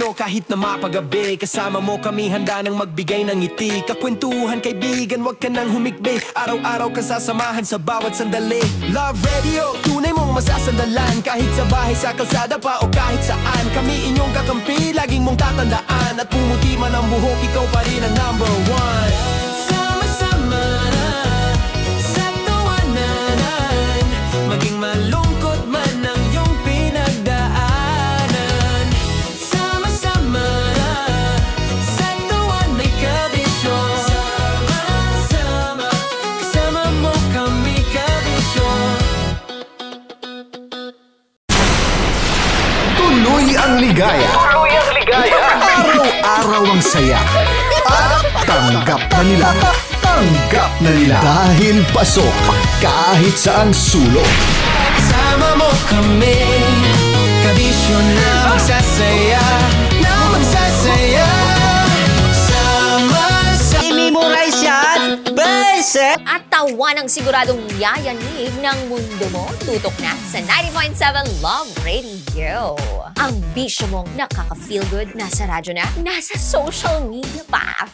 ano kahit na mapagabi. Kasama mo kami handa nang magbigay ng ngiti. Kakwentuhan kaibigan, wag ka nang humikbi. Araw-araw ka sasamahan sa bawat sandali. Love Radio, tunay mong masasandalan. Kahit sa bahay, sa kalsada pa o kahit saan. Kami inyong kakampi, laging mong tatandaan. At pumuti man ang buhok, ikaw pa rin ang number one. Sama-sama sa tawanan, maging malungkot man ang iyong pinagdaanan. Sama-sama sa tuwan may kabisyon. Sama-sama, kasama mo kami kabisyon. Tuloy ang ligaya. Araw-araw ang saya. At tanggap na nila. Tanggap na nila. Dahil pasok kahit saang sulok. Kasama mo kami, kabisyon na magsasaya. Na magsasaya. Sama-sama. I-memorize yan, basic! At tawa ng siguradong yayanig ng mundo mo. Tutok na sa 90.7 Love Radio. Ang bisyo mong nakaka-feel good, nasa radyo na, nasa social media pa.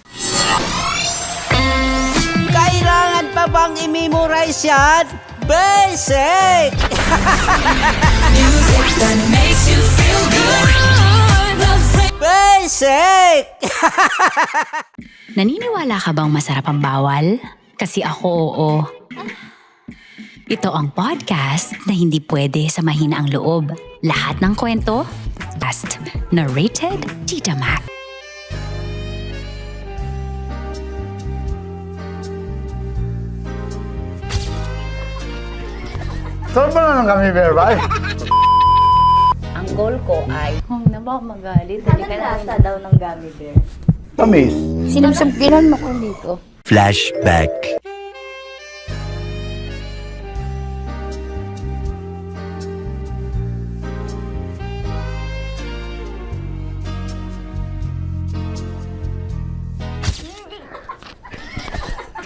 Kailangan pa bang i-memorize yan? Basic! Music that makes you feel good. Basic! Naniniwala ka bang masarap ang bawal? Kasi ako oo. Ito ang podcast na hindi pwede sa mahina ang loob. Lahat ng kwento, best. Narrated, Tita Mac. Saan ba na lang kami, Berbay? Ang goal ko ay Huwag na ba magalit? anong lasa daw ng gummy bear? Tamis. Sinusumpiran mo ko dito. Flashback.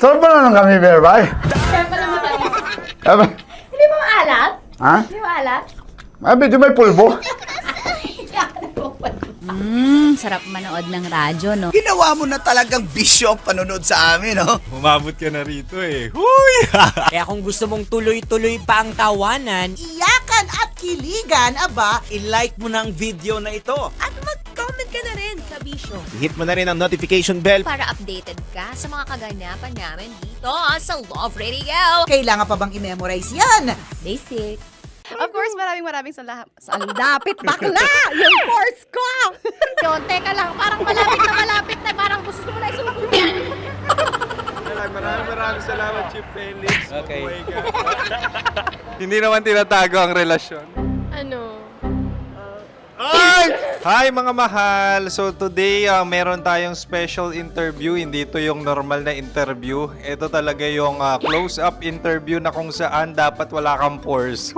Saan ba na lang kami, Berbay? Hindi mo maalat? Ha? Hindi mo maalat? Medyo may pulbo. Sarap manood ng radyo, no? Ginawa mo na talagang bisyo ang panonood sa amin, no? Umabot ka na rito eh. Huy! Kaya kung gusto mong tuloy-tuloy pa ang tawanan, iyakan at kiligan, aba, i-like mo na ang video na ito. At mag-comment ka na rin sa bisyo. Hit mo na rin ang notification bell. Para updated ka sa mga kaganapan namin dito sa Love Radio. Kailangan pa bang i-memorize yan? Basic. Of course, maraming salamat. Sa lapit bakla! Yung course ko! Yun, teka lang, parang malapit na, parang gusto mo na isulat. Maraming salamat, Chief Felix. Okay. Hindi naman tinatago ang relasyon. Ano? Ay! Hi mga mahal! So today, meron tayong special interview. Hindi ito yung normal na interview. Ito talaga yung close-up interview na kung saan dapat wala kang pores.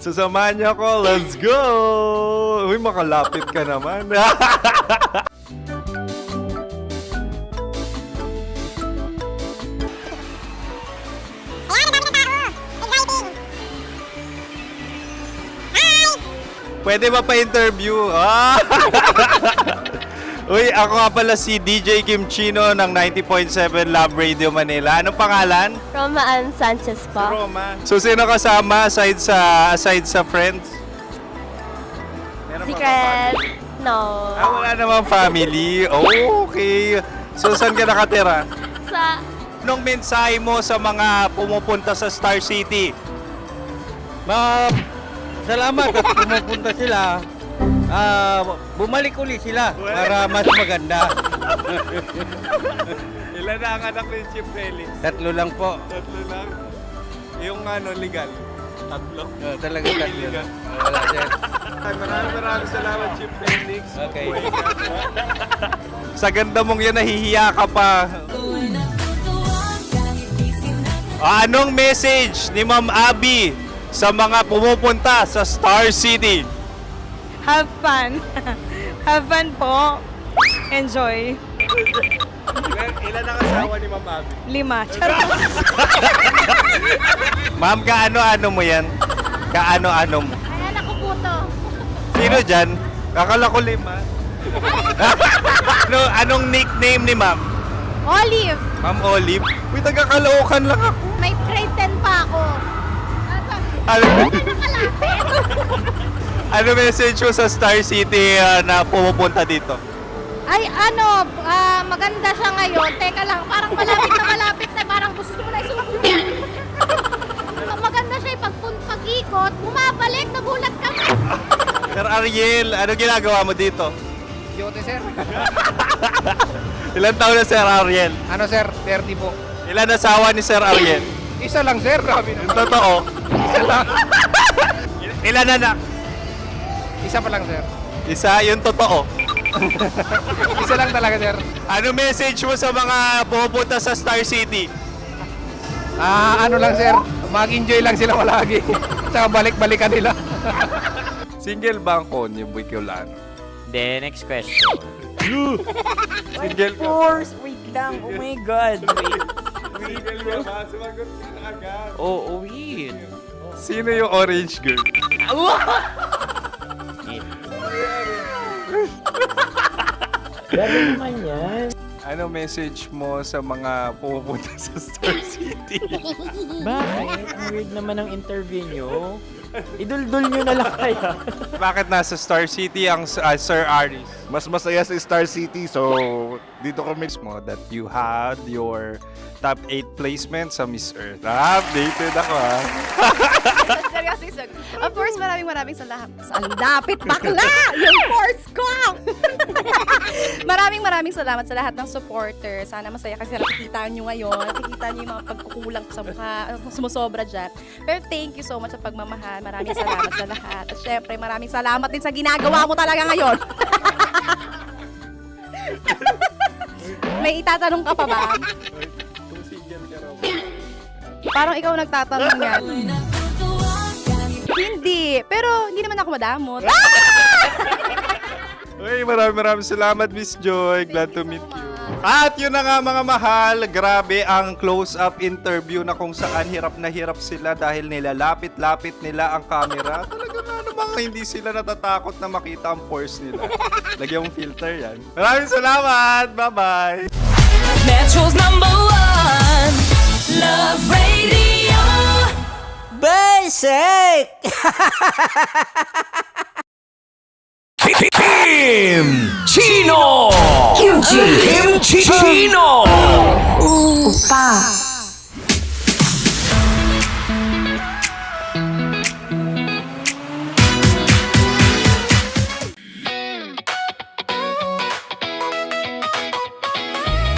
So samahan niyo ako. Let's go! Uy, makalapit ka naman. Pwede ba pa-interview? Uy, ako nga pala si DJ Kim Chino ng 90.7 Love Radio Manila. Anong pangalan? Roma Ann Sanchez po. Roma. So, sino kasama aside sa friends? Meron ba Secret. No. wala namang family. Oh, okay. So, saan ka nakatira? Sa... Anong mensahe mo sa mga pumupunta sa Star City? Salamat at pumupunta sila. Bumalik uli sila para mas maganda. Ilan na ang anak ni Chief Felix? 3 lang po. 3 lang. Yung legal? 3? Talaga 3 Legal. lang. Wala siya. Maraming salamat, Chief Felix. Okay. Sa ganda mong yan, nahihiya ka pa. Anong message ni Ma'am Abby sa mga pumupunta sa Star City? Have fun. Have fun po. Enjoy. Ilan ang asawa ni Ma'am Abby? 5. Charot. Ma'am, kaano-ano mo yan? Kaano-ano mo? Ayan ako po to. Sino dyan? Akala ko 5. Anong nickname ni ma'am? Olive, Ma'am Olive? Uy, taga-Caloocan lang ako. may grade 10 pa ako. Ano, Nakalapit. ano message mo sa Star City na pumupunta dito? Ay, maganda siya ngayon. Teka lang, parang malapit na, parang gusto mo na isuot. Maganda siya, pag-ikot, bumabalik, nagulat ka. Sir Ariel, ano ginagawa mo dito? Yote, sir. Ilan taon na Sir Ariel? Ano, sir? 30 po. Ilan asawa ni Sir Ariel? Isa lang, sir. Grabe Yung totoo. Isa lang. Ilan anak? Isa pa lang, sir. Isa, yung totoo. Isa lang talaga, sir. Ano message mo sa mga pupunta sa Star City? Ano lang, sir. Mag-enjoy lang sila palagi. Tsaka balik-balikan nila. Single ba ang Konyo Bicolano? Then, next question. Single ka? Wait lang. Oh my God. Wait. Single ka ba? Sumagot ka na agad. Oo, wait. Sino yung orange girl? Grabe naman yan. Ano message mo sa mga pupunta sa Star City? Bakit? Ang weird naman ng interview nyo. Idul-dul nyo na lang kaya. Bakit nasa Star City ang Sir Aris? Mas masaya sa Star City, so dito kami. Mo that you had your top 8 placement sa Miss Earth. Updated ako ha. Seryoso, of course, maraming salamat. Ang dapit bakla! Yung course ko! maraming salamat sa lahat ng supporter. Sana masaya kasi nakikita nyo ngayon. Nakikita nyo yung mga pagkukulang ko sa mukha. Sumusobra dyan. Pero thank you so much sa pagmamahal. Maraming salamat sa lahat. At syempre, maraming salamat din sa ginagawa mo talaga ngayon. May itatanong ka pa ba? Parang ikaw nagtatanong yan. Hindi. Pero hindi naman ako madamot. Uy, maraming salamat Miss Joy. Glad to meet you. At yun na nga mga mahal, grabe ang close-up interview na kung saan hirap na hirap sila dahil nilalapit-lapit nila ang camera. Talaga na namang hindi sila natatakot na makita ang pores nila. Lagyan mong filter yan. Maraming salamat! Bye-bye! Metro's #1 Love Radio. Basic! Kim Chino! Kim Chino!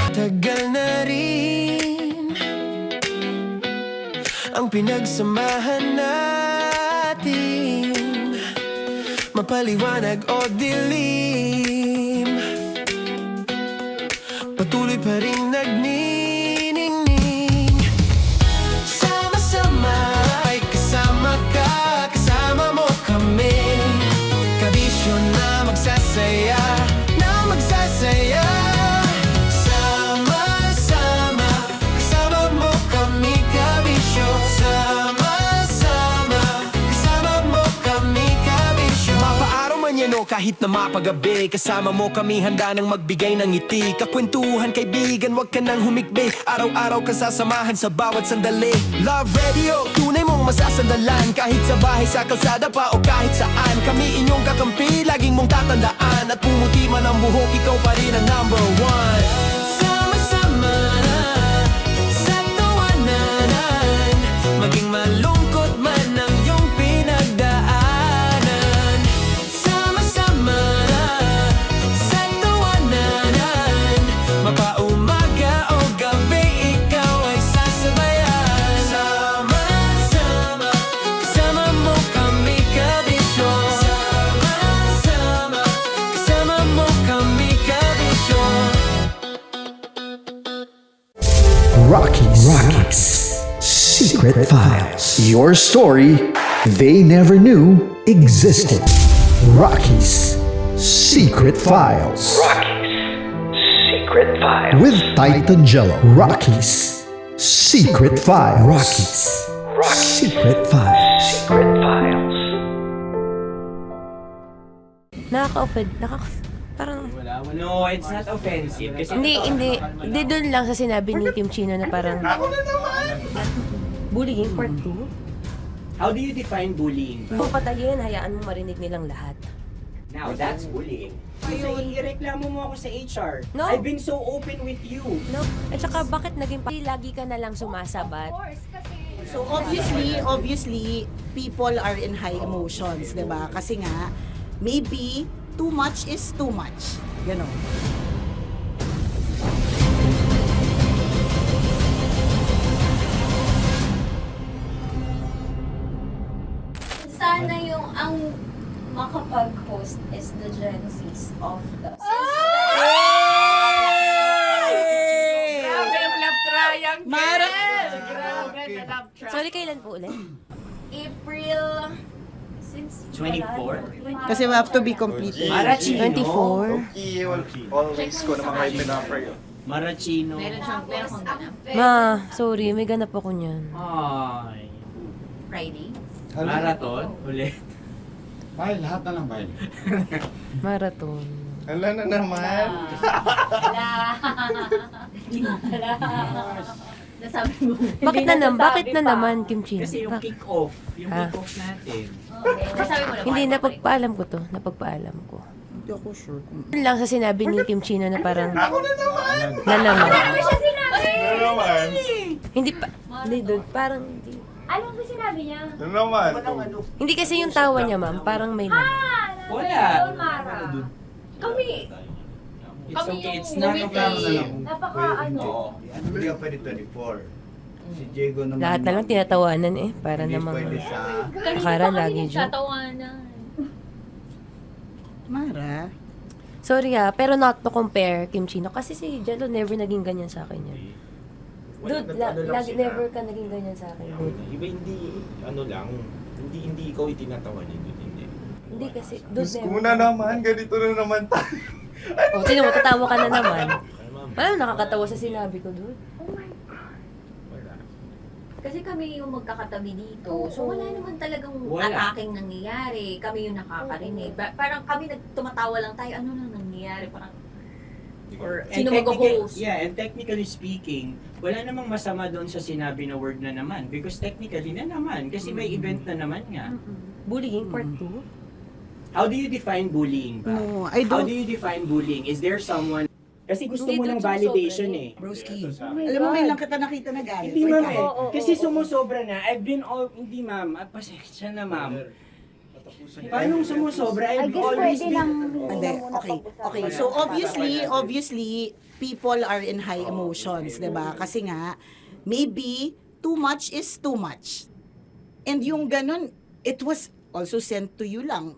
Tagal na rin ang pinagsamahan natin, mapaliwanag o dilim, patuloy pa rin nagniningning. Sama-sama ay kasama ka, kasama mo kami. Kabisyo na magsasaya, na magsasaya. Sama-sama, kasama mo kami, kabisyo. Sama-sama, kasama mo kami, kabisyo. Mapaaraw man yan o kahit na mapagabi, kasama mo kami handa nang magbigay ng ngiti. Kakwentuhan kaibigan, wag ka nang humikbi. Araw-araw ka sasamahan sa bawat sandali. Love Radio, tunay mong masasandalan. Kahit sa bahay, sa kalsada pa o kahit saan. Kami inyong kakampi, laging mong tatandaan. At pumuti man ang buhok, ikaw pa rin ang #1. Sama-sama na sa tawanan, maging malungkot man ang iyong pinagdaanan. Sama-sama na sa tawanan, mapaumaga o gabi, ikaw ay sasabayan. Sama-sama, kasama mo kami, kabisyo. Sama-sama, kasama mo kami, kabisyo. Rockies. Secret Files. Your story they never knew existed. Rockies. Secret Files. Secret Files. With Titan Jello. Rockies. Secret Files. Rockies. Secret Files. Secret Files. Nakaka-offend. Parang... No, it's not offensive. Kasi Hindi doon lang sa sinabi ni Kim Chino na parang... Bullying, part 2? how do you define bullying? Kung patayin, hayaan mo marinig nilang lahat. Now, that's bullying. Kasi ireklamo mo ako sa HR. No. I've been so open with you. No? At saka bakit naging lagi ka na lang sumasabat? So obviously, people are in high emotions, 'di ba? Kasi nga, maybe too much is too much. Ganon. Sana yung ang makapag-host is the Gen Z's of the Grabe yung love triangle! Mara- Grabe na love triangle! Sorry, kailan po ulit? April... Since 24? Kasi we have to be completed. Marachino. 24? Always ko na mga pinapray. Marachino. meron siyang ganap. Ma, sorry, may ganap ako niyan. Ay. Friday. Marathon? Ulit. Mahal, lahat na lang mahal. Marathon. Ala na naman. Nasabi mo. Bakit na naman, Kim Chino? Kasi yung kick-off. Yung kick-off natin. Nasabi mo na. Hindi, napagpaalam ko to. Napagpaalam ko. Hindi ako sure kung... Yun lang sa sinabi ni Kim Chino na parang... Ako na naman. Na naman. Ano siya sinabi? Ano naman? Hindi pa... Hindi doon, parang... Hindi. Ano ba sinabi niya? Ano naman? Hindi kasi yung tawa niya, ma'am. Parang may lang. Wala. Mara. Kami. It's okay. It's not okay. Napaka Hindi ka pwede 24. Si Diego naman. Lahat na lang tinatawanan eh. Para Hindi namang... pwede sa... Akala lagi joke. Tatawanan. Mara? Sorry pero not to compare, Kim Chino. Kasi si Jello never naging ganyan sa akin yan. Dude, lagi never ka naging ganyan sa akin, dude. Iba hindi ikaw itinatawa niya, hindi. Hindi kasi, dude, Diyos ko na naman, ganito na naman tayo. O, sino mo, tatawa ka na naman. Alam, nakakatawa sa sinabi ko, dude. Kasi kami yung magkakatabi dito. So wala naman talagang Wala. ataking nangyayari. Kami yung nakakarinig. Parang kami tumatawa lang tayo. Ano nang nangyayari? Parang sino mag-host? Yeah, and technically speaking, wala namang masama doon sa sinabi na word na naman. Because technically na naman. Kasi may event na naman nga. Bullying, part 2? How do you define bullying ba? No, I How don't... do you define bullying? Is there someone... Kasi gusto Hindi, mo ng doon validation sumusobra eh. Broski. Alam mo, ngayon lang kita nakita na galit. Hindi ma'am eh. Oo, Kasi sumusobra na. I've been all... Hindi ma'am. Pasensya na ma'am. Paano sumusobra? I've always been... Hindi, okay. So obviously, people are in high emotions, 'di ba? Kasi nga, maybe too much is too much. And yung ganun, it was also sent to you lang.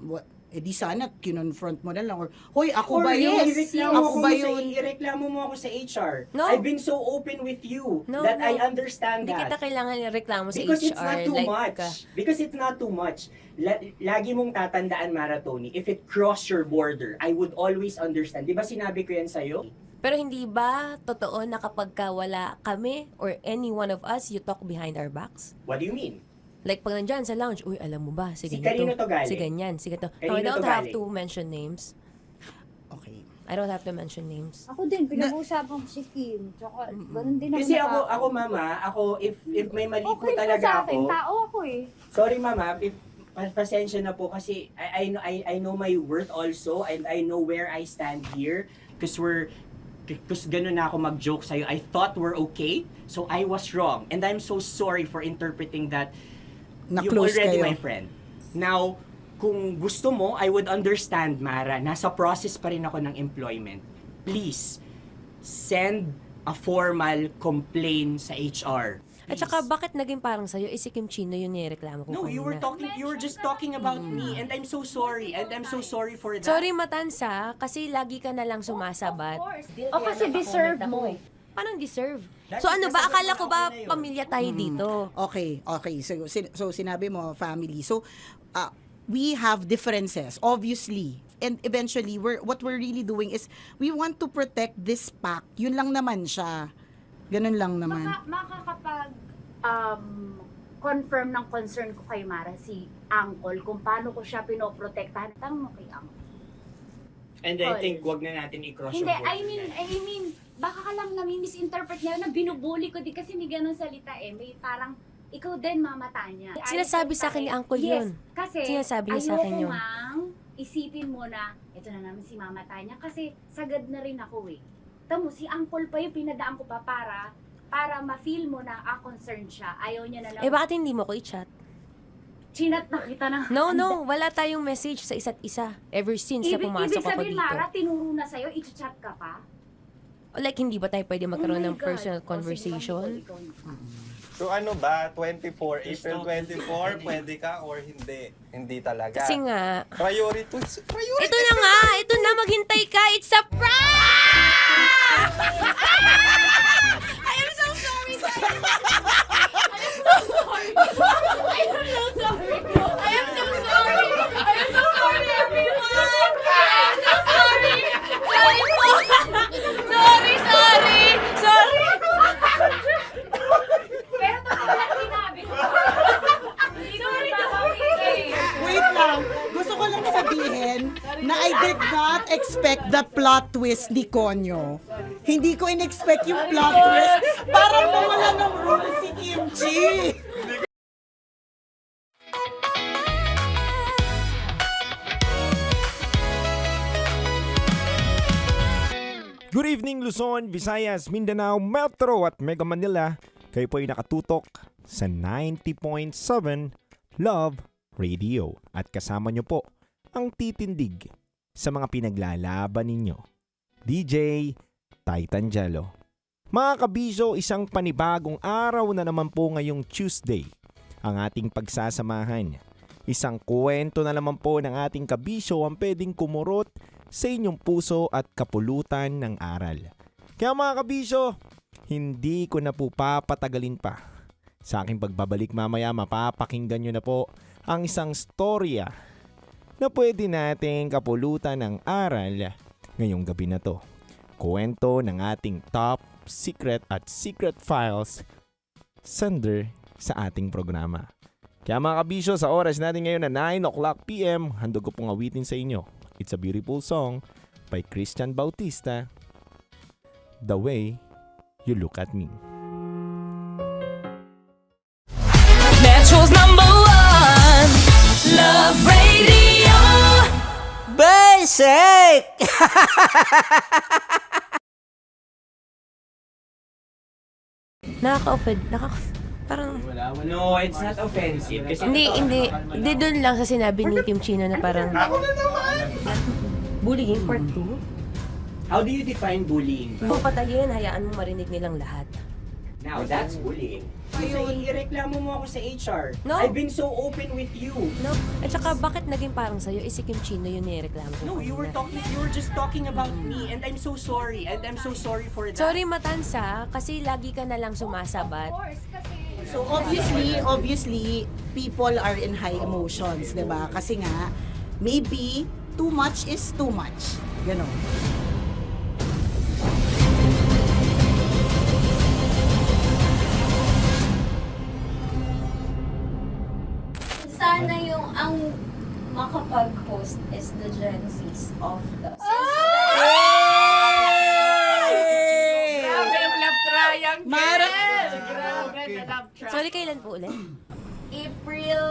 Di sana kinonfront mo na lang or hoy, ako ba yun? Ako ba yun? Ireklamo mo ako sa HR. No. I've been so open with you that I understand Hindi that. kita kailangan reklamo sa Because HR. it's not too like, much. Because it's not too much. Lagi mong tatandaan, Maratoni, if it cross your border, I would always understand. Di ba sinabi ko yan sa'yo? Pero hindi ba totoo na kapag wala kami or any one of us, you talk behind our backs? What do you mean? Like pag nandyan sa lounge, uy, alam mo ba, si Si ganito, kanino to galing? si ganyan, si ganito. Kanino I don't to have galing? to mention names. Okay. I don't have to mention names. Ako din, pinag-uusapan ko si Kim. Tsaka, ganun din Kasi ako mama, if may mali po okay talaga sa akin, ako. tao ako eh. Sorry mama, if pasensya na po kasi I know my worth also and I know where I stand here because ganun na ako mag-joke sa'yo. I thought we're okay, so I was wrong. And I'm so sorry for interpreting that you're Na-close already kayo. my friend. Now, kung gusto mo, I would understand, Mara. Nasa process pa rin ako ng employment. Please, send a formal complaint sa HR. At saka bakit naging parang sa'yo, si Kim Chino yung nireklamo ko No, kanina. you were just talking about me and I'm so sorry. And I'm so sorry for that. Sorry Matansa, kasi lagi ka na lang sumasabat. O kasi deserve mo. Parang deserve. That's So ano ba, because akala ko ba ako na yun. pamilya tayo dito? Okay. So sinabi mo, family. So, we have differences, obviously. And eventually, what we're really doing is, we want to protect this pact. Yun lang naman siya. Ganun lang naman. Makakapag confirm ng concern ko kay Mara si Uncle kung paano ko siya pinoprotektahan. Tanong mo kay Uncle. And I think wag na natin i-cross Hindi, yung border. I mean, baka ka lang nami-misinterpret niya na binubuli ko din kasi may ganun salita eh. May parang, ikaw din mamata niya. Sinasabi sa akin ni Uncle yun. Yes, kasi Sinasabi niya sa akin yun. ayoko ngang isipin mo na, ito na naman si mamata niya kasi sagad na rin ako eh. Tamo, si Uncle pa yung pinadaan ko pa para ma-feel mo na concerned siya. Ayaw niya na lang. Eh, bakit hindi mo ko i-chat? Chinat na kita na. No. Wala tayong message sa isa't isa. Ever since na pumasok Ibig ako sabihin, dito. Mara, tinuro na sa'yo, i-chat ka pa? Like, hindi ba tayo pwede magkaroon Oh my ng God. personal O, sige, conversation? ikaw. So ano ba, 24, April 24, pwede ka or hindi? Hindi talaga. Kasi nga, Priorities. ito na nga! Ito na, maghintay ka! It's a prank! I am so sorry, guys! I am so sorry! I am so sorry! I am so sorry! I am so sorry, everyone! I am so sorry! Sorry po! Sorry! Sorry! Pero totoo lang sinabi ko. Hindi ko rin Wait lang. Gusto ko lang sabihin na I did not expect the plot twist ni Konyo. Hindi ko in-expect yung plot twist. Parang nawala ng role si Kimchi. Good evening Luzon, Visayas, Mindanao, Metro at Mega Manila. Kayo po ay nakatutok sa 90.7 Love Radio. At kasama nyo po ang titindig sa mga pinaglalaban ninyo. DJ Titan Jello. Mga kabisyo, isang panibagong araw na naman po ngayong Tuesday ang ating pagsasamahan. Isang kwento na naman po ng ating kabisyo ang pwedeng kumurot sa inyong puso at kapulutan ng aral. Kaya mga kabisyo, hindi ko na po papatagalin pa. Sa aking pagbabalik mamaya, mapapakinggan nyo na po ang isang storya na pwede nating kapulutan ng aral ngayong gabi na to. Kwento ng ating top secret at secret files sender sa ating programa. Kaya mga kabisyo, sa oras natin ngayon na 9 o'clock PM, handog ko pong awitin sa inyo. It's a Beautiful Song by Christian Bautista, The Way You Look at Me. Metro's #1 Love Radio. Basic! Nakaka-offend. Parang, No, it's not offensive. Kasi hindi doon lang sa sinabi ni Kim Chino na parang, bullying, part 2. How do you define bullying? Kung patayin, hayaan mo marinig nilang lahat. Now, that's bullying. Kasi ireklamo mo ako sa HR. No. I've been so open with you. No? At saka, bakit naging parang sa'yo? Si Kim Chino yung nireklamo ko. No, you were just talking about me and I'm so sorry. And I'm so sorry for that. Sorry, Matansa, kasi lagi ka na lang sumasabat. So obviously, people are in high emotions, 'di ba? Kasi nga, maybe too much is too much. Ganon. Sana yung ang makapag-host is the Gen Zs of the Grabe yung love triangle! Mara! Grabe na love triangle! Sorry, kailan po ulit? April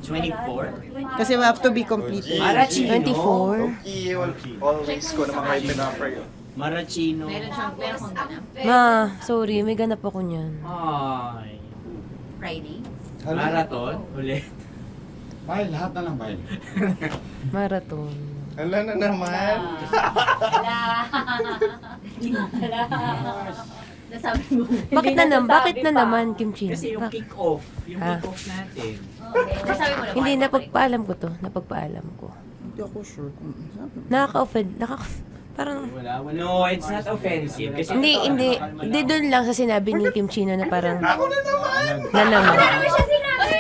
24? Kasi we have to be completed. Marachino. 24? Always ko naman kayo pinapray. Marachino. Ma, sorry, may ganap ako niyan. Ay. Friday. Marathon? Ulit. Mahal, lahat na lang mahal. Marathon. Ala na naman. Nasabi mo. Bakit na naman, Kim Chino? Kasi yung kick-off. Yung Ha? kick-off natin. Nasabi mo na. Hindi, napagpaalam ko to. Napagpaalam ko. Hindi ako sure kung Nakaka-offend. Parang, No, it's not offensive. Kasi hindi doon lang sa sinabi ni Kim Chino na parang, na naman. Ano siya sinabi?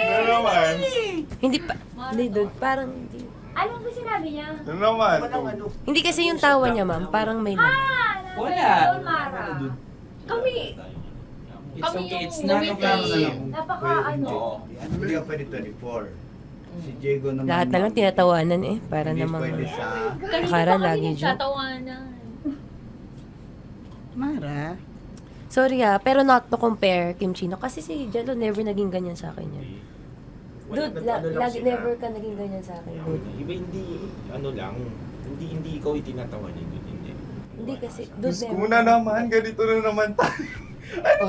Hindi pa, hindi doon, parang, hindi. Ano ba sinabi niya? Ano naman? Hindi kasi yung tawa niya, ma'am, parang may lang. Wala. Mara. Kami. It's okay. It's not offensive. Napaka ano. Hindi ka pwede 24. Si Diego naman. Lahat na lang tinatawanan eh. Para Hindi namang pwede sa... Akara lagi joke. Mara. Sorry pero not to compare Kim Chino. Kasi si Jello never naging ganyan sa akin yan. Dude, lagi never ka naging ganyan sa akin, dude. Iba hindi, hindi ikaw itinatawa niya, dude, hindi. Hindi kasi, dude, Diyos ko na naman, ganito na naman tayo.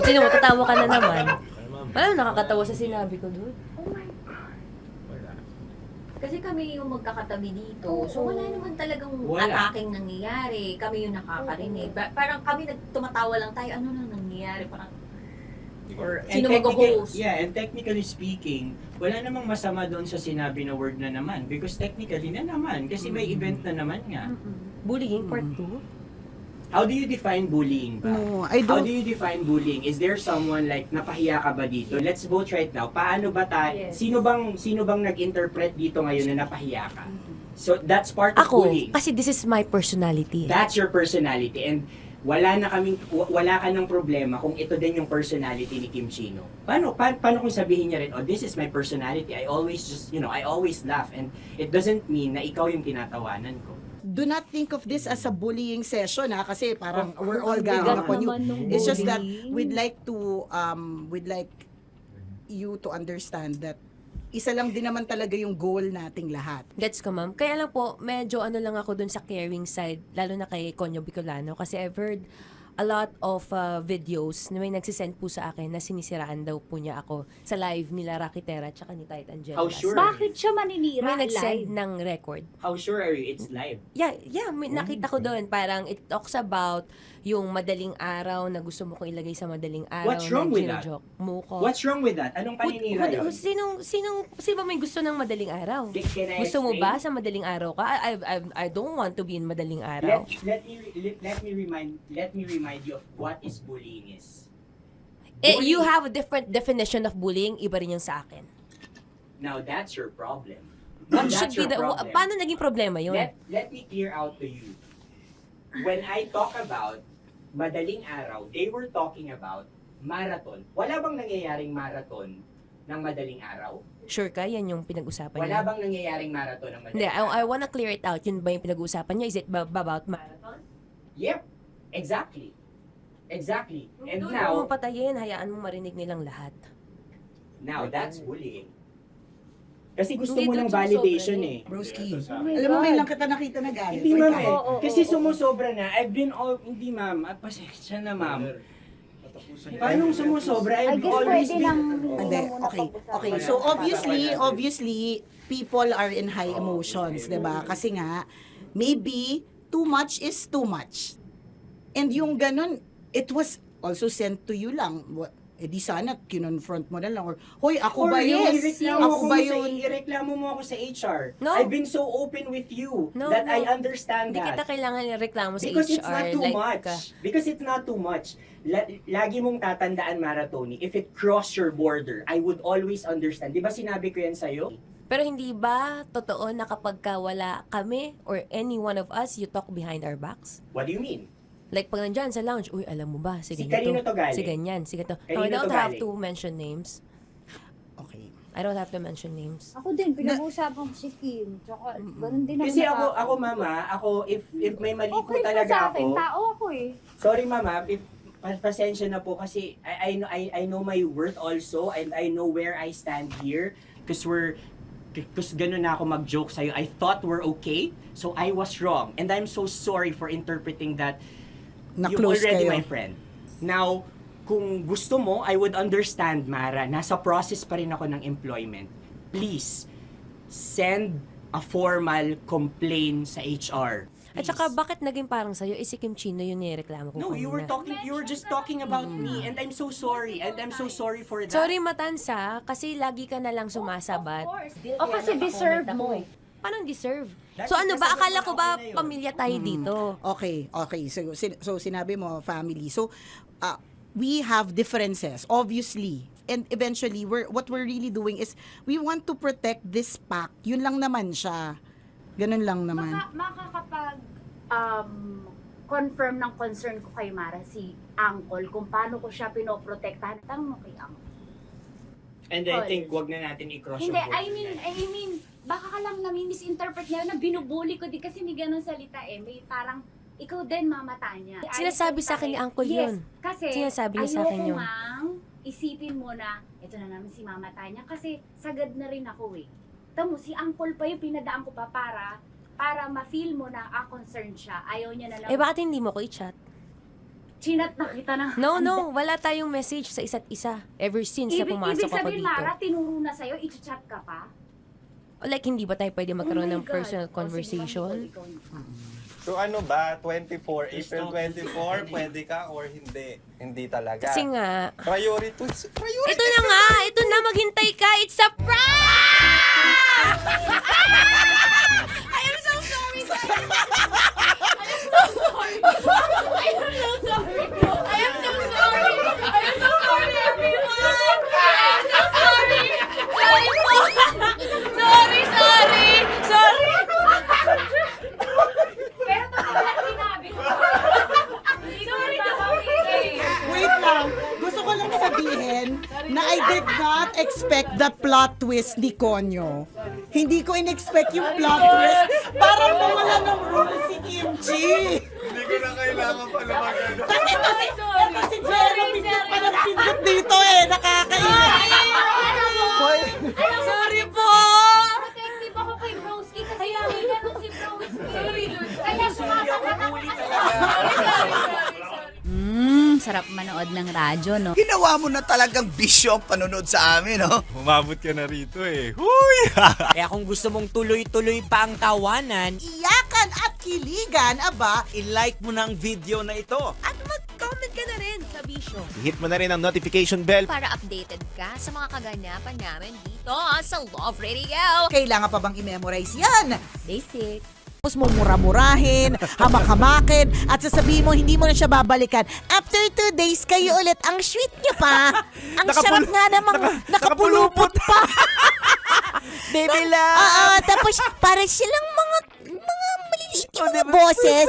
Sino mo, tatawa ka na naman. Alam, nakakatawa sa sinabi ko, dude. Kasi kami yung magkakatabi dito. So wala naman talagang ataking nangyayari. Kami yung nakakarinig. Parang kami tumatawa lang tayo. Ano nang nangyayari? Parang sino mag-host? Yeah, and technically speaking, wala namang masama doon sa sinabi na word na naman. Because technically na naman. Kasi may event na naman nga. Bullying part 2? How do you define bullying ba? No, I How don't. do you define bullying? Is there someone like napahiya ka ba dito? Let's vote right now. Paano ba sino bang nag-interpret dito ngayon na napahiya ka? So that's part of Ako, bullying. kasi this is my personality. That's your personality and wala ka ng problema kung ito din yung personality ni Kim Chino. Paano kung sabihin niya rin, oh, this is my personality. I always I always laugh and it doesn't mean na ikaw yung tinatawanan ko. Do not think of this as a bullying session kasi parang we're all ganging upon you. It's just that we'd like you to understand that isa lang din naman talaga yung goal nating lahat. Gets ko, ma'am. Kaya lang po, medyo lang ako dun sa caring side, lalo na kay Conyo Bicolano, kasi I've heard a lot of videos na may nagsisend po sa akin na sinisiraan daw po niya ako sa live nila Rocky Terra at saka ni Tight Angela. How sure? Bakit siya maninira May live? nagsend ng record. How sure are you it's live? Yeah, nakita ko doon. Parang it talks about yung madaling araw na gusto mo kong ilagay sa madaling araw. What's wrong with that? Mo ko. What's wrong with that? Anong paninira yun? Sino ba may gusto ng madaling araw? Can I Gusto mo explain? ba sa madaling araw ka? I don't want to be in madaling araw. Let me remind you of what is bullying is. You have a different definition of bullying, iba rin yung sa akin. Now that's your problem. What That's should be your the, problem. paano naging problema yun? Let me clear out to you. When I talk about madaling araw, they were talking about marathon. Wala bang nangyayaring marathon ng madaling araw? Sure ka? Yan yung pinag-usapan Wala niya? bang nangyayaring marathon ng Hindi, madaling araw? I wanna clear it out. Yun ba yung pinag-usapan niya? Is it about marathon? Yep, exactly. Exactly. And Doon now, mo patayin, hayaan mo marinig nilang lahat. now that's bullying. Kasi gusto Hindi mo doon ng validation sumusobra eh. Broski, alam mo ngayon lang kita nakita na galit. Hindi ma'am eh. Kasi sumusobra na. Hindi ma'am. Pasensya na ma'am. Paano sumusobra? I I've guess always pwede been... lang Hindi, okay. So obviously people are in high emotions, 'di ba? Kasi nga maybe too much is too much. And yung ganun, it was also sent to you lang. Di sana kinonfront mo na lang or hoy, ako ba yun? Ako ba yun? Ireklamo mo ako sa HR. No. I've been so open with you No, that no. I understand Hindi that. kita kailangan reklamo sa Because HR. it's not too like, much. Because it's not too much. Lagi mong tatandaan, Maratoni, if it cross your border, I would always understand. Di ba sinabi ko yan sa'yo? Pero hindi ba totoo na kapag wala kami or any one of us, you talk behind our backs? What do you mean? Like pag nandyan sa lounge, uy, alam mo ba, si Si ganito, kanino to galing? si ganyan, si ganito. Kanino No, I don't to have galing? to mention names. Okay. I don't have to mention names. Ako din, pinag-uusapan ko si Kim. Tsaka, ganun din Kasi ako. ako mama, if may mali po Okay po talaga sa akin, ako. tao ako eh. Sorry mama, pasensya na po kasi I know my worth also and I know where I stand here because ganun na ako mag-joke sa'yo. I thought we're okay, so I was wrong. And I'm so sorry for interpreting that you're Na-close already kayo. my friend. Now, kung gusto mo, I would understand, Mara. Nasa process pa rin ako ng employment. Please, send a formal complaint sa HR. At saka, bakit naging parang sa'yo, si Kim Chino yung nireklamo ko No, you were just talking about me and I'm so sorry. And I'm so sorry for that. Sorry, Matansa, kasi lagi ka na lang sumasabat. O kasi deserve mo eh. Paano deserve? That's So ano ba, because akala ko ba ako na yun. pamilya tayo dito? Okay. So sinabi mo family. So we have differences obviously. And eventually what we're really doing is we want to protect this pack. Yun lang naman siya. Ganun lang naman. Makakapag confirm ng concern ko kay Mara si Uncle kung paano ko siya pinoprotektahan. Tanong mo kay Uncle. And I think wag na natin i-cross Hindi, yung I mean, baka ka lang nami-misinterpret niya na binubuli ko din kasi may ganun salita eh. May parang, ikaw din mamata niya. Sinasabi sa akin ni Uncle yun. Kasi, Sinasabi niya sa akin yun. ayoko mang isipin mo na, ito na naman si mamata niya kasi sagad na rin ako eh. Tamo, si Uncle pa yung pinadaan ko pa para ma-feel mo na concerned siya. Ayaw niya na lang. Eh, bakit hindi mo ko i-chat? Chinat na kita na. No, wala tayong message sa isa't isa. Ever since na pumasok Ibig ako sabihin, dito. Mara, tinuro na sa'yo, i-chat ka pa? Like, hindi ba tayo pwede magkaroon Oh my ng personal God. conversation? So ano ba, 24, April 24, pwede ka or hindi? Hindi talaga. Kasi nga, Priorities. ito na nga, ito na, maghintay ka, it's a prank! I am so sorry, guys! I am so sorry! I am so sorry! I am so sorry! I am so sorry, everyone! I am so sorry! Sorry po! Sorry! Pero talaga sinabi ko. Hindi ko rin Wait lang. Gusto ko lang sabihin na I did not expect the plot twist ni Konyo. Hindi ko in-expect yung plot twist. Parang mawala ng role si Kimchi. Hindi ko na kailangan pa naman ano. Kasi si Jerry pindot pa ng pindot dito eh. Nakakainis. Sorry po! Protective ako kay Broski kasi may ganun si Broski. Sorry, Lord. Kaya sumasagot ako. Sarap manood ng radyo, no? Ginawa mo na talagang bisyo ang panonood sa amin, no? Umabot ka na rito eh. Huy! Kaya kung gusto mong tuloy-tuloy pa ang tawanan, Iyakan at kiligan, aba, i-like mo na ang video na ito. At mag-comment ka na rin sa Bisyo. Hit mo na rin ang notification bell. Para updated ka sa mga kaganapan namin dito sa Love Radio. kailangan pa bang i-memorize yan? Basic. Tapos mo mura-murahin, hamak-hamakin, at sasabihin mo hindi mo na siya babalikan. After 2 days, kayo ulit. Ang sweet niyo pa. Ang sarap nga namang nakapulupot pa. Baby love! Tapos para silang mga maliliit yung mga boses.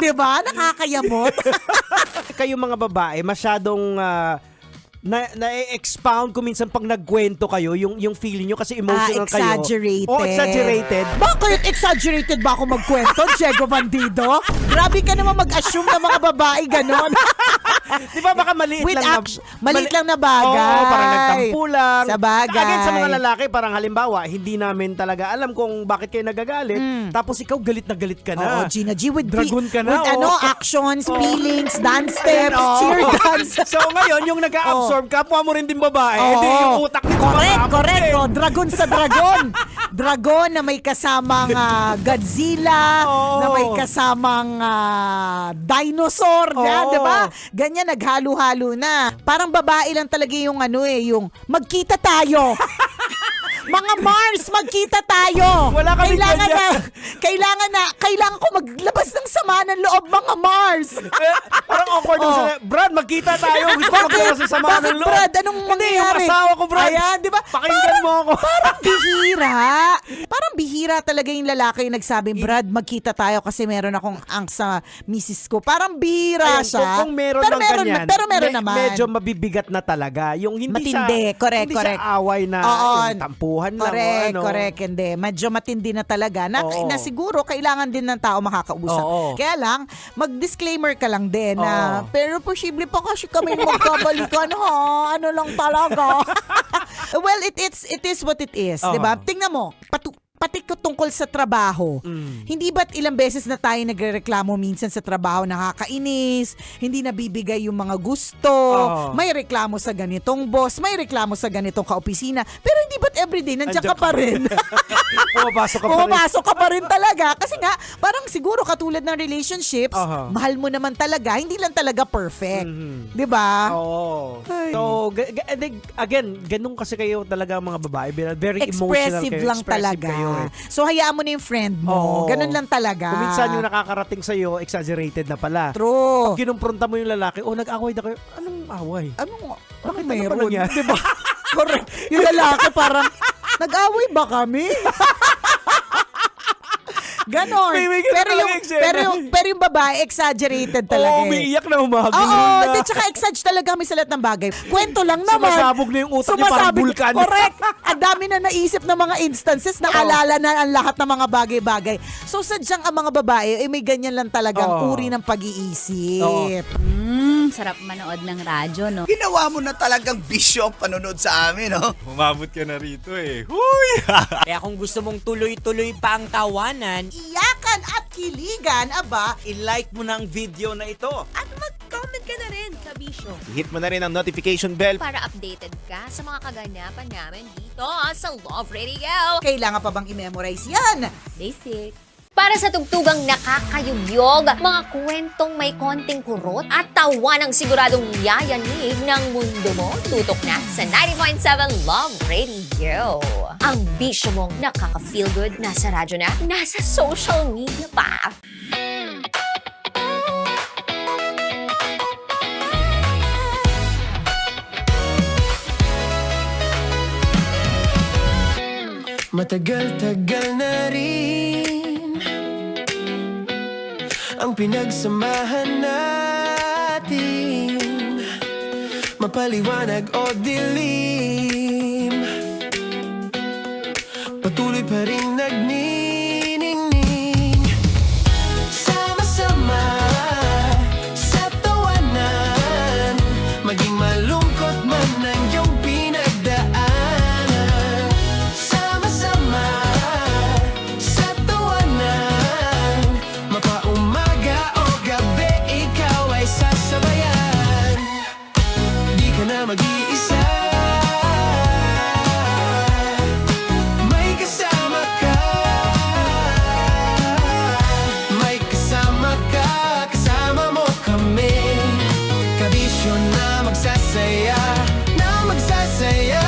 Diba? Nakakayamot. Kayo mga babae, masyadong na-expound ko minsan pag nagkwento kayo, yung feeling nyo kasi emotional kayo. Exaggerated. Oh, exaggerated. Bakit exaggerated ba ako magkwento, Diego Bandido? Grabe ka naman mag-assume na mga babae ganon. Di ba baka maliit With lang maliit lang na bagay. Oo, parang nagtampo lang. Sa bagay. Again, sa mga lalaki, parang halimbawa, hindi namin talaga alam kung bakit kayo nagagalit. Tapos ikaw galit na galit ka na. Oo, Gina G, with Dragon ka na, with oh. actions, feelings, dance steps, cheer dance. So ngayon, yung nag-a-absorb, kapwa mo rin din babae, edi yung utak nito Correct. Oh, dragon sa dragon. Dragon na may kasamang Godzilla, na may kasamang dinosaur, di ba? Ganyan, naghalo-halo na. Parang babae lang talaga yung yung magkita tayo. Mga Mars, magkita tayo. Wala kami Kailangan ko maglabas ng sama ng loob, mga Mars. Parang awkward yung sila. Brad, magkita tayo. Gusto ko maglabas ng sama ng loob. Brad, anong mangyayari? Hindi, yung asawa ko, Brad. Ayan, di ba? Pakinggan mo ako. Parang bihira talaga yung lalaki yung nagsabing, Brad, magkita tayo kasi meron akong angst sa misis ko. Parang bihira Ayan, siya. kung meron pero lang ganyan, pero meron naman. Medyo mabibigat na talaga. Yung hindi Matindi, correct. siya away na yung tampuhan lang. Correct, hindi. Medyo matindi na talaga. Na siguro kailangan din ng tao makakausap. Kaya lang, mag-disclaimer ka lang din na, pero posible pa kasi kami magkabalikan ha. Ano lang talaga. Well, it is what it is. Diba? Tingnan mo, pati ko tungkol sa trabaho. Hindi ba't ilang beses na tayo nagrereklamo minsan sa trabaho, nakakainis, hindi nabibigay yung mga gusto, may reklamo sa ganitong boss, may reklamo sa ganitong kaopisina, pero hindi ba't everyday nandiyan ka pa rin? Pumapasok ka pa rin talaga. Kasi nga, parang siguro katulad ng relationships, mahal mo naman talaga, hindi lang talaga perfect. Diba? Oo. So, again, ganun kasi kayo talaga mga babae. Very emotional Expressive kayo. lang talaga. Kayo. So, hayaan mo na yung friend mo. Ganun lang talaga. Kung minsan yung nakakarating sa'yo, exaggerated na pala. True. Pag kinumpronta mo yung lalaki, nag-away na kayo. Anong away? Bakit Ano ba mayroon? nangyari? Diba? Correct. Yung lalaki parang, nag-away ba kami? Ganon. May ganun pero, yung, talaga eksena. pero yung babae, exaggerated talaga. Oo, umiiyak na umagano Oo, na. di tsaka exage talaga kami sa lahat ng bagay. Kwento lang naman. Sumasabog na yung utak niya, parang vulkan. Correct. Ang dami na naisip ng mga instances na alala na ang lahat ng mga bagay-bagay. So sadyang ang mga babae, may ganyan lang talagang uri ng pag-iisip. Sarap manood ng radyo, no? Ginawa mo na talagang bisyo ang panonood sa amin, no? Umabot ka na rito eh. Huy! Kaya kung gusto mong tuloy-tuloy pa ang tawanan, Iyakan at kiligan, aba, i-like mo na ang video na ito. At mag-comment ka na rin, Kabisyo. Hit mo na rin ang notification bell. Para updated ka sa mga kaganapan namin dito sa Love Radio. kailangan pa bang i-memorize yan? Basic. Para sa tugtugang nakakayugyog, mga kwentong may konting kurot at tawa ng siguradong yayanig ng mundo mo, tutok na sa 90.7 Love Radio. Ang bisyo mong nakaka-feel good, nasa radyo na, nasa social media pa. Matagal-tagal na rin ang pinagsamahan natin, mapaliwanag o dilim, patuloy pa rin nagniningning. Sama-sama sa tawanan, maging malungkot man ang iyong pinagdaanan. Sama-sama sa tawanan, mapaumaga o gabi, ikaw ay sasabayan. Di ka na mag-iisa, may kasama ka. May kasama ka, kasama mo kami. Kabisyo na magsasaya, na magsasaya.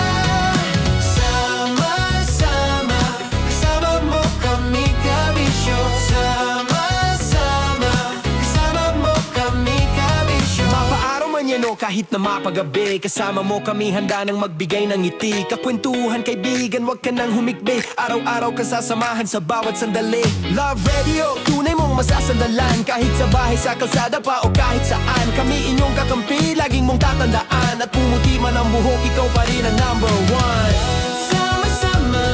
Sama-sama, kasama mo kami, kabisyo. Sama-sama, kasama mo kami, kabisyo. Mapaaraw man yan o kahit na mapagabi, kasama mo kami, handa nang magbigay ng ngiti. Kakwentuhan, kaibigan, wag ka nang humikbi. Araw-araw ka sasamahan sa bawat sandali. Love Radio, tunay mong masasandalan. Kahit sa bahay, sa kalsada pa o kahit saan, kami inyong kakampi, laging mong tatandaan. At pumuti man ang buhok, ikaw pa rin ang number one. Sama-sama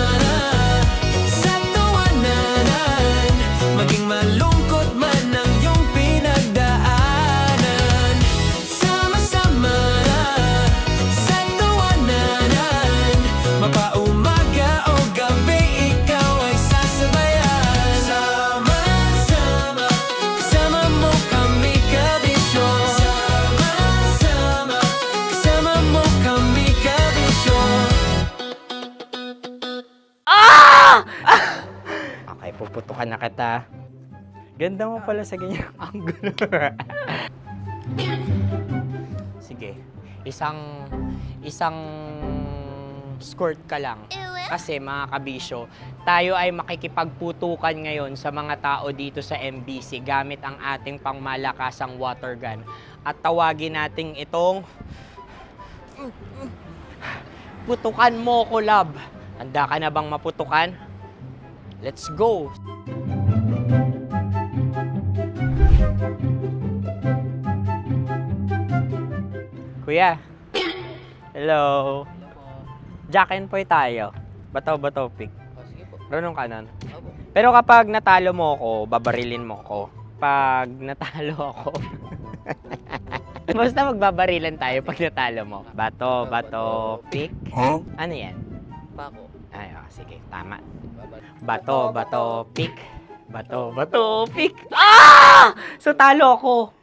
sa tawanan, maging malungkot man ang iyong pinagdaanan. Sama-sama sa tawanan, mapaumaga o gabi, ikaw ay sasabayan. Sama-sama, kasama mo kami, kabisyo. Sama-sama, kasama mo kami, kabisyo. Okay, puputukan na kita. Ganda mo pala sa ganyang angulo. Sige, isang skirt ka lang. Kasi mga kabisyo, tayo ay makikipagputukan ngayon sa mga tao dito sa MBC gamit ang ating pangmalakasang water gun. At tawagin natin itong putukan mo ko, love. Handa ka na bang maputukan? Let's go! Kuya. Hello. Jack and Poy tayo. Bato-bato pick. Runong ka nun. Pero kapag natalo mo ako, babarilin mo ako. Pag natalo ako, basta magbabarilan tayo pag natalo mo. Bato, pick. Huh? Ano yan? Bako. Ay, sige, tama. Bato, pick. Bato, pick. Ah! So, talo ako.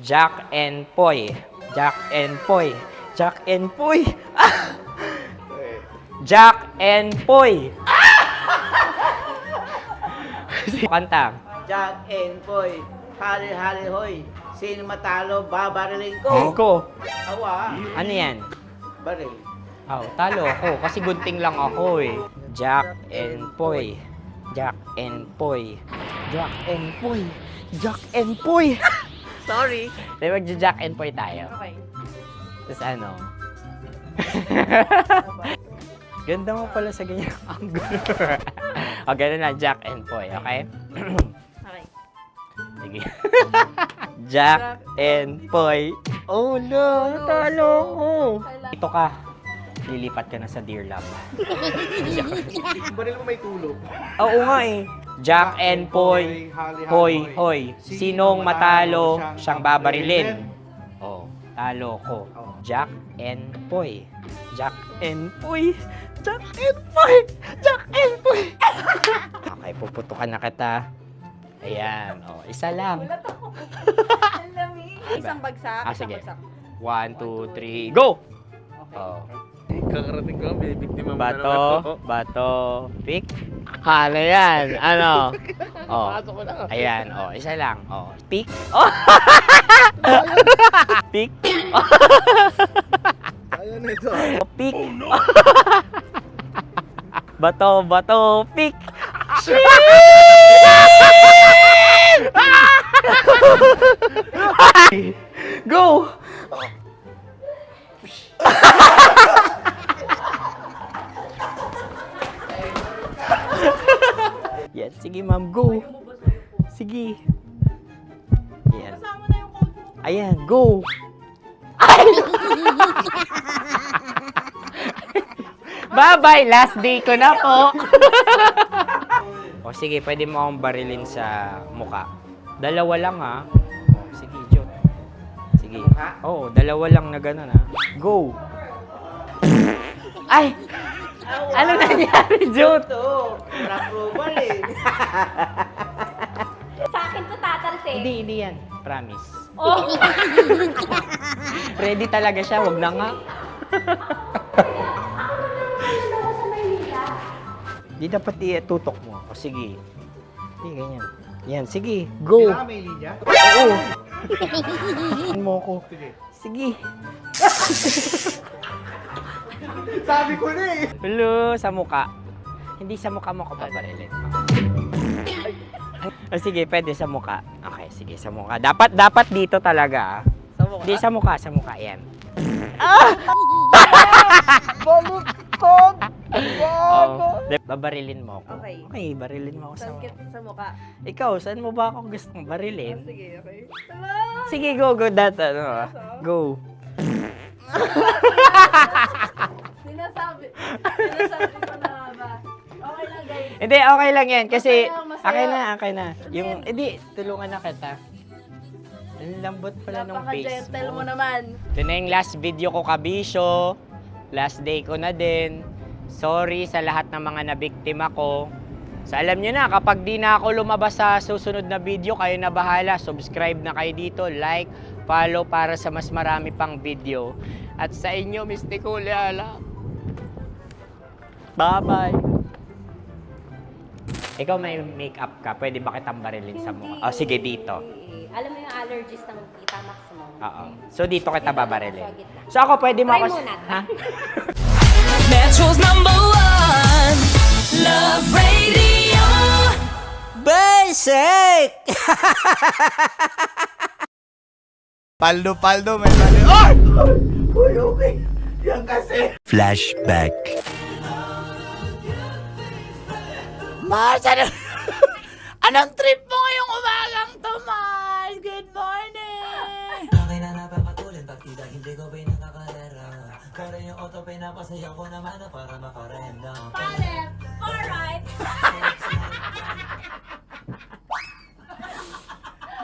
Jack and Poy. Jack and Poy. Jack and Poy. Ah! Jack and Poy. Ah! Kanta. Jack and Poy, hali-hali hoy. Sino matalo, babariling ko. Huh? Ko. Awa. Ano yan? Baril. Oh, talo ako kasi gunting lang ako eh. Jack and Poy. Jack and Poy. Jack and Poy. Jack and Poy. Sorry. Di magja-Jack and Poy tayo. Okay. Tapos ano? Ganda mo pala sa ganyang angulo. O, ganun na, Jack and Poy, okay? sige. Jack and Poy. Oh no, natalo ko. Ito ka. Lilipat ka na sa Dear Love. Baril mo may tulog. Oo nga eh. Jack and Poy. Hoy, hoy. Sinong matalo, siyang babarilin. Oh, talo ko. Jack and Poy. Jack and Poy. Jack and Poy. Jack and Poy. Okay, puputukan na kita. Ayan. Oh, isa lang. Isang bagsak. Sige. 1, 2, 3, go! Oh. Kakarating ko, binibiktima mo Bato, pick. Ano yan? Ano? Oh. Ayan, oh, isa lang. Oh, pick. Oh. Pick. Ayan ito. Oh, pick. Bato, pick. Go! Yan, sige ma'am, go. Sige. Ayan. Ayan, go. Bye-bye, last day ko na po. O sige, pwede mo akong barilin sa muka. Dalawa lang ha. O, sige, Jot. Sige. Oo, dalawa lang na gano'n ha. Go. Ay! Ano nangyari, Jot? Approval eh. Sa akin to tatalsik. Hindi yan. Promise. Oh. Ready talaga siya, wag na nga. Di dapat tutok mo. O sige. Hindi, ganyan. Yan, sige. Go. Kailangan may linya? Oo. mo ko. Sige. Sabi ko na eh. Hello, sa muka. Hindi sa muka mo ko babarilin. O sige, pwede sa muka. Okay, sige, sa muka. Dapat dito talaga. Sa muka? Hindi, sa muka. Yan. Ah! Baluktot! Oh, babarilin mo ako. Okay. Okay, barilin mo ako sa muka. Sa mukha. Ikaw, saan mo ba ako gustong barilin? Sige, okay. Sige, go. Go. Sinasabi ko na ba? Okay lang, guys. Hindi, okay lang yan. Kasi, Masaya. okay na. Yung, hindi, tulungan na kita. Ang lambot pala nung face Napaka-gentle mo mo. naman. Ito na yung last video ko, kabisyo. Last day ko na din. Sorry sa lahat ng mga nabiktima ko. So alam nyo na, kapag di na ako lumabas sa susunod na video, kayo na bahala. Subscribe na kayo dito, like, follow para sa mas marami pang video. At sa inyo, Mistiko Leala. Bye-bye. Ikaw may makeup ka, pwede ba kitang barilin sa mukha? O sige, dito. Alam mo yung allergies ng Tita Max mo? Oo. So dito kita babarilin. So ako, pwede mo ako... Try muna. Ha? Metro's #1 Love Radio. Basic! Paldo, may mali. Ay! Uy, okay. Yan kasi. Flashback. Mars, anong trip mo ngayong umagang to, Mars? Good morning! Akin na napapatulin, partida hindi ko pinakakarera. Pero yung auto pinapasaya ko naman na para makarenda. Palit! Alright!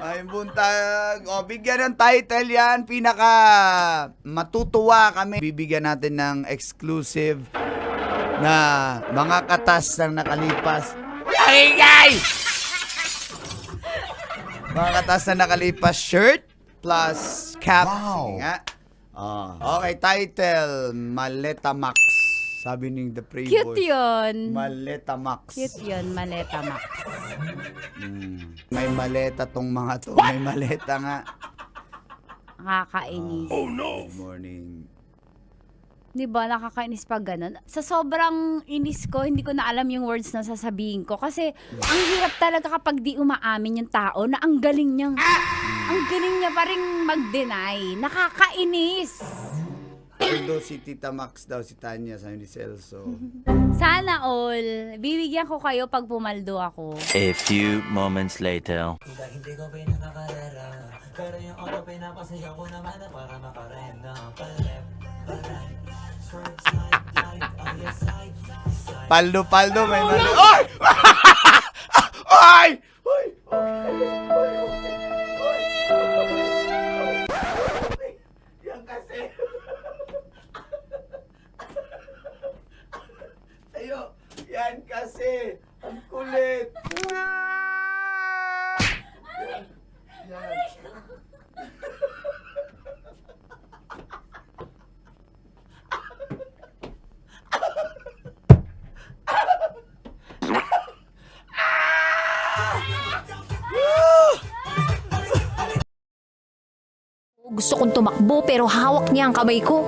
Ay, buntag. O, bigyan ng title yan. Pinaka matutuwa kami. Bibigyan natin ng exclusive na mga katas ng nakalipas. Ay, guys! Mga katas na nakalipas shirt plus cap. Wow. Sige nga. Okay, title. Maleta Max. Sabi ni The Playboy. Cute yun. Maleta Max. Cute yun, Maleta Max. May maleta tong mga to. May maleta nga. Nakakainis. Oh no! Good morning. Di ba, nakakainis pag ganun. Sa sobrang inis ko, hindi ko na alam yung words na sasabihin ko. Kasi, ang hirap talaga kapag di umaamin yung tao na ang galing niyang, ang galing niya pa rin mag-deny. Nakakainis. Although si Tita Max daw, si Tanya, sabi ni Celso. Sana all. Bibigyan ko kayo pag pumaldo ako. A few moments later. Hindi ko pinakakarera, pero yung auto pinapasaya ko naman na para makarena. Pa-left, pa-right, swerve, slide, glide, on your side, side. Paldo, may mali. Oy! Oy! Oy! Yan kasi. Ayo, yan kasi. Ang kulit. Yan. Gusto kong tumakbo pero hawak niya ang kamay ko.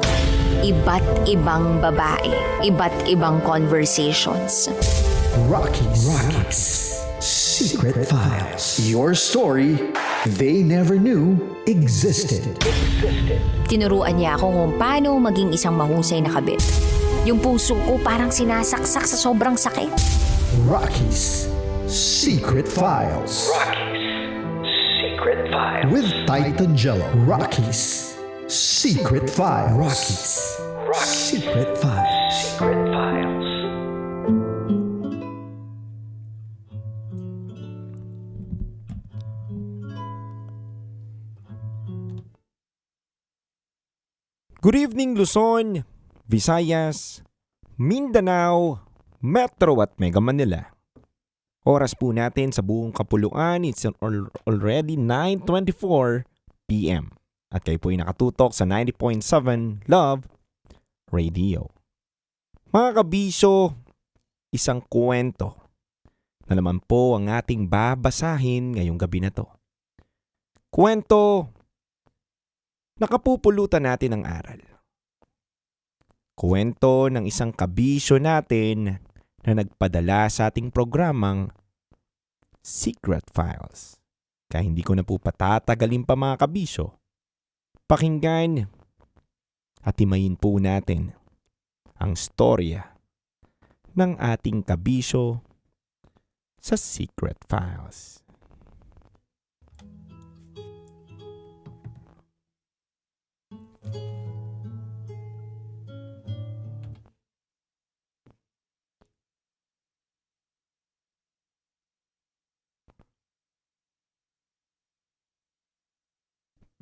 Iba't ibang babae, iba't ibang conversations. Rockies. Secret Files. Your story they never knew existed. Tinuruan niya ako kung paano maging isang mahusay na kabit. Yung puso ko parang sinasaksak sa sobrang sakit. Rockies. Secret Files. Secret Files. With Titan Jello. Rockies. Secret Files. Rockies. Secret Files. Secret Files. Good evening Luzon, Visayas, Mindanao, Metro at Mega Manila. Oras po natin sa buong kapuluan, it's already 9:24 PM. At kayo po ay nakatutok sa 90.7 Love Radio. Mga kabisyo, isang kwento na naman po ang ating babasahin ngayong gabi na to. Kwento nakapupulutan natin ng aral. Kwento ng isang kabisyo natin na nagpadala sa ating programang Secret Files. Kaya hindi ko na po patatagalin pa mga kabisyo. Pakinggan at himayin po natin ang storya ng ating kabisyo sa Secret Files.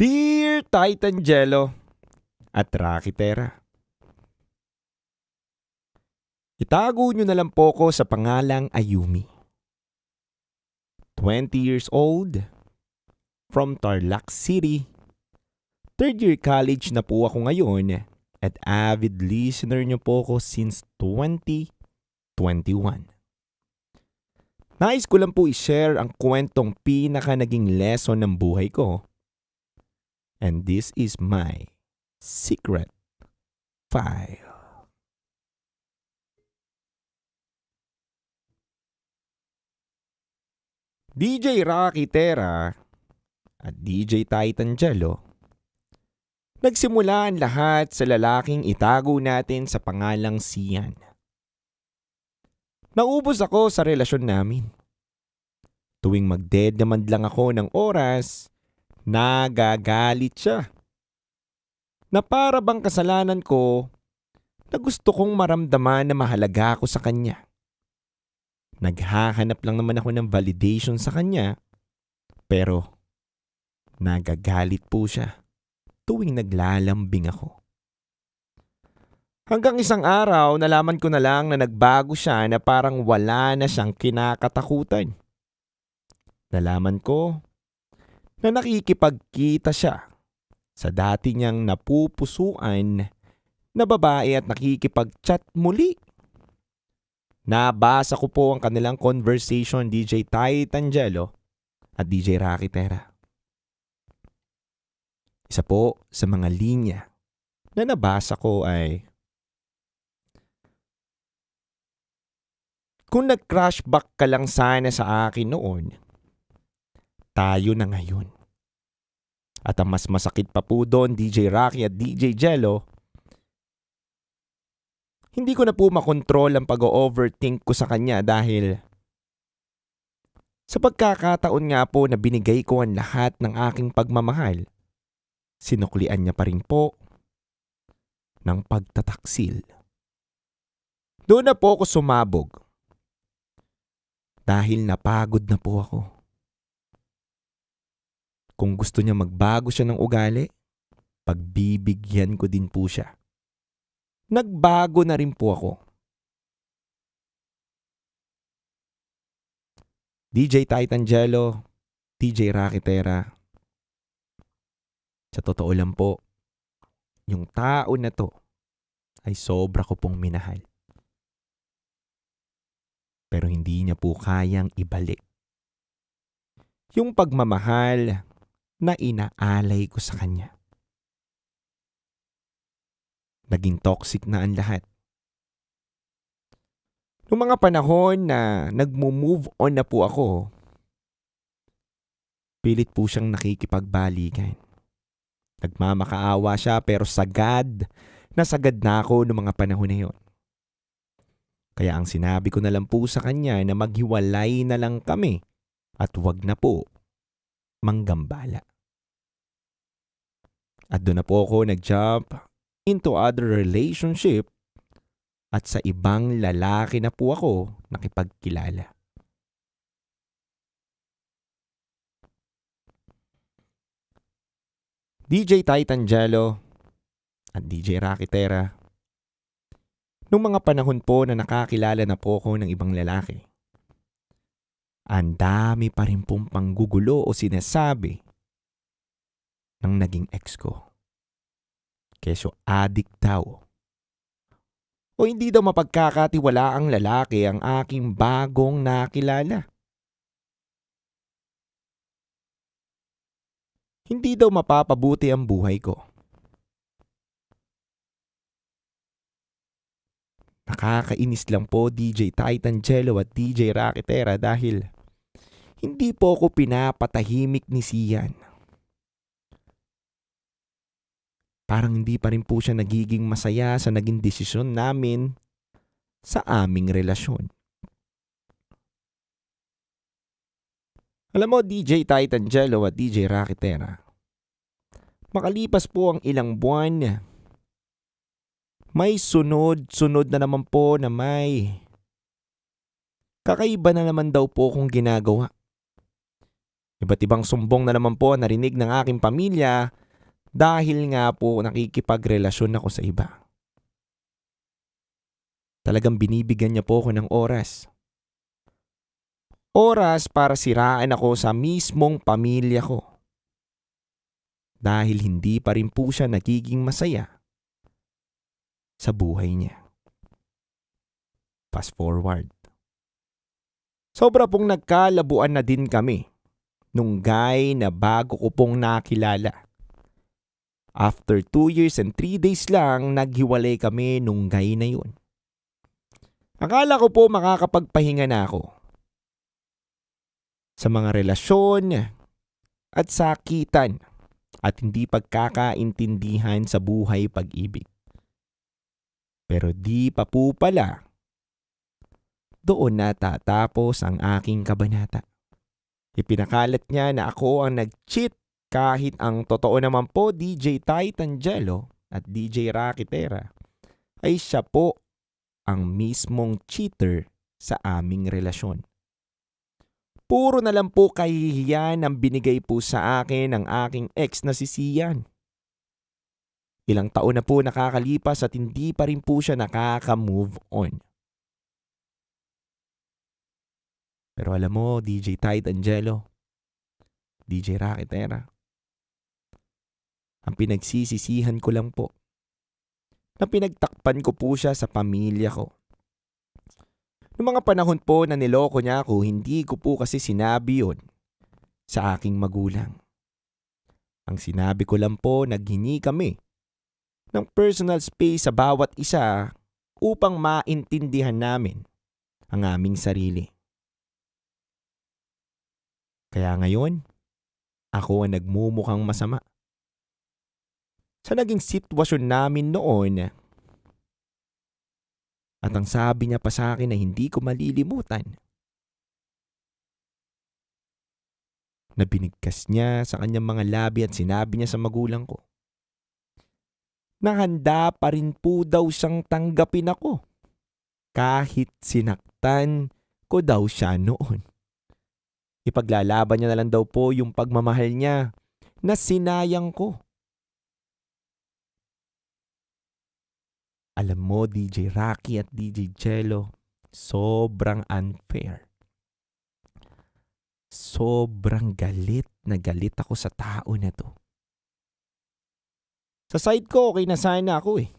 Dear Titan Jello at Rocky Terra, itago nyo na lang po ko sa pangalang Ayumi. 20 years old, from Tarlac City. Third year college na po ako ngayon at avid listener nyo po ko since 2021. Nais ko lang po i-share ang kwentong pinaka naging lesson ng buhay ko. And this is my secret file. DJ Rocky Terra at DJ Titan Jello, nagsimula ang lahat sa lalaking itago natin sa pangalang Sian. Naubos ako sa relasyon namin. Tuwing magdedemand lang ako ng oras, nagagalit siya. Na para bang kasalanan ko na gusto kong maramdaman na mahalaga ako sa kanya. Naghahanap lang naman ako ng validation sa kanya, pero nagagalit po siya tuwing naglalambing ako. Hanggang isang araw, nalaman ko na lang na nagbago siya na parang wala na siyang kinakatakutan. Nalaman ko na nakikipagkita siya sa dati niyang napupusuan na babae at nakikipag-chat muli. Nabasa ko po ang kanilang conversation, DJ Titan Jello at DJ Rocky Terra. Isa po sa mga linya na nabasa ko ay, kung nag-crush back ka lang sana sa akin noon, tayo na ngayon. At ang mas masakit pa po doon, DJ Rocky at DJ Jello, Hindi ko na po makontrol ang pag-overthink ko sa kanya dahil sa pagkakataon nga po na binigay ko ang lahat ng aking pagmamahal, sinuklian niya pa rin po ng pagtataksil. Doon na po ako sumabog dahil napagod na po ako. Kung gusto niya magbago siya ng ugali, pagbibigyan ko din po siya. Nagbago na rin po ako. DJ Titangelo, DJ Rakitera. Sa totoo lang po, yung tao na to ay sobra ko pong minahal. Pero hindi niya po kayang ibalik yung pagmamahal na inaalay ko sa kanya. Naging toxic na ang lahat. Noong mga panahon na nagmo-move on na po ako, pilit po siyang nakikipagbalikan. Nagmamakaawa siya pero sagad na ako noong mga panahon na yun. Kaya ang sinabi ko na lang po sa kanya na maghiwalay na lang kami at wag na po manggambala. At doon na po ako nag-jump into other relationship at sa ibang lalaki na po ako nakipagkilala. DJ Titangelo at DJ Rakitera, nung mga panahon po na nakakilala na po ako ng ibang lalaki, ang dami pa rin pong panggugulo o sinasabi ng naging ex ko. Keso addict daw. O hindi daw mapagkakatiwala ang lalaki ang aking bagong nakilala. Hindi daw mapapabuti ang buhay ko. Nakakainis lang po DJ Titangelo at DJ Rakitera dahil hindi po ako pinapatahimik ni Sian. Parang hindi pa rin po siya nagiging masaya sa naging desisyon namin sa aming relasyon. Alam mo, DJ Titangelo at DJ Rakitera, makalipas po ang ilang buwan, may sunod-sunod na naman po na may kakaiba na naman daw po kung ginagawa. Iba't ibang sumbong na naman po narinig ng aking pamilya dahil nga po nakikipagrelasyon ako sa iba. Talagang binibigyan niya po ako ng oras. Oras para siraan ako sa mismong pamilya ko. Dahil hindi pa rin po siya nagiging masaya sa buhay niya. Fast forward. Sobra pong nagkalabuan na din kami nung guy na bago ko pong nakilala. After 2 years and 3 days lang, naghiwalay kami nung guy na yun. Akala ko po makakapagpahinga na ako sa mga relasyon at sakitan at hindi pagkakaintindihan sa buhay pag-ibig. Pero di pa po pala doon natatapos ang aking kabanata. Ipinakalat niya na ako ang nag-cheat kahit ang totoo naman po DJ Titangelo at DJ Rakitera ay siya po ang mismong cheater sa aming relasyon. Puro na lang po kahihiyan ang binigay po sa akin ng aking ex na si Sian. Ilang taon na po nakakalipas at hindi pa rin po siya nakaka-move on. Pero alam mo, DJ Titangelo, DJ Rakitera, ang pinagsisisihan ko lang po na pinagtakpan ko po siya sa pamilya ko. Noong mga panahon po na niloko niya ako, hindi ko po kasi sinabi yun sa aking magulang. Ang sinabi ko lang po, naghingi kami ng personal space sa bawat isa upang maintindihan namin ang aming sarili. Kaya ngayon, ako ang nagmumukhang masama. Sa naging sitwasyon namin noon, At ang sabi niya pa sa akin na hindi ko malilimutan, na binigkas niya sa kanyang mga labi at sinabi niya sa magulang ko, na handa pa rin po daw siyang tanggapin ako kahit sinaktan ko daw siya noon. Ipaglalaban niya na lang daw po yung pagmamahal niya na sinayang ko. Alam mo, DJ Rocky at DJ Jello, sobrang unfair. Sobrang galit na galit ako sa tao na to. Sa side ko, okay na sana ako eh.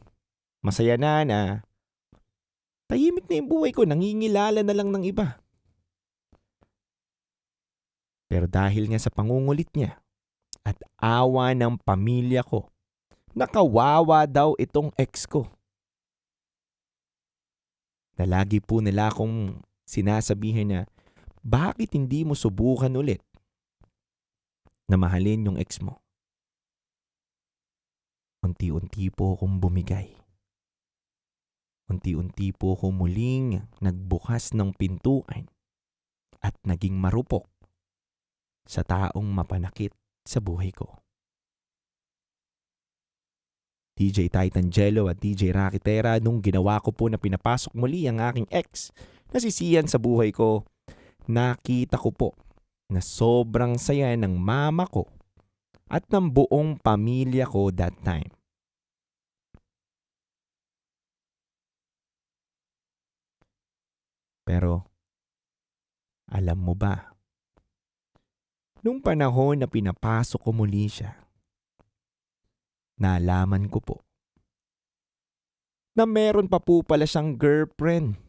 Masaya na tahimik na yung buhay ko, nangingilala na lang ng iba. Pero dahil nga sa pangungulit niya at awa ng pamilya ko, nakawawa daw itong ex ko. Na lagi po nila akong sinasabihin na, bakit hindi mo subukan ulit na mahalin yung ex mo? Unti-unti po akong bumigay. Unti-unti po akong muling nagbukas ng pintuan at naging marupok sa taong mapanakit sa buhay ko. DJ Titan Jello at DJ Rocky Tera, nung ginawa ko po na pinapasok muli ang aking ex na si Sian sa buhay ko, nakita ko po na sobrang saya ng mama ko at ng buong pamilya ko that time. Pero, alam mo ba, nung panahon na pinapasok ko muli siya, nalaman ko po na meron pa po pala siyang girlfriend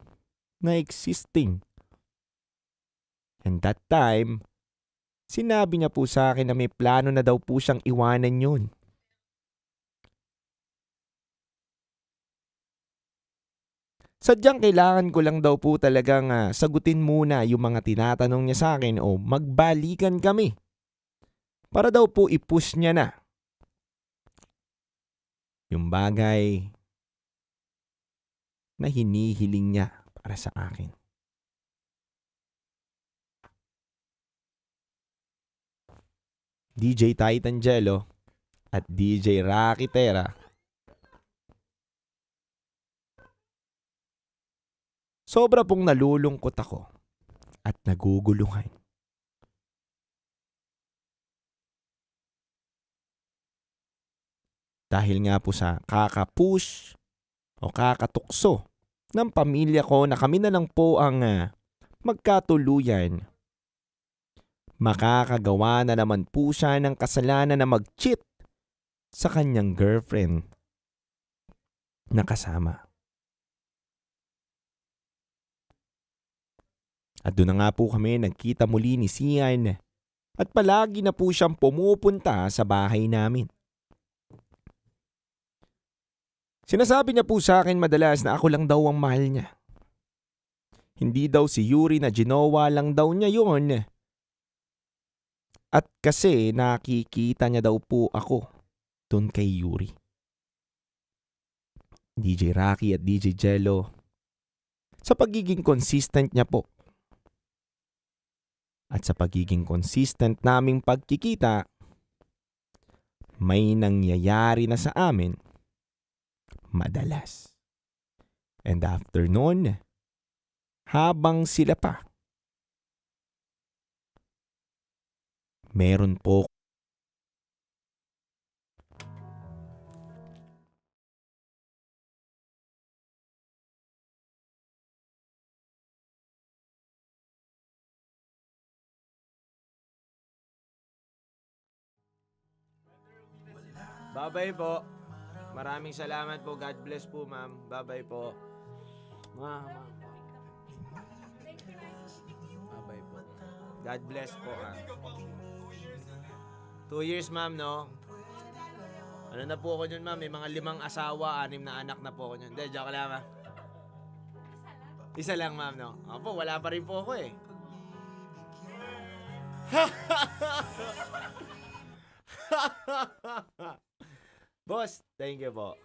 na existing. And that time, sinabi niya po sa akin na may plano na daw po siyang iwanan yun. Sadyang kailangan ko lang daw po talagang sagutin muna yung mga tinatanong niya sa akin o magbalikan kami. Para daw po i-push niya na yung bagay na hinihiling niya para sa akin. DJ Titan Jello at DJ Rocky Tera, sobra pong nalulungkot ako at naguguluhan. Dahil nga po sa kakapush o kakatukso ng pamilya ko na kami na lang po ang magkatuluyan, makakagawa na naman po siya ng kasalanan na mag-cheat sa kanyang girlfriend na kasama. At doon na nga po kami nagkita muli ni Sian at palagi na po siyang pumupunta sa bahay namin. Sinasabi niya po sa akin madalas na ako lang daw ang mahal niya. Hindi daw si Yuri na ginawa lang daw niya yun. At kasi nakikita niya daw po ako dun kay Yuri. DJ Rocky at DJ Jello, sa pagiging consistent niya po at sa pagiging consistent naming pagkikita, may nangyayari na sa amin madalas. And after noon, habang sila pa, meron po Bye-bye po. Maraming salamat po. God bless po, ma'am. Bye-bye po. Ma'am. Bye-bye po. God bless po, ha. 2 years, ma'am, no? Ano na po ako dyan, ma'am? May mga 5 asawa, 6 na anak na po ako dyan. Hindi, joke lang, ma'am. Isa lang, ma'am, no? Opo, wala pa rin po ako, eh. Boss, thank you po.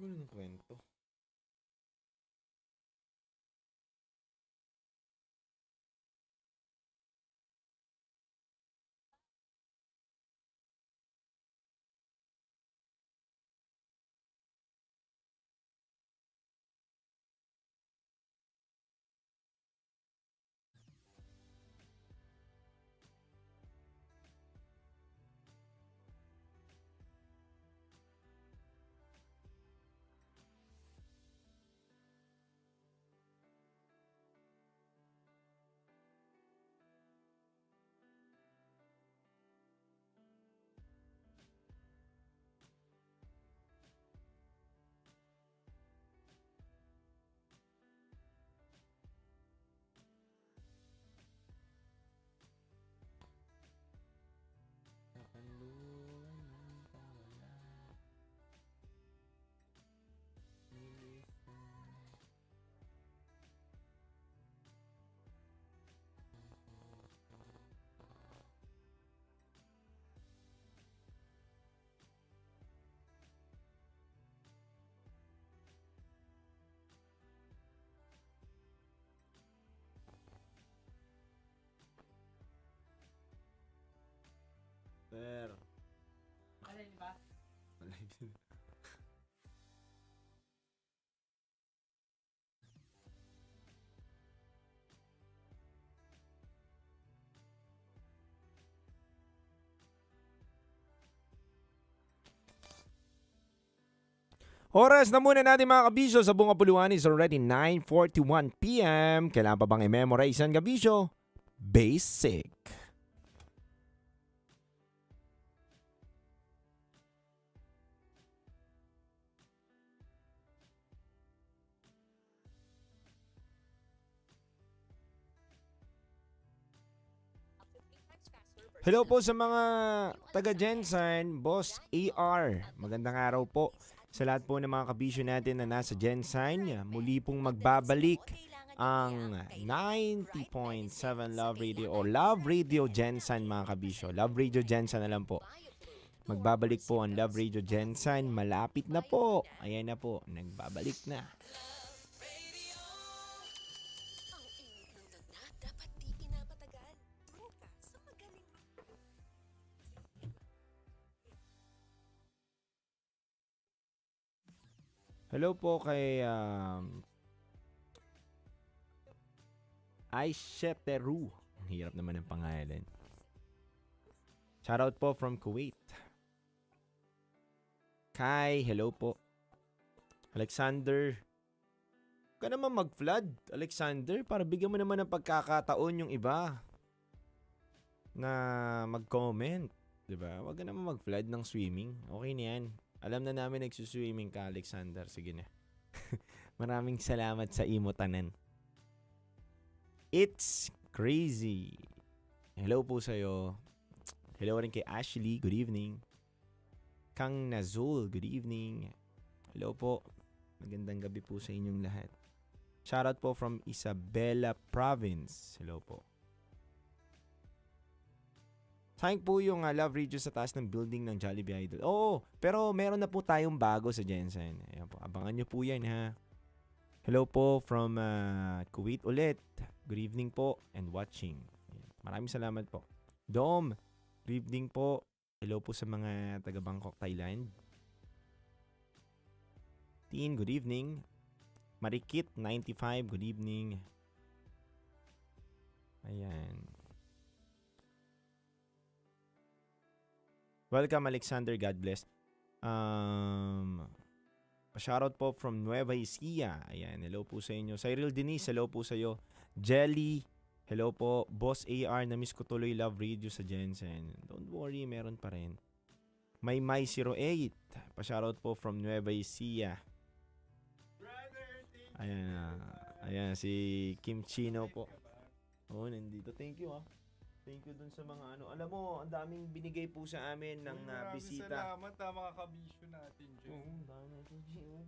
Ano ng kwento? Sir. Alin ba? Oras na muna natin mga kabisyo sa buong kapuluan is already 9:41 p.m. Kailangan pa bang i-memorize ang kabisyo? Basic. Hello po sa mga taga-Gensan, Boss AR. Magandang araw po sa lahat po ng mga kabisyo natin na nasa Gensan. Muli pong magbabalik ang 90.7 Love Radio o Love Radio Gensan mga kabisyo. Love Radio Gensan na lang po. Magbabalik po ang Love Radio Gensan. Malapit na po. Ayan na po. Nagbabalik na. Hello po kay Aisheteru. Ang hirap naman ng pangalan. Shoutout po from Kuwait. Kai, hello po. Alexander. Huwag ka naman mag-flood, Alexander. Para bigyan mo naman ng pagkakataon yung iba na mag-comment. Diba? Huwag ka naman mag-flood ng swimming. Okay na yan. Alam na namin nagsuswimming ka, Alexander. Sige na. Maraming salamat sa imo-tanan. It's crazy. Hello po sa'yo. Hello rin kay Ashley. Good evening. Kang Nazul. Good evening. Hello po. Magandang gabi po sa inyong lahat. Shoutout po from Isabela Province. Hello po. Sayang po yung Love Radio sa taas ng building ng Jollibee Idol. Oo, pero meron na po tayong bago sa Gensan. Ayan po, abangan nyo po yan ha. Hello po from Kuwait ulit. Good evening po and watching. Ayan. Maraming salamat po. Dom, good evening po. Hello po sa mga taga Bangkok, Thailand. Teen, good evening. Marikit, 95, good evening. Ayan. Welcome Alexander, God bless. Shoutout po from Nueva Ecija. Ayan, hello po sa inyo. Cyril Denise, hello po sa iyo. Jelly, hello po. Boss AR, na-miss ko tuloy Love Radio sa Gensan. Don't worry, meron pa rin. May 08, pa-shoutout po from Nueva Ecija. Ayan, ayan si Kim Chino po. Oh, nandito. Thank you Thank you dun sa mga ano. Alam mo, ang daming binigay po sa amin ng bisita. Salamat mga kabisyo natin, Jay. Oo, dami natin, Jay.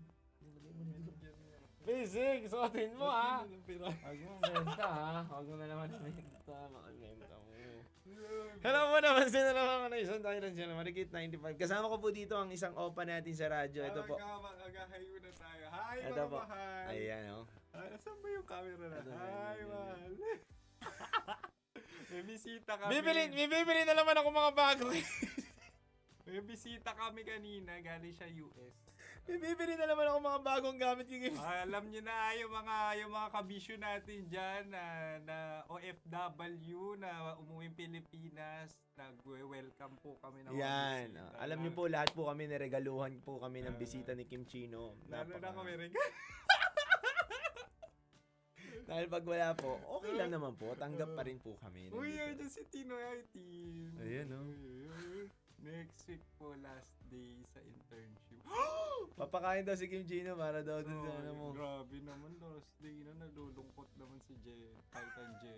Basic, suotin mo ha. Huwag Huwag mo benta ha. Huwag mo na naman benta. Makabenta mo. Hello po naman, sinalaman ko na isang tayo lang siya na Marikit 95. Kasama ko po dito ang isang opa natin sa radyo. Ito po. Mag-hayo na tayo. Hi, Ito mga po. mahal. Ayan, oh. Saan ba yung camera na? Hi, mahal. May bisita kami. Bibili na naman ako mga bago. May bisita kami kanina. Galing siya US. Bibili na naman ako mga bagong gamit. Alam niyo na yung mga kabisyo natin dyan na OFW na umuwing Pilipinas. Nag-welcome po kami ng mga Yan. bisita. Alam niyo po, lahat po kami niregaluhan po kami ng bisita ni Kim Chino. Lalo na kami regalo. Dahil pag wala po, okay lang naman po. Tanggap pa rin po kami. Uy, Nandito. ayun si Tino Team. Ayan, oh. Next week po, last day sa internship. Papakain daw si Kim Chino para daw dun sa ano mo. Grabe naman, last day na nalulungkot naman si Titan Jen.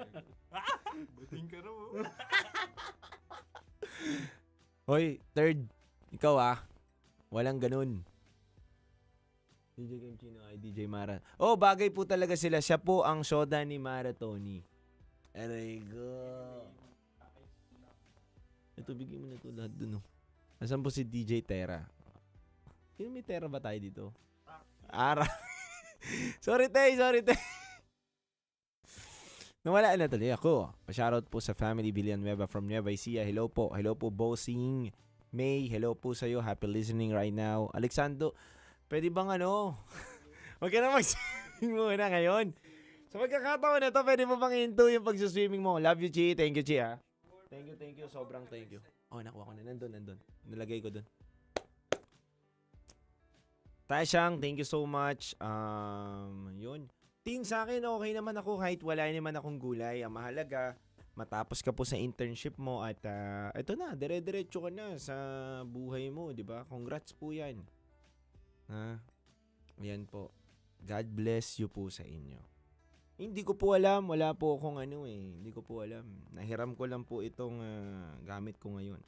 Bating ka raw. Hoy, third. Ikaw walang ganun. DJ Kim Chino ay DJ Mara. Oh, bagay po talaga sila. Siya po ang soda ni Mara Tony. Aray go. Ito, bigyan mo na ito lahat dun, oh. Nasaan po si DJ Tera? Sino may Tera ba tayo dito? Ara. sorry, Tay. Nawala na tuloy ako. Pa-shoutout po sa family Villanueva from Nueva Ecija. Hello po, Bossing. May, hello po sa'yo. Happy listening right now. Alexandro, pwede bang Huwag ka na mag-swimming muna ngayon. Sa pagkakataon na to, pwede mo bang into yung pag-swimming mo? Love you, Chi. Thank you, Chi, ha? Thank you. Sobrang thank you. Oh, nakuha ko na. Nandun. Nalagay ko dun. Tashang, thank you so much. Yun. Ting, sa akin, okay naman ako kahit wala naman akong gulay. Ang mahalaga, matapos ka po sa internship mo at ito na, dire-diretso ka na sa buhay mo, di ba? Congrats po yan. Ayan po. God bless you po sa inyo. Hindi ko po alam. Wala po akong Hindi ko po alam. Nahiram ko lang po itong gamit ko ngayon.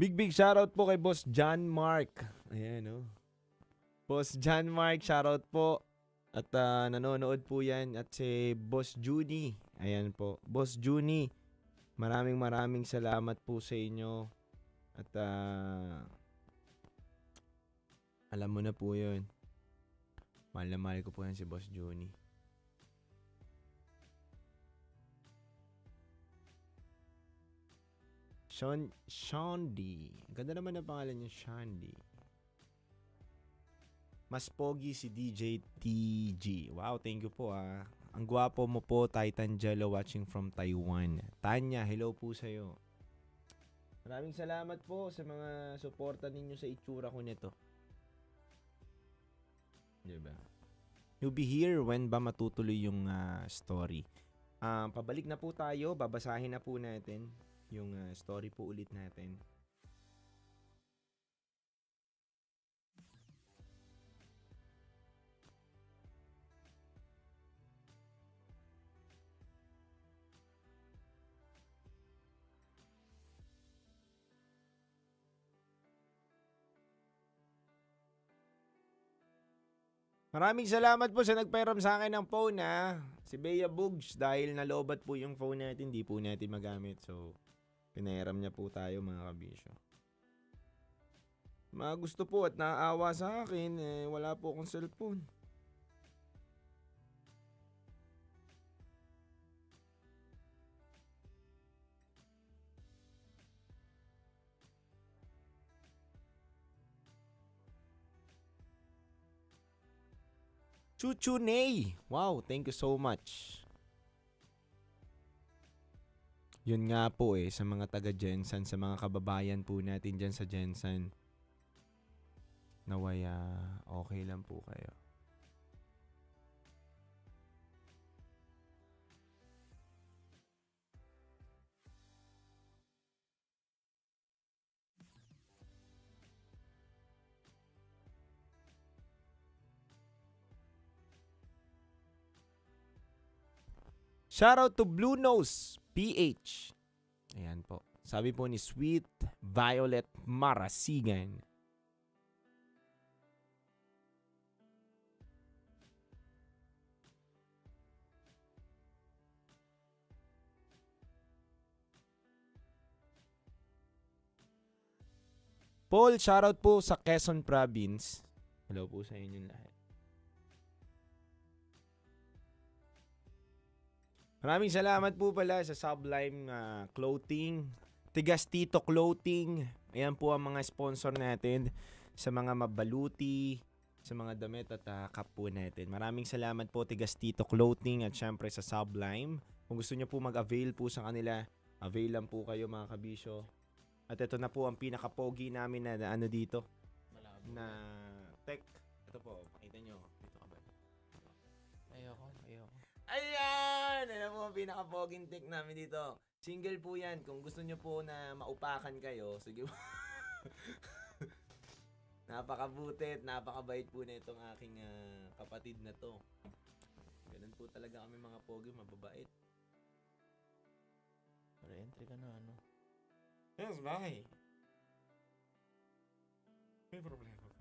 Big shoutout po kay Boss John Mark. Ayan, oh. Boss John Mark, shoutout po. At nanonood po yan. At si Boss Judy. Ayan po. Boss Judy, maraming salamat po sa inyo. At alam mo na po yun. Mahal na mahal ko po yan si Boss Judy. Shandi. Ganda naman ang pangalan niya, Shandi. Mas pogi si DJ TG. Wow, thank you po Ang gwapo mo po, Titan Jello watching from Taiwan. Tanya, hello po sa'yo. Maraming salamat po sa mga suporta ninyo sa itsura ko nito. Diba? You'll be here when ba matutuloy yung story. Pabalik na po tayo, babasahin na po natin yung story po ulit natin. Maraming salamat po sa nagpairam sa akin ng phone si Bea Bugs, dahil nalobat po yung phone natin, di po natin magamit. So, pinairam niya po tayo mga kabisyo. Mga gusto po at naaawa sa akin, wala po akong cellphone. Chuchunay! Wow, thank you so much. Yun nga po sa mga taga Jensen, sa mga kababayan po natin dyan sa Jensen. Nawaya, okay lang po kayo. Shoutout to Blue Nose PH. Ayan po. Sabi po ni Sweet Violet Marasigan. Paul, shoutout po sa Quezon Province. Hello po sa inyong lahat. Maraming salamat po pala sa Sublime Clothing, Tigas Tito Clothing. Ayan po ang mga sponsor natin sa mga mabaluti, sa mga damit at cup po natin. Maraming salamat po Tigas Tito Clothing at syempre sa Sublime. Kung gusto nyo po mag-avail po sa kanila, avail lang po kayo mga kabisyo. At ito na po ang pinaka-pogi namin na ano dito. Na tech. Ito po, pakita nyo. Dito ka ba? Ayoko. Ayan! Ayan po ang pinaka-poging tech namin dito. Single po yan. Kung gusto nyo po na maupakan kayo, sige po. Napakabutit, napakabait po na itong aking kapatid na to. Ganun po talaga kami mga pogi, mababait. Re-entry ka na, ano? Yes, bye. May problema ba?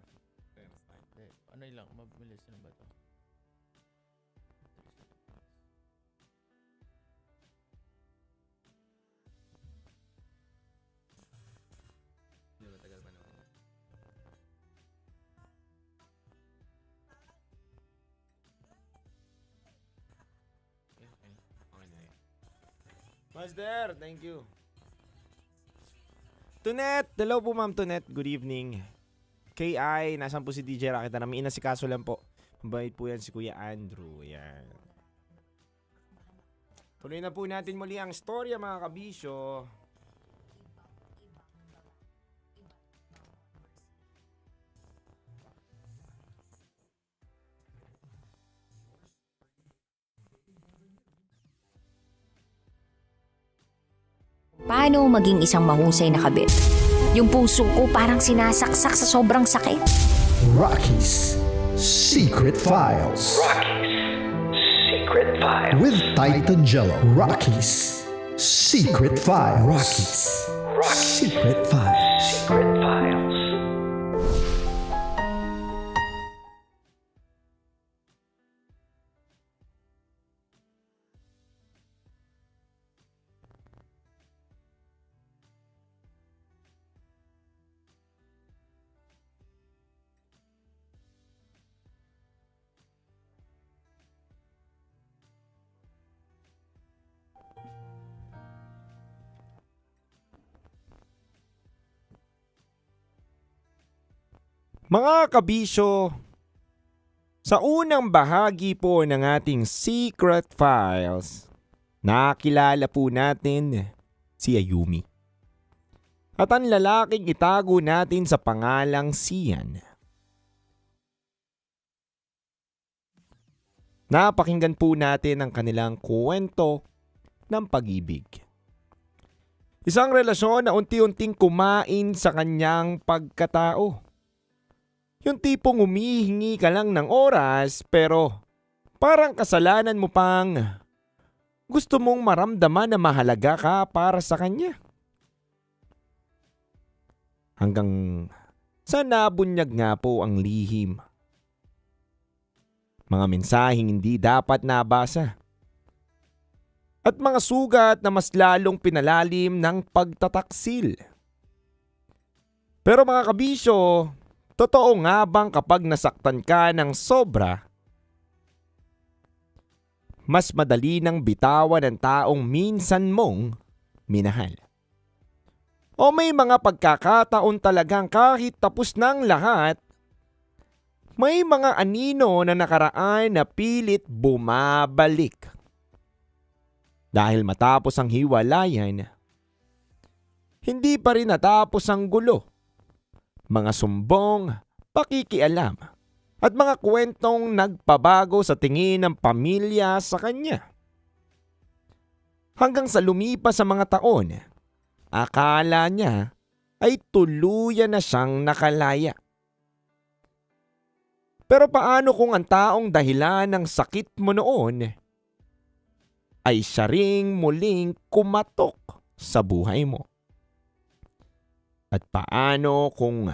Ano lang, mabilis na ba ito? Hindi ba tagal pa naman? Okay na yun. Master, thank you. Tunet! Hello po ma'am Tunet. Good evening. KI, nasan po si DJ Rakita? Namin inasikaso lang po. Mabait po yan si Kuya Andrew. Yan. Tuloy na po natin muli ang storya mga kabisyo. Paano maging isang mahusay na kabit? Yung puso ko parang sinasaksak sa sobrang sakit. Rocky's Secret Files. Secret Files. With Titan Jello. Rocky's Secret Files. Rocky's Secret Files. Secret Files. Mga kabisyo, sa unang bahagi po ng ating Secret Files, nakilala po natin si Ayumi. At ang lalaking itago natin sa pangalang Sian. Napakinggan po natin ang kanilang kwento ng pag-ibig. Isang relasyon na unti-unting kumain sa kanyang pagkatao. Yung tipong humihingi ka lang ng oras pero parang kasalanan mo pang gusto mong maramdaman na mahalaga ka para sa kanya. Hanggang sa nabunyag nga po ang lihim. Mga mensaheng hindi dapat nabasa. At mga sugat na mas lalong pinalalim ng pagtataksil. Pero mga kabisyo, totoo nga bang kapag nasaktan ka ng sobra, mas madali nang bitawan ng taong minsan mong minahal? O may mga pagkakataon talagang kahit tapos ng lahat, may mga anino na nakaraan na pilit bumabalik? Dahil matapos ang hiwalayan, hindi pa rin natapos ang gulo. Mga sumbong, pakikialam, at mga kwentong nagpabago sa tingin ng pamilya sa kanya. Hanggang sa lumipas sa mga taon, akala niya ay tuluyan na siyang nakalaya. Pero paano kung ang taong dahilan ng sakit mo noon ay siya ring muling kumatok sa buhay mo? At paano kung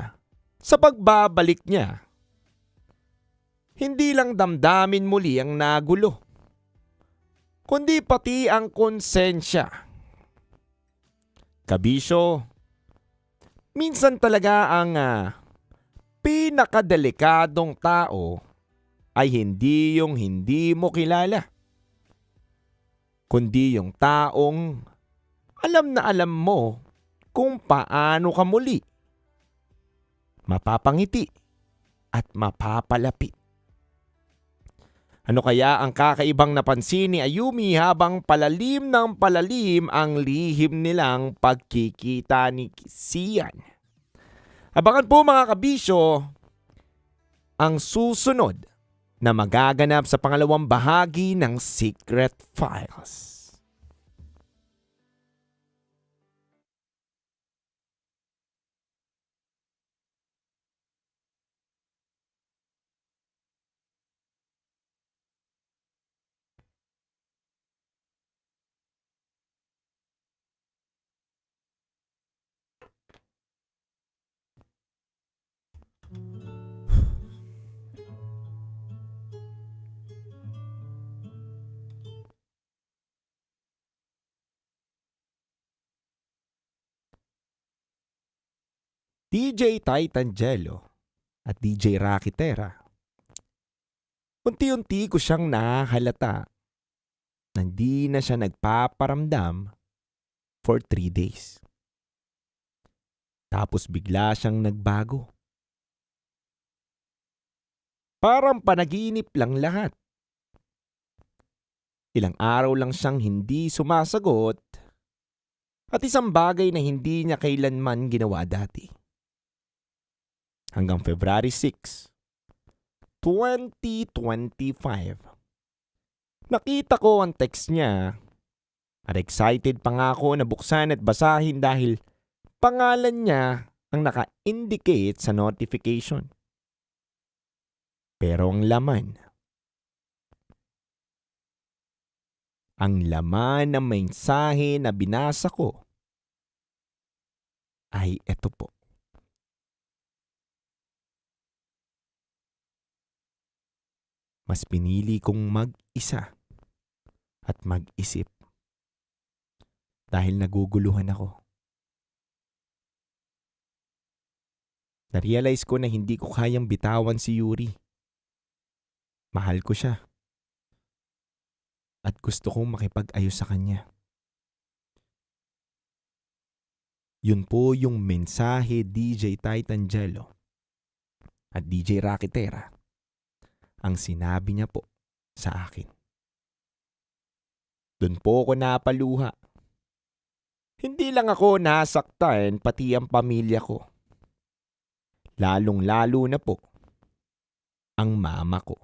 sa pagbabalik niya, hindi lang damdamin muli ang nagulo, kundi pati ang konsensya? Kabisyo, minsan talaga ang pinakadelikadong tao ay hindi yung hindi mo kilala, kundi yung taong alam na alam mo kung paano ka muli mapapangiti at mapapalapit. Ano kaya ang kakaibang napansin ni Ayumi habang palalim ng palalim ang lihim nilang pagkikita ni Sian? Abangan po mga kabisyo ang susunod na magaganap sa pangalawang bahagi ng Secret Files. DJ Titangelo at DJ Rakitera. Unti-unti ko siyang nahalata na hindi na siya nagpaparamdam for 3 days. Tapos bigla siyang nagbago. Parang panaginip lang lahat. Ilang araw lang siyang hindi sumasagot at isang bagay na hindi niya kailanman ginawa dati. Hanggang February 6, 2025. Nakita ko ang text niya at excited pa nga ako na buksan at basahin dahil pangalan niya ang naka-indicate sa notification. Pero ang laman ng mensahe na binasa ko ay eto po. Mas pinili kong mag-isa at mag-isip dahil naguguluhan ako. Narealize ko na hindi ko kayang bitawan si Yuri. Mahal ko siya. At gusto kong makipag-ayos sa kanya. Yun po yung mensahe DJ Titangelo at DJ Rakitera ang sinabi niya po sa akin. Doon po ako napaluha. Hindi lang ako nasaktan, pati ang pamilya ko. Lalong-lalo na po ang mama ko.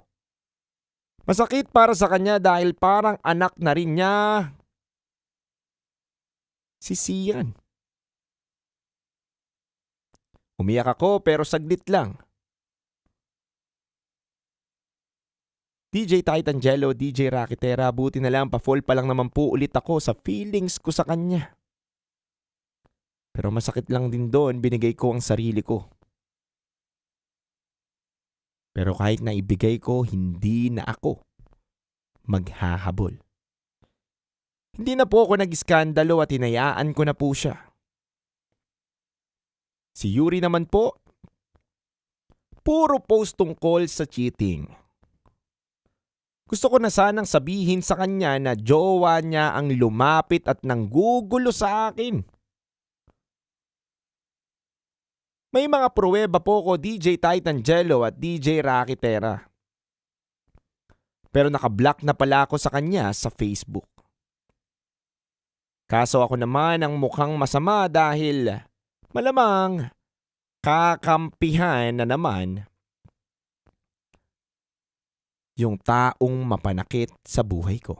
Masakit para sa kanya dahil parang anak na rin niya si Sian. Umiyak ako pero saglit lang. DJ Titangelo, DJ Rakitera, buti na lang pa-fall pa lang naman po ulit ako sa feelings ko sa kanya. Pero masakit lang din doon, binigay ko ang sarili ko. Pero kahit na ibigay ko, hindi na ako maghahabol. Hindi na po ako nag-iskandalo at hinayaan ko na po siya. Si Yuri naman po, puro post tungkol sa cheating. Gusto ko na sanang sabihin sa kanya na jowa niya ang lumapit at nanggugulo sa akin. May mga pruweba po ko DJ Titangelo at DJ Rakitera. Pero nakablock na pala ako sa kanya sa Facebook. Kaso ako naman ang mukhang masama dahil malamang kakampihan na naman yung taong mapanakit sa buhay ko.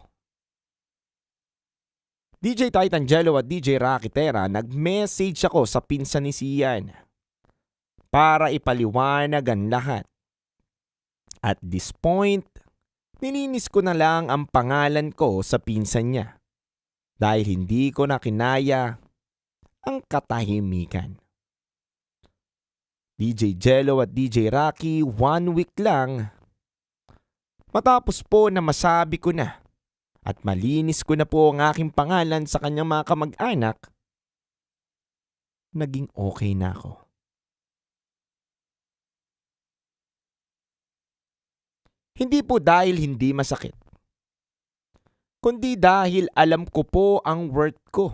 DJ Titangelo at DJ Rakitera, nag-message ako sa pinsan ni Sian para ipaliwanag ang lahat. At this point, Nilinis ko na lang ang pangalan ko sa pinsan niya dahil hindi ko na kinaya ang katahimikan. DJ Jello at DJ Rocky, 1 week lang. Matapos po na masabi ko na at malinis ko na po ang aking pangalan sa kanyang mga kamag-anak, naging okay na ako. Hindi po dahil hindi masakit, kundi dahil alam ko po ang worth ko.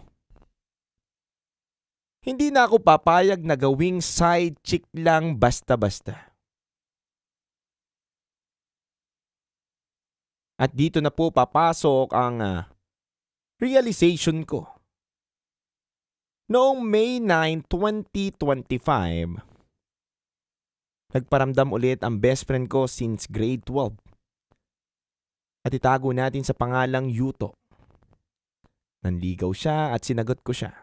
Hindi na ako papayag na gawing side chick lang basta-basta. At dito na po papasok ang realization ko. Noong May 9, 2025, nagparamdam ulit ang best friend ko since grade 12. At itago natin sa pangalang Yuto. Nanligaw siya at sinagot ko siya.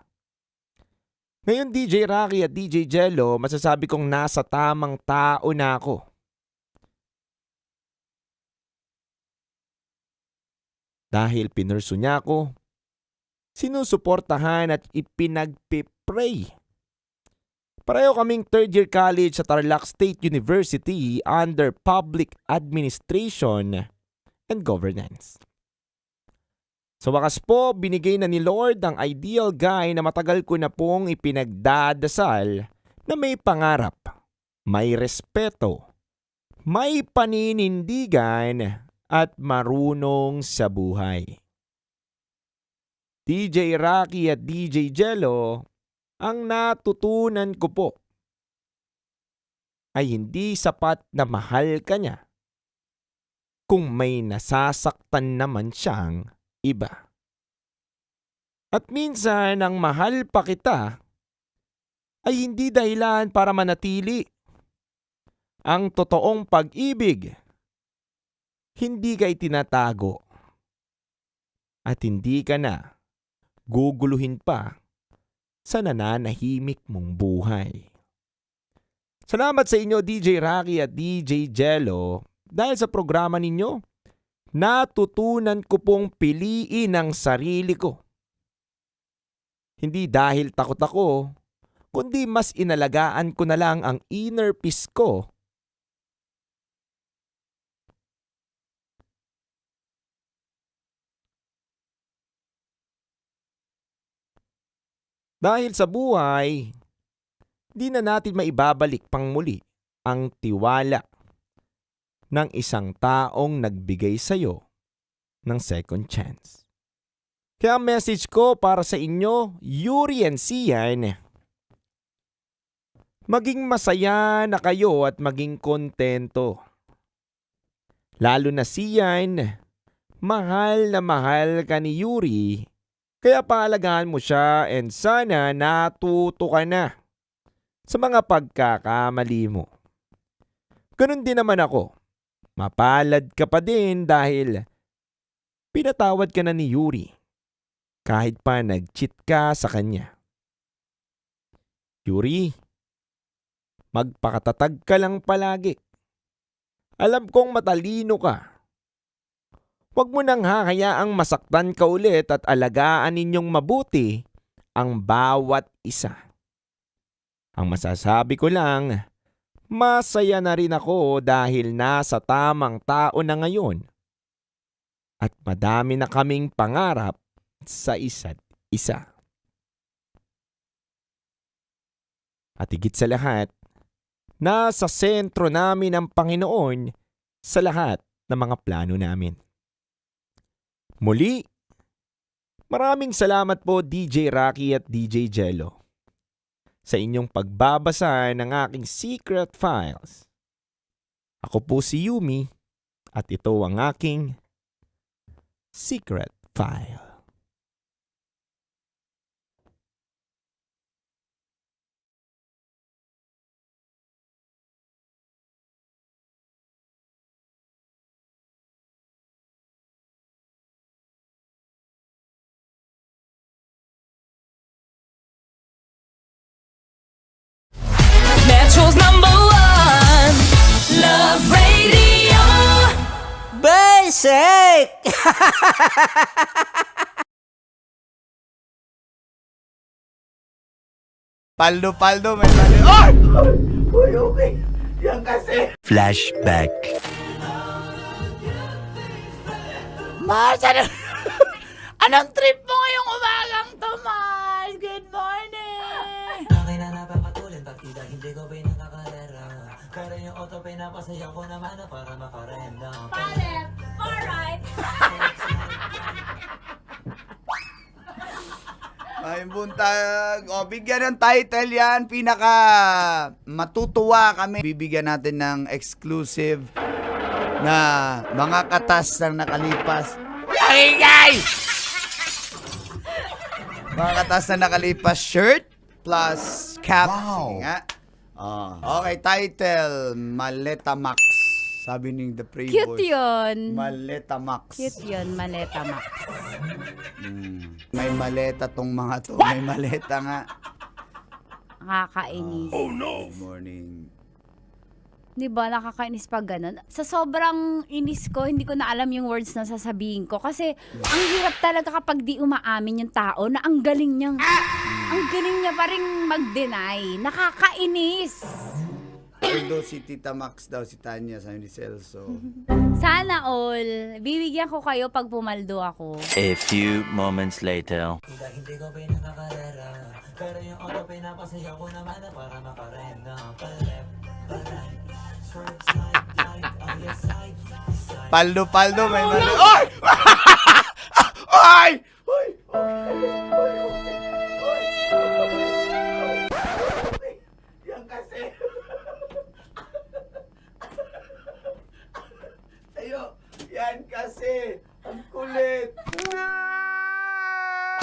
Ngayon DJ Rocky at DJ Jello, masasabi kong nasa tamang tao na ako. Dahil pinurso niya ako, sinusuportahan at ipinagpipray. Pareho kaming third year college sa Tarlac State University under Public Administration and Governance. Sa wakas po, binigay na ni Lord ang ideal guy na matagal ko na pong ipinagdadasal na may pangarap, may respeto, may paninindigan at marunong sa buhay. DJ Rocky at DJ Jello, ang natutunan ko po ay hindi sapat na mahal ka niya kung may nasasaktan naman siyang iba. At minsan ang mahal pa kita ay hindi dahilan para manatili. Ang totoong pag-ibig, hindi ka itinatago at hindi ka na guguluhin pa sa nananahimik mong buhay. Salamat sa inyo DJ Rocky at DJ Jello dahil sa programa ninyo. Natutunan ko pong piliin ang sarili ko. Hindi dahil takot ako, kundi mas inalagaan ko na lang ang inner peace ko. Dahil sa buhay, di na natin maibabalik pang muli ang tiwala ng isang taong nagbigay sa'yo ng second chance. Kaya message ko para sa inyo, Yuri and Sian, maging masaya na kayo at maging kontento. Lalo na Sian, mahal na mahal ka ni Yuri, kaya pahalagahan mo siya and sana natuto ka na sa mga pagkakamali mo. Ganun din naman ako. Mapalad ka pa din dahil pinatawad ka na ni Yuri kahit pa nag-cheat ka sa kanya. Yuri, magpakatatag ka lang palagi. Alam kong matalino ka. Huwag mo nang hahayaang masaktan ka ulit at alagaan ninyong mabuti ang bawat isa. Ang masasabi ko lang, masaya na rin ako dahil nasa tamang tao na ngayon at madami na kaming pangarap sa isa't isa. At higit sa lahat, nasa sentro namin ang Panginoon sa lahat ng mga plano namin. Muli, maraming salamat po DJ Rocky at DJ Jello sa inyong pagbabasa ng aking secret files. Ako po si Yumi at ito ang aking secret file. Metro's #1 Love Radio. Best Basic! Paldo, may mali. Ay! Uy, okay. Yan kasi. Flashback. Mars, anong trip mo ngayong umagang to, Mars? Good morning! Akin na napapatulin, partida hindi ko pinakakarera. Pero yung auto pinapasaya ko naman na para makarenda. Palep! Alright! Ay, buntag. O, bigyan ng title yan. Pinaka matutuwa kami. Bibigyan natin ng exclusive na mga katas ng nakalipas. Ingay! Mga katas na nakalipas shirt plus cap. Sige nga. Okay, title. Maleta Max. Sabi ni The Prey Cute Boys. yun. Maleta Max. Cute yun, Maleta Max. May maleta tong mga to. May maleta nga. Nakakainis. Oh no! Good morning. Di ba, nakakainis pag ganun. Sa sobrang inis ko, hindi ko na alam yung words na sasabihin ko. Kasi, ang hirap talaga kapag di umaamin yung tao na ang galing niya pa rin mag-deny. Nakakainis. Although si Tita Max daw, si Tanya, sabi ni Celso. Sana all, bibigyan ko kayo pag pumaldo ako. A few moments later. Partida hindi ko pinakakarera. Pero yung auto pinapasaya ko naman na para makarenda. Palep, right, swerve, slide, on your side. Paldo, may mali. Ay! Ay! Ay! Yan kasi. Ayo, yan kasi. Ang kulit. Yan.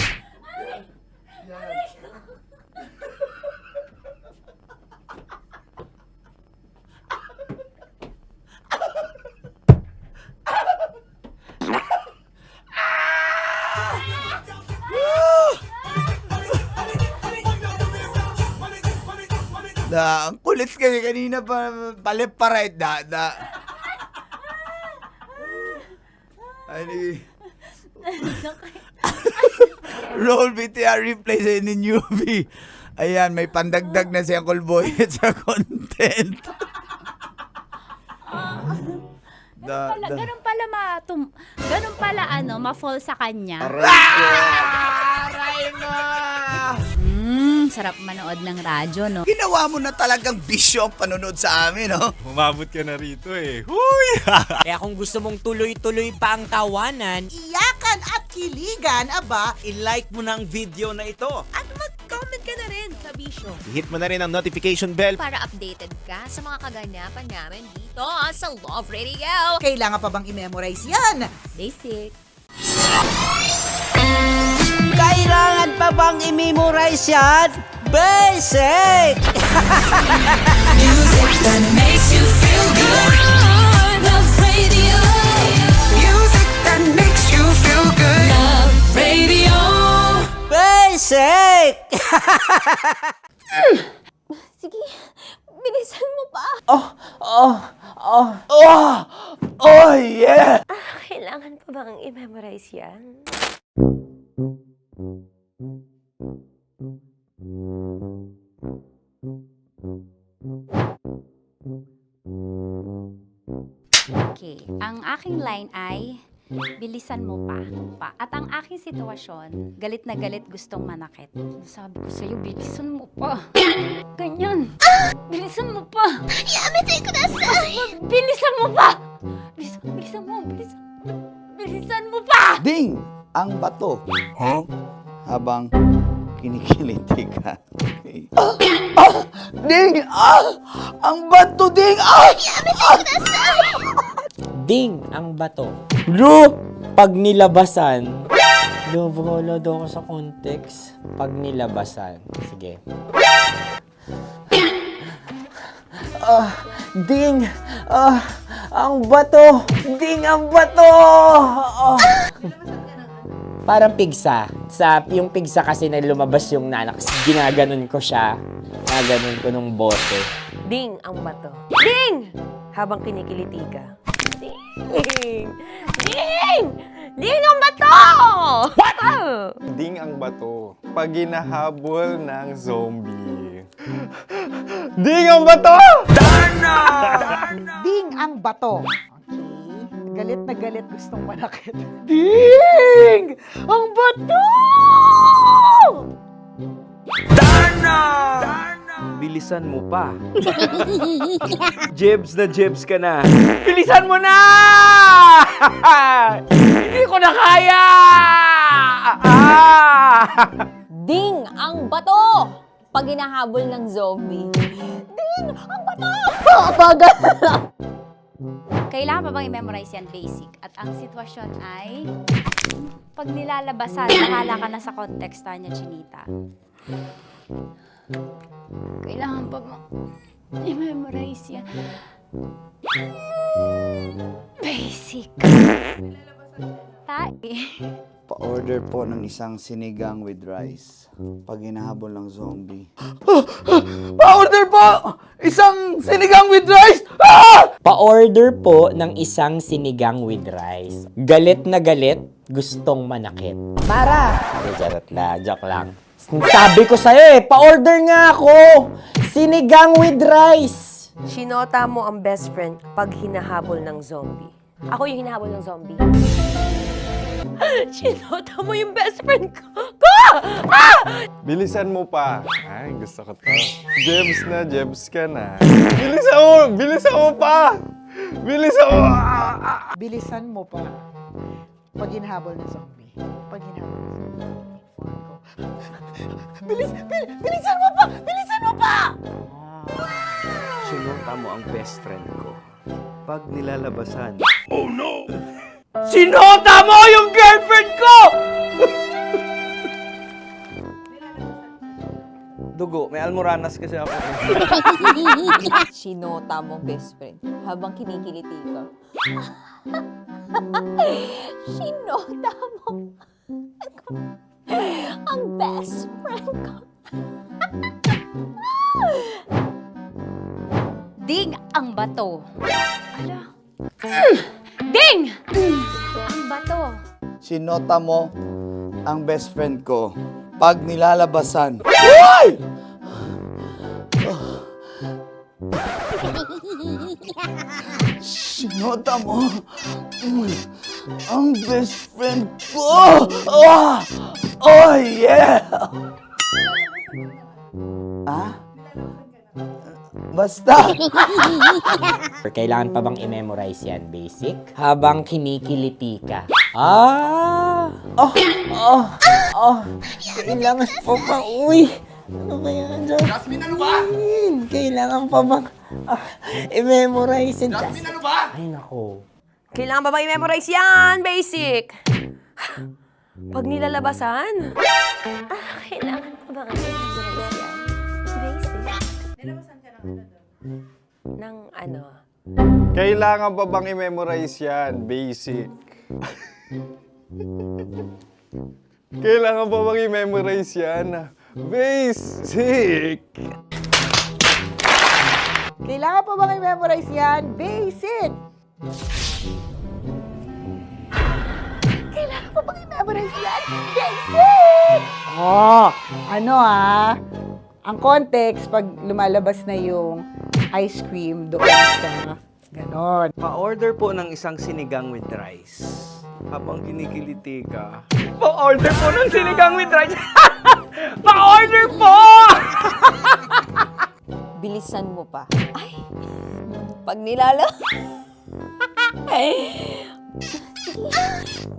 Ang kulit kasi kanina pa paliparate da. Ani roll BTR replay sa ni newbie. Ayan, may pandagdag na si Uncle Boy sa content. Ganun pala ma-fall sa kanya. Aray mo! Sarap manood ng radyo, no? Ginawa mo na talagang bisyo ang panonood sa amin, no? Umabot ka na rito eh. Huy! Kaya kung gusto mong tuloy-tuloy pa ang tawanan, Iyakan at kiligan, aba, i-like mo na ang video na ito. At mag-comment ka na rin sa Bisyo. Hit mo na rin ang notification bell. Para updated ka sa mga kaganapan namin dito sa Love Radio. kailangan pa bang i-memorize yan? Basic. Kailangan pa bang i-memorize yan? Basic! Music that makes you feel good. Love Radio. Music that makes you feel good. Love Radio. Basic! Sige, bilisan mo pa. Oh, yeah! Kailangan pa bang i-memorize yan? Okay, ang aking line ay bilisan mo pa. At ang aking sitwasyon, galit na galit gustong manakit. Sabi ko sa'yo, bilisan mo pa. Ganyan. Bilisan mo pa. Yamitay ko na sa... Bilisan mo pa. Bilisan mo pa. Ding! Ang bato. Habang kinikiliti ka. Okay. Ding! Ang bato, Ding! Ding ang bato. Bro, pag nilabasan. Wala daw ako sa context. Pag nilabasan. Sige. Ding! Ang bato! Ding ang bato! Parang pigsa. Yung pigsa kasi na lumabas yung nanak. Ginaganon ko siya. Ginaganon ko nung bote. Ding ang bato. Ding! Habang kinikiliti ka. Ding! Ding! Ding! Ding ang bato! What? Ding ang bato. Pag hinahabol ng zombie. Ding ang bato! Ding ang bato. Okay. Galit na galit, gustong manakit. Ding! Ang bato! Bilisan mo pa. Jebs na jebs ka na. Bilisan mo na! Hindi ko na kaya! Ding ang bato! Pag hinahabol ng zombie. Ding ang bato! Bagal! Kailangan pa bang i-memorize yan basic? At ang sitwasyon ay, pag nilalabasan, nakala ka na sa kontekst niya, Chinita. Kailangan pa bang i-memorize yan? Basic. Pa-order po ng isang sinigang with rice. Pag hinahabol ng zombie. Pa-order po! Isang sinigang with rice! Pa-order po ng isang sinigang with rice. Galit na galit, gustong manakit. Para! Charot na, joke lang. Sabi ko sa'yo pa-order nga ako! Sinigang with rice! Sinota mo ang best friend pag hinahabol ng zombie. Ako yung hinahabol ng zombie. Sinota mo yung best friend ko! Bilisan mo pa. Ay, gusto ko to. Jebs na jebs ka na. Bilisan mo! Bilisan mo pa! Bilisan mo! Bilisan mo pa. Pag hinahabol ng zombie. Pag hinahabol ng zombie. Bilisan mo pa! Bilisan mo pa! Sinota mo ang best friend ko. Pag nilalabasan. Oh no! Sinota mo yung girlfriend ko! Dugo, may almoranas kasi ako. Sinota mo best friend habang kinikiliti ka. Sinota mo ang best friend ko. Ding ang bato. Ala. Ding! Ang bato. Sinota mo ang best friend ko. Pag nilalabasan. Uy! Sinota mo ang best friend ko. Oh yeah! Basta. Kailangan pa bang i-memorize yan, basic? Habang kinikiliti ka. Kailangan pa ba? Uy! Ano ba yan, Jasmine? Jasmine, ano ba? Kailangan pa bang i-memorize yan, Jasmine, ano ba? Ay, nako. Kailangan ba bang i-memorize yan? Basic. Pag nilalabasan? Kailangan pa bang i-memorize yan? Basic. Nilalabasan ka ng ano? Kailangan pa bang i-memorize yan? Basic. Kailangan pa bang i-memorize yan? Basic. Kailangan pa bang i-memorize yan? Basic! Kailangan pa bang i-memorize yan? Basic! Ang context, pag lumalabas na yung ice cream doon sa ganon. Pa-order po ng isang sinigang with rice. Habang kinikiliti ka. Pa-order po ng sinigang with rice! Pa-order po! Bilisan mo pa. Ay! Pag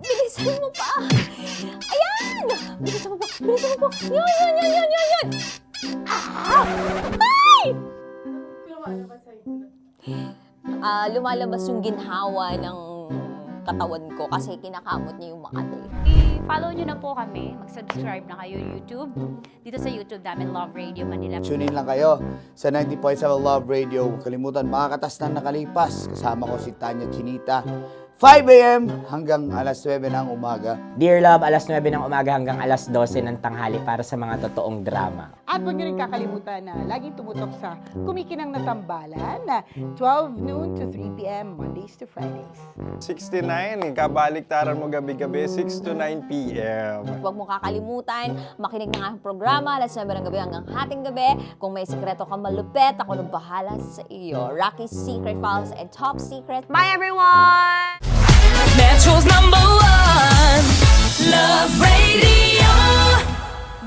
bilisan mo pa! Ayan! Bilisan mo pa! Bilisan mo pa! Yan! Ay! Lumalabas yung ginhawa ng katawan ko kasi kinakamot niya yung Makati. I-follow nyo na po kami. Mag-subscribe na kayo YouTube. Dito sa YouTube namin, Love Radio Manila. Tune in lang kayo sa 90.7 Love Radio. Huwag kalimutan, mga katas na nakalipas. Kasama ko si Tanya Chinita. 5 a.m. hanggang alas 9 ng umaga. Dear Love, alas 9 ng umaga hanggang alas 12 ng tanghali para sa mga totoong drama. At huwag niyo rin kakalimutan na laging tumutok sa Kumikinang na Tambalan na 12 noon to 3 p.m. Mondays to Fridays. 69, kabaliktaran mo gabi-gabi, 6 to 9 p.m. Huwag mo kakalimutan, makinig ng aking programa, alas 9 ng gabi hanggang hating gabi. Kung may sikreto kang malupet, ako nang bahala sa iyo. Rocky's Secret Files and Top Secret. Bye everyone! Metro's #1 Love Radio.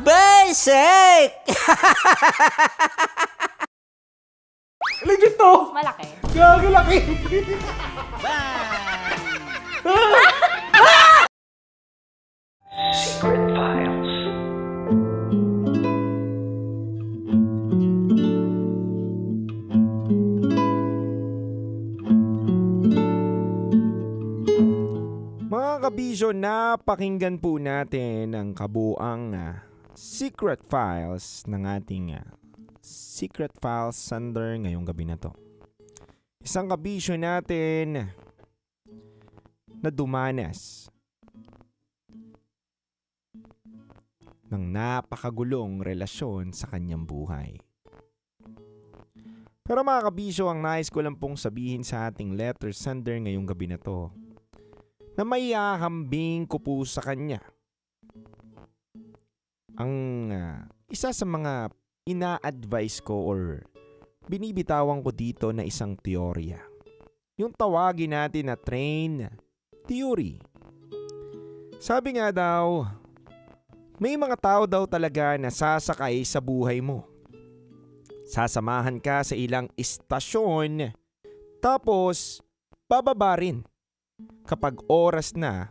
Basic! Legit to! Malaki. Gagi laki! Secret Files. Mga kabisyo, napakinggan po natin ang kabuang Secret Files ng ating Secret Files sender ngayong gabi na to. Isang kabisyo natin na dumanas ng napakagulong relasyon sa kanyang buhay. Pero mga kabisyo, ang nais ko lang pong sabihin sa ating letter sender ngayong gabi na to, na may hahambing ko po sa kanya ang isa sa mga ina-advise ko or binibitawan ko dito na isang teorya. Yung tawagin natin na train theory. Sabi nga daw, may mga tao daw talaga na sasakay sa buhay mo. Sasamahan ka sa ilang istasyon, tapos bababa rin kapag oras na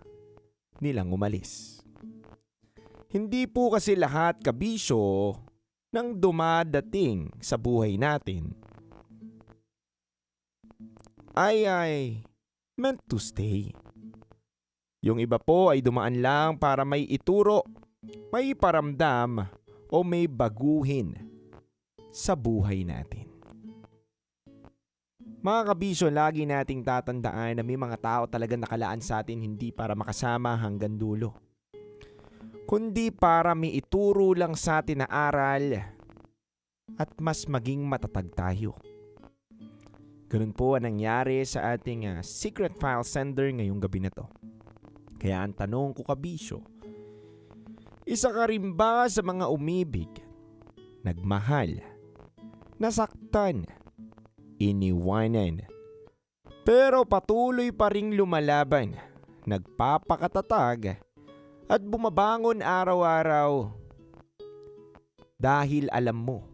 nilang umalis. Hindi po kasi lahat kabisyo ng dumadating sa buhay natin ay meant to stay. Yung iba po ay dumaan lang para may ituro, may paramdam o may baguhin sa buhay natin. Mga kabisyo, lagi nating tatandaan na may mga tao talaga nakalaan sa atin hindi para makasama hanggang dulo, kundi para may ituro lang sa atin na aral at mas maging matatag tayo. Ganun po ang nangyari sa ating Secret File sender ngayong gabi na to. Kaya ang tanong ko kabisyo, isa ka rin ba sa mga umibig, nagmahal, nasaktan, iniwanan, pero patuloy pa ring lumalaban, nagpapakatatag at bumabangon araw-araw dahil alam mo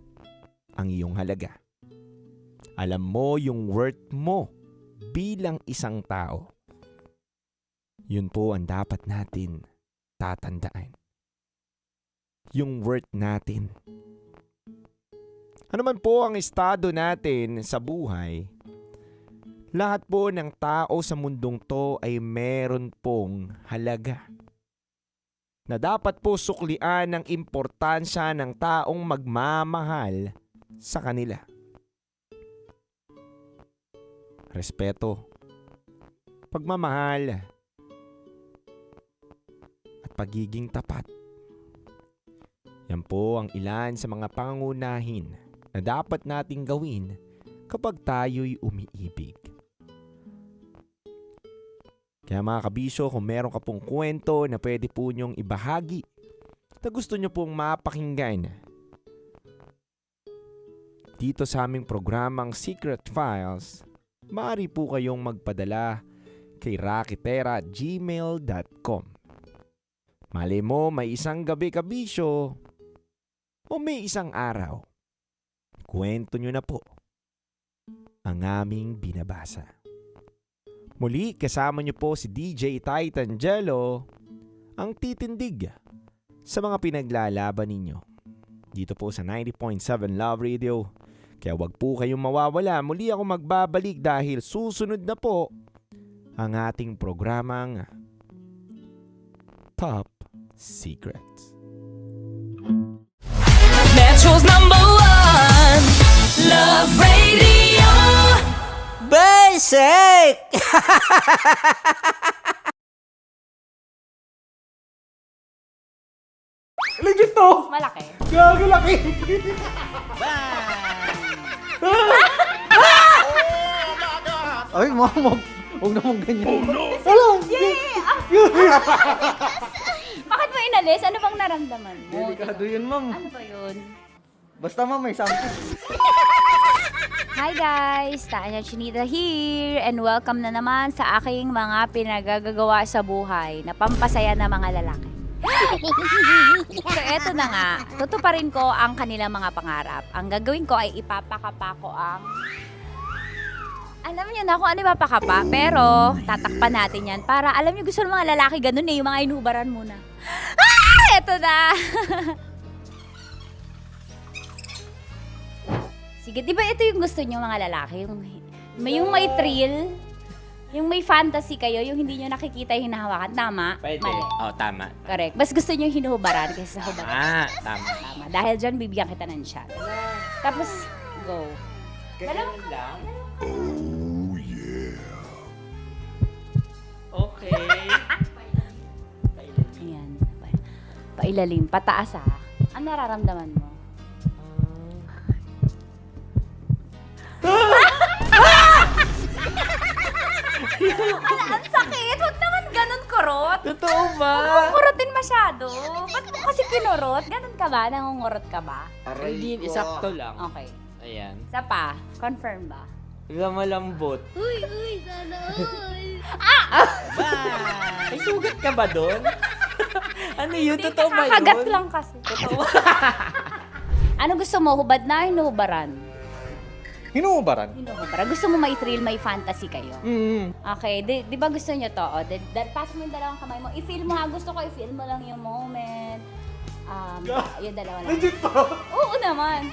ang iyong halaga. Alam mo yung worth mo bilang isang tao. Yun po ang dapat natin tatandaan. Yung worth natin. Ano man po ang estado natin sa buhay, lahat po ng tao sa mundong to ay meron pong halaga, na dapat po suklian ng importansya ng taong magmamahal sa kanila. Respeto, pagmamahal, at pagiging tapat. Yan po ang ilan sa mga pangunahin na dapat nating gawin kapag tayo'y umiibig. Kaya mga kabisyo, kung meron ka pong kwento na pwede po nyong ibahagi na gusto nyo pong mapakinggan dito sa aming programang Secret Files, maaari po kayong magpadala kay rakitera@gmail.com. Malay mo may isang gabi kabisyo o may isang araw, kwento nyo na po ang aming binabasa. Muli, kasama nyo po si DJ Titan Jello, ang titindig sa mga pinaglalaban ninyo. Dito po sa 90.7 Love Radio. Kaya wag po kayong mawawala. Muli ako magbabalik dahil susunod na po ang ating programang Top Secrets. Metro's #1 Love Radio. Basic! shake! Legit to! Malaki. Gago laki! Ay, mamog. Huwag naman ganyan. Oh no! Hello! Bakit mo inalis? Ano bang naramdaman mo? Delikado yun, ma'am. Ano ba yun? Basta ma'am, may something. Hi guys! Tanya Chinita here and welcome na naman sa aking mga pinagagagawa sa buhay na pampasaya ng mga lalaki. So eto na nga, tutuparin ko ang kanilang mga pangarap. Ang gagawin ko ay ipapakapa ko ang... Alam niyo na kung ano ipapakapa, pero tatakpan natin yan para alam niyo gusto ng mga lalaki ganun eh, yung mga inubaran muna. Ah! Eto na! Sige, di ba ito yung gusto niyo mga lalaki? Yung may thrill, yung may fantasy kayo, yung hindi niyo nakikita yung hinahawakan. Tama? Pwede. Mali. Oh, tama. Correct. Mas gusto niyo yung hinuhubaran kaysa sa hubaran. Tama. Tama. Dahil dyan, bibigyan kita ng shot. Tapos, go. Ganun lang. Oh, yeah. Okay. Ayan. Pailalim. Pataas ah. Ano nararamdaman mo? Ang sakit! Huwag naman ganun kurot! Totoo ba? Huwag mong kurotin masyado. Ba't mo kasi kinurot? Ganun ka ba? Nangungurot ka ba? Hindi, isakto lang. Okay. Ayan. Isa pa. Confirm ba? Malambot. Uy, sana all. May sugat ka ba doon? Ano yun? Totoo ba yun? Kakagat lang kasi. Totoo. Ano gusto mo? Hubad na? Hinuhubaran? Hinuhubaran? Hinuhubaran. Gusto mo may thrill, may fantasy kayo? Okay. Di ba gusto nyo to? Pass mo yung dalawang kamay mo. I-feel mo ha. Gusto ko i-feel mo lang yung moment. Yung dalawa lang. Legit to! Oo naman.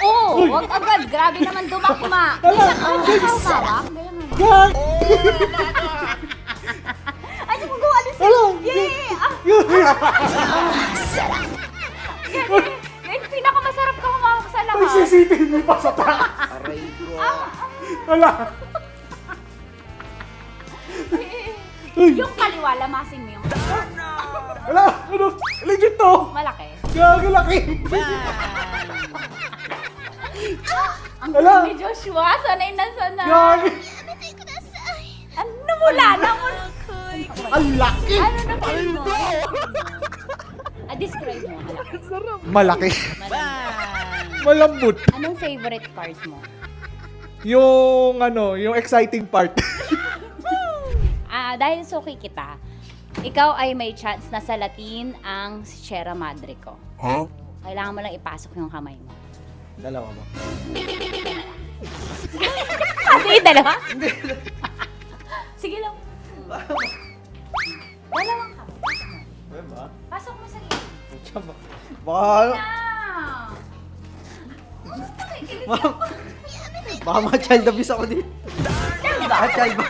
Oo! Wag agad. Grabe naman dumakma. Ganyan ang hawak. Ganyan naman. Ay, di mo gawa alis. Yay! Ganyan, pinakamasarap ka humawak sa lahat. Ay, CCTV pa sa taas! Aray ko. Wala! Yung kaliwa, lamasin mo yung Wala! Ano? Legit to! malaki. Gago laki! Ang Wala. galing ni Joshua, sanay na sanay. Gago! Ano mula na mo? Ang laki! Ano na feel mo? Describe mo, malaki. Malaki. Malambot. Anong favorite part mo? Yung exciting part. Dahil suki kita, ikaw ay may chance na salatin ang Sierra Madre ko. Huh? Kailangan mo lang ipasok yung kamay mo. Dalawa mo. Hindi, dalawa? Sige lang. Dalawang ka. Pasok mo sa gilid. Baka... Baka ma-child abuse ako dito. Baka child ba?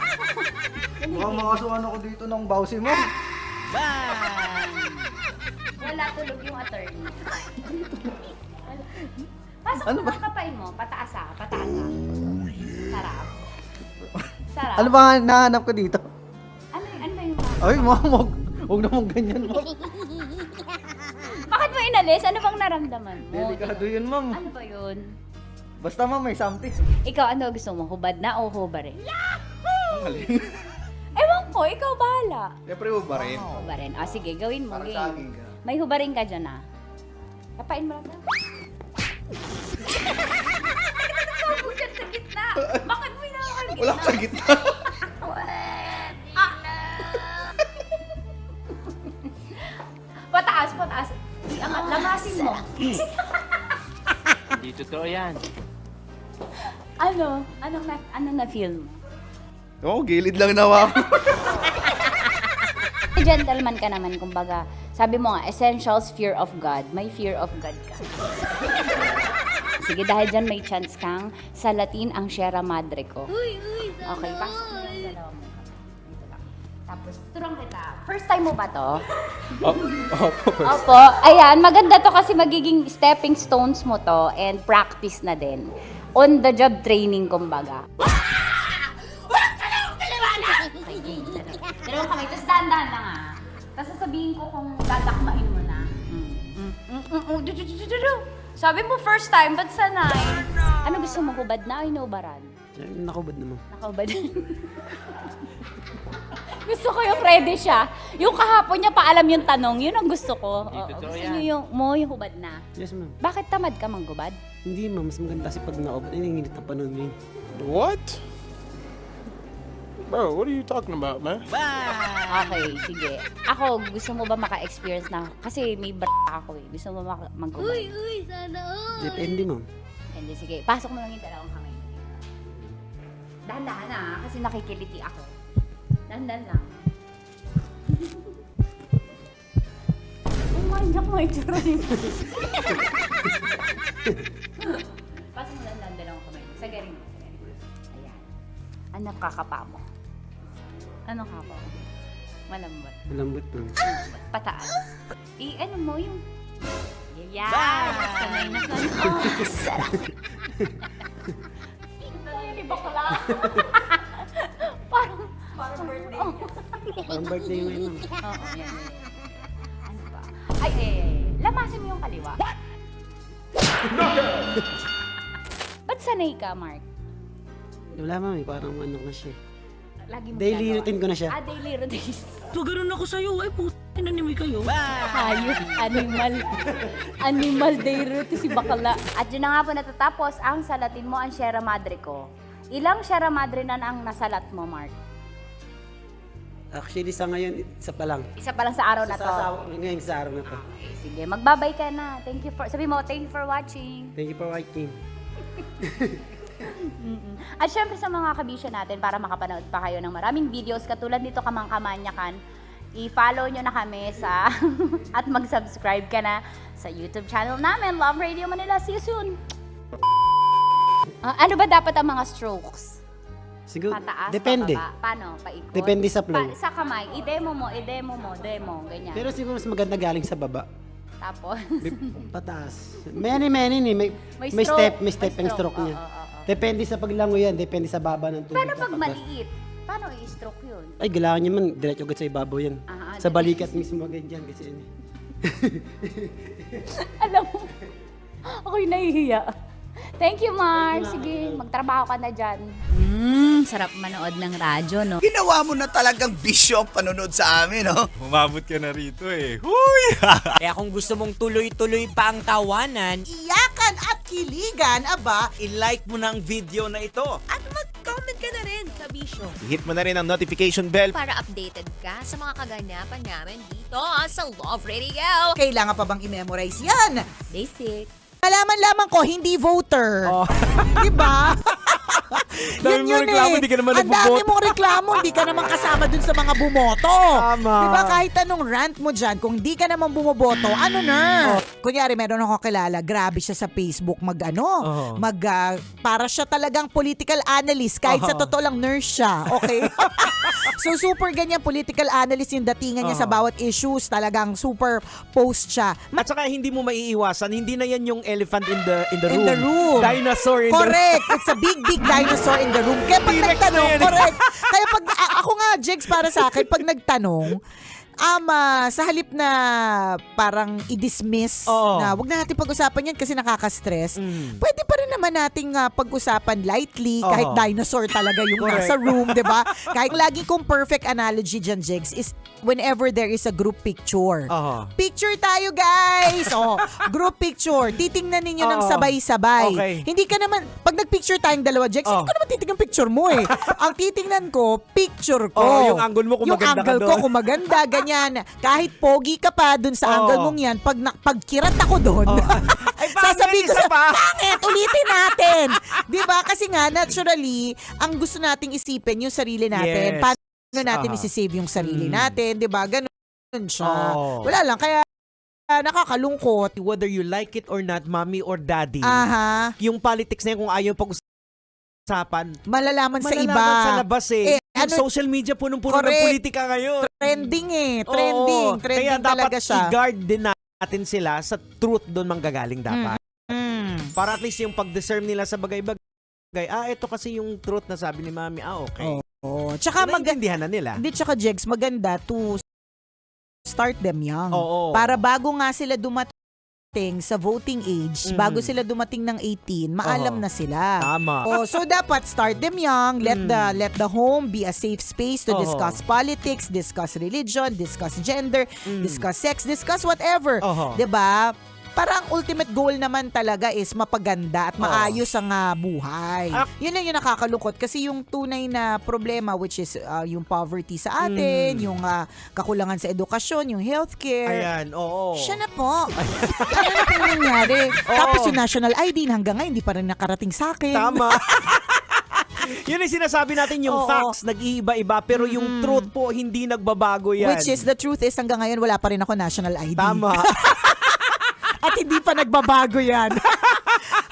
Baka makasuhan ako dito ng bawsi mo. Wala tulog yung attorney. Pasok mo ang kapain mo. Pataas ah. Pataas ah. Sarap. Sarap. Ano ba nahanap ko dito? Ano ba yung Ay, mamog. Huwag naman ganyan, ma'am. Bakit mo inalis? Ano bang naramdaman mo? Delikado yun, ma'am. Ano ba yun? Basta, ma'am, may something. Ikaw, ano gusto mo? Hubad na o hubarin? Ang galing. Ewan ko, ikaw bahala. Siyempre, hubarin. Hubarin. O sige, gawin mo. Para Game. sa akin ka. May hubarin ka dyan ah. Kapain mo lang na. Bakit sa gitna? Bakit mo inaakal gitna? Wala sa gitna. Pataas, pataas. Iangat, lamasin mo. Hindi totoo yan. Ano? Anong na-feel mo? Oo, gilid lang nawa ako. Gentleman ka naman, kumbaga. Sabi mo nga, essentials, fear of God. May fear of God ka. Sige, dahil dyan may chance kang salatin ang Sierra Madre ko. Okay, pasok mo yung dalawa mo. Dito lang. Tapos, turang kita. First time mo ba to? Opo. Ayan, maganda to kasi magiging stepping stones mo to and practice na din. On the job training, kumbaga. sasabihin ko kung dadakmain mo na. Sabi mo first time, ba't sanay? Ano gusto mo, hubad na o inubaran? Nakubad naman. Nakahubad. Gusto ko yung ready siya. Yung kahapon niya paalam yung tanong, yun ang gusto ko. Gusto niyo yung hubad na. Yes, ma'am. Bakit tamad ka manggubad? Hindi, ma'am. Mas maganda kasi pag nakubad. Ay, nanginit na panahon mo yun. What? Bro, what are you talking about, man? Okay, sige. Ako, gusto mo ba maka-experience na? Kasi may ako eh. Gusto mo manggubad? Uy, sana all. Depende, ma'am. Hindi, sige. Pasok mo lang yung dalawang kamay. Dahan-dahan na, kasi nakikiliti ako. Dahan-dahan lang. Umanyak mo yung tsura niyo. Pasok mo lang dalawang kamay. Sagarin mo. Ayan. Ano kakapa mo? Ano kapa mo? Malambot. Malambot, ma'am. Pataas. Ano mo yung... Yeah! Sanay na sanay. Oh, sarap! Tingnan ni bakla. Parang birthday. Parang birthday mo yun, ma'am. Oo, yan. Ano ba? Ay, lamasin mo yung kaliwa. Ba't sanay ka, Mark? Wala, ma'am. Parang ano na siya. Lagi mo Daily ginagawa. routine ko na siya. Daily routine. So, ganun ako sa'yo. Ay, nanimay kayo. Hayop, animal day routine si bakla. At yun na nga po natatapos ang salatin mo ang Sierra Madre ko. Ilang Sierra Madre na ang nasalat mo, Mark? Actually, sa ngayon, isa pa lang. Isa pa lang sa araw na to. Ngayon sa araw na to. Okay, sige, magbabay ka na. Sabi mo, thank you for watching. Thank you for watching. At syempre sa mga kabisyo natin, para makapanood pa kayo ng maraming videos katulad nito Kamangkamanyakan, i-follow nyo na kami sa at mag-subscribe ka na sa YouTube channel namin, Love Radio Manila. See you soon! Ano ba dapat ang mga strokes? Siguro, Pataas, depende. pababa? Paano? Paikot? Depende sa flow. Sa kamay, i-demo mo, ganyan. Pero siguro mas maganda galing sa baba. Tapos? Pataas. Many ni. May stroke. stepping stroke niya. Depende sa paglango yan. Depende sa baba ng tubig. Paano pag maliit? Paano i-stroke yun? Ay, kailangan niya man. Diretso agad sa ibabaw yan. Sa balikat mismo agad yan. Kasi ano. Alam mo, ako'y nahihiya. Thank you, Mark. Sige, magtrabaho ka na dyan. Sarap manood ng radyo, no? Ginawa mo na talagang bisyo ang panonood sa amin, no? Umabot ka na rito eh. Huy! Kaya kung gusto mong tuloy-tuloy pa ang tawanan, Iyakan at kiligan, aba, i-like mo na ang video na ito. At mag-comment ka na rin, kabisyo. Hit mo na rin ang notification bell. Para updated ka sa mga kaganapan namin dito sa Love Radio. kailangan pa bang i-memorize yan? Basic. Malaman lamang ko, hindi voter. Diba? Dami mo reklamo, hindi ka naman Ang dami nagboboto. mong reklamo, hindi ka naman kasama dun sa mga bumoto. Tama. Diba kahit anong rant mo dyan, kung di ka naman bumoboto, ano na? Kunyari, meron ako kilala, grabe siya sa Facebook para siya talagang political analyst, kahit sa totoo lang nurse siya, okay? So super ganyan, political analyst yung datingan niya sa bawat issues, talagang super post siya. At saka hindi mo maiiwasan, hindi na yan yung elephant in the room. In the room. Dinosaur in Correct. It's a big dinosaur in the room. Kaya pag T-Rex nagtanong, na yan. correct. Kaya pag, ako nga, Jigs, para sa akin, pag nagtanong, sa halip na parang i-dismiss na wag na natin pag-usapan yan kasi nakaka-stress, pwede pa rin naman nating pag-usapan lightly kahit dinosaur talaga yung nasa room, di ba? Kahit lagi kong perfect analogy dyan, Jigs, is whenever there is a group picture. Picture tayo, guys! Group picture. Titingnan ninyo ng sabay-sabay. Okay. Hindi ka naman, pag nag-picture tayong dalawa, Jigs, hindi ko naman titingnan picture mo eh. Ang titingnan ko, picture ko. Yung angle mo kung yung maganda ka angle ko doon. kung maganda, ganyan. Kahit pogi ka pa dun sa angle mong yan, pag kirat ako doon, sasabihin ko sa pangit, ulitin natin. Diba? Kasi nga, naturally, ang gusto nating isipin yung sarili natin. Yes. Paano natin isisave yung sarili natin, diba? Ganun siya. Wala lang, kaya nakakalungkot. Whether you like it or not, mommy or daddy, yung politics na yun, kung ayaw pag-usapan, malalaman sa iba. sa labas eh. Yung ano- social media punong-puno ng Correct. politika ngayon. Trending eh. Oo. Trending Kaya talaga dapat siya. i-guard din natin sila sa truth doon manggagaling dapat. Para at least yung pag-discern nila sa bagay-bagay, ito kasi yung truth na sabi ni mami, okay. Oo. Tsaka Naiintindihan na nila. Hindi, tsaka Jegs, maganda to start them young. Oo. Para bago nga sila dumating sa voting age, bago sila dumating ng 18, maalam na sila. Tama. So dapat start them young, let the home be a safe space to discuss politics, discuss religion, discuss gender, discuss sex, discuss whatever. 'Di ba? Para ang ultimate goal naman talaga is mapaganda at maayos ang buhay. Yun lang yung nakakalungkot kasi yung tunay na problema, which is yung poverty sa atin, yung kakulangan sa edukasyon, yung healthcare. Ayan, oo. Siya na po. Ano na po nangyari? Tapos yung national ID hanggang ngayon hindi pa rin nakarating sa akin. Tama. Yun yung sinasabi natin, yung facts nag-iiba-iba, pero yung truth po hindi nagbabago yan. Which is, the truth is hanggang ngayon wala pa rin ako national ID. Tama. At hindi pa nagbabago yan.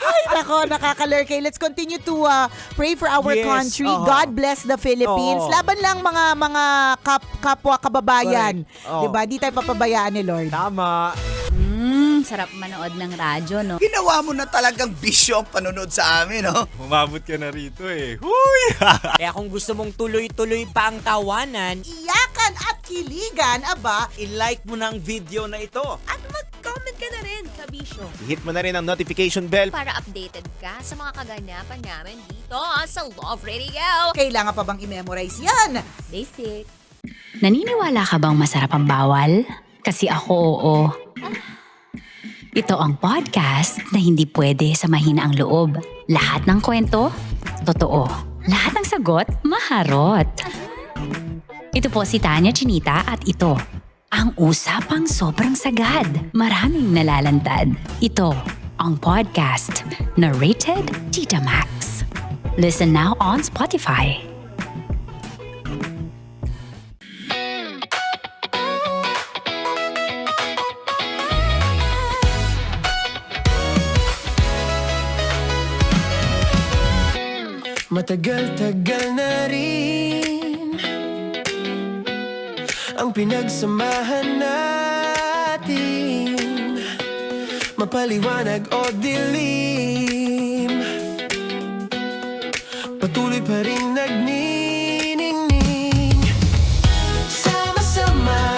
Ay, nako, nakakalurkay. Let's continue to pray for our country. God bless the Philippines. Laban lang mga kapwa kababayan. 'Di ba? Di tayo papabayaan ni Lord. Tama. Sarap manood ng radyo, no? Ginawa mo na talagang bisyo ang panonood sa amin, no? Umabot ka na rito eh. Huy! Kaya kung gusto mong tuloy-tuloy pa ang tawanan, Iyakan at kiligan, aba, i-like mo na ang video na ito. At mag-comment ka na rin, Kabisyo. Hit mo na rin ang notification bell. Para updated ka sa mga kaganapan namin dito sa Love Radio. kailangan pa bang i-memorize yan? Basic. Naniniwala ka bang masarap ang bawal? Kasi ako oo. Ito ang podcast na hindi pwede sa mahina ang loob. Lahat ng kwento, totoo. Lahat ng sagot, maharot. Ito po si Tanya Chinita at ito, ang usapang sobrang sagad. Maraming nalalantad. Ito, ang podcast na Rated Tita Max. Listen now on Spotify. Matagal-tagal na rin ang pinagsamahan natin, mapaliwanag o dilim, patuloy pa rin nagniningning. Sama-sama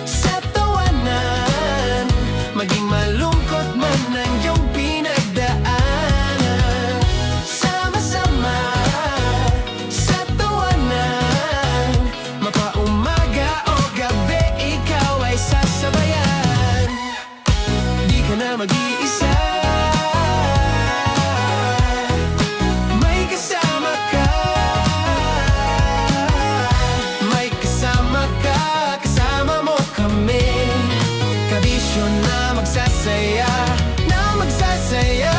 sa tawanan, maging malungkot man ang iyong pinagdaanan. Sama-sama sa tawanan, mapaumaga o gabi, ikaw ay sasabayan. Di ka na mag-iisa, may kasama ka. May kasama ka, kasama mo kami. Kabisyo na magsasaya, na magsasaya.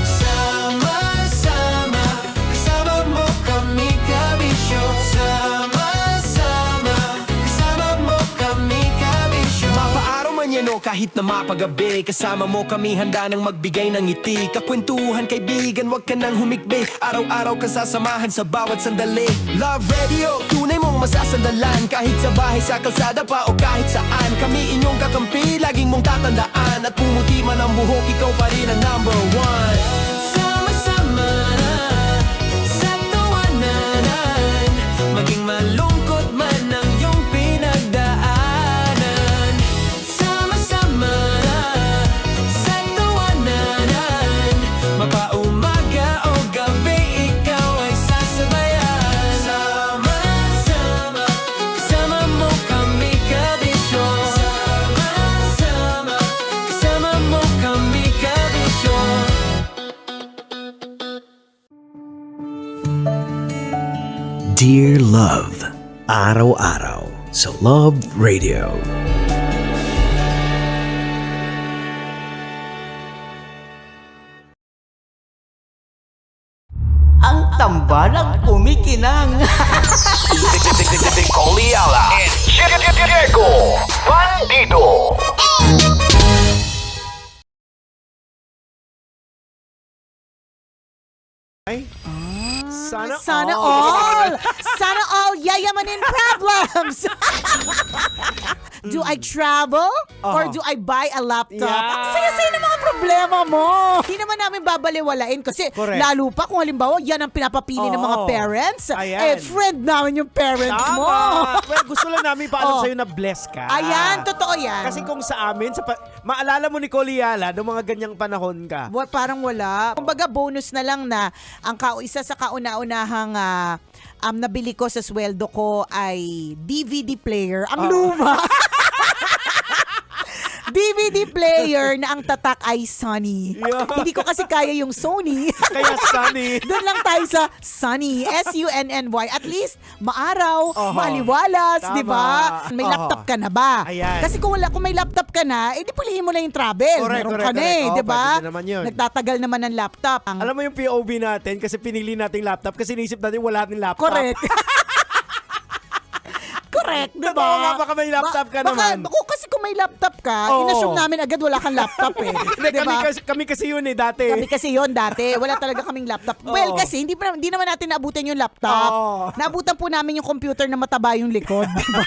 Sama-sama, kasama mo kami, kabisyo. Sama-sama, kasama mo kami, kabisyo. Mapaaraw man yan o kahit na mapagabi, kasama mo kami, handa nang magbigay ng ngiti. Kakwentuhan, kaibigan, wag ka nang humikbi. Araw-araw ka sasamahan sa bawat sandali. Love Radio, tunay mong masasandalan. Kahit sa bahay, sa kalsada pa o kahit saan, kami inyong kakampi, laging mong tatandaan. At pumuti man ang buhok, ikaw pa rin ang number one. Sama-sama sa tawanan, maging malungkot man ang iyong pinagdaanan. Sama-sama sa tawanan, mapaumaga o gabi, ikaw ay sasabayan. Sama-sama, kasama mo kami, kabisyo. Sama-sama, kasama mo kami, kabisyo. Dear Love, araw-araw sa Love Radio. Ang tambalang kumikinang. Coliala and Diego Bandido. Sana all! Sana all yayamanin problems! Do I travel? Or do I buy a laptop? Yeah. Ang saya-saya ng mga problema mo. Hindi naman namin babaliwalain kasi Correct. lalo pa kung halimbawa yan ang pinapapili ng mga Oo. parents. Ayan. Friend namin yung parents mo. Well, gusto lang namin paalam Oh. sa'yo na bless ka. Ayan, totoo yan. Kasi kung sa amin, maalala mo ni Koliala, noong mga ganyang panahon ka. Parang wala. Kumbaga bonus na lang na ang isa sa kauna-unahang nabili ko sa sweldo ko ay DVD player. Ang luma. DVD player na ang tatak ay Sony. Yeah. Hindi ko kasi kaya yung Sony. Kaya Sony. Doon lang tayo sa Sunny. S-U-N-N-Y. At least, maaraw, maliwalas, Tama. di ba? May laptop ka na ba? Ayan. Kasi kung may laptop ka na, edi pulihin mo na yung travel. Correct, Meron correct, ka na correct. di ba? Pwede naman yun. Nagtatagal naman ng laptop. Alam mo yung POV natin kasi pinili nating laptop kasi naisip natin wala nating laptop. Correct. Correct, di ba? Totoo nga, baka may laptop ka naman. Kasi kung may laptop ka, Oo. inassume namin agad wala kang laptop eh. Hindi, Di ba? kami kasi yun dati. Kami kasi yon dati. Wala talaga kaming laptop. Well, kasi hindi naman natin naabutan yung laptop. Oo. Naabutan po namin yung computer na mataba yung likod. Diba?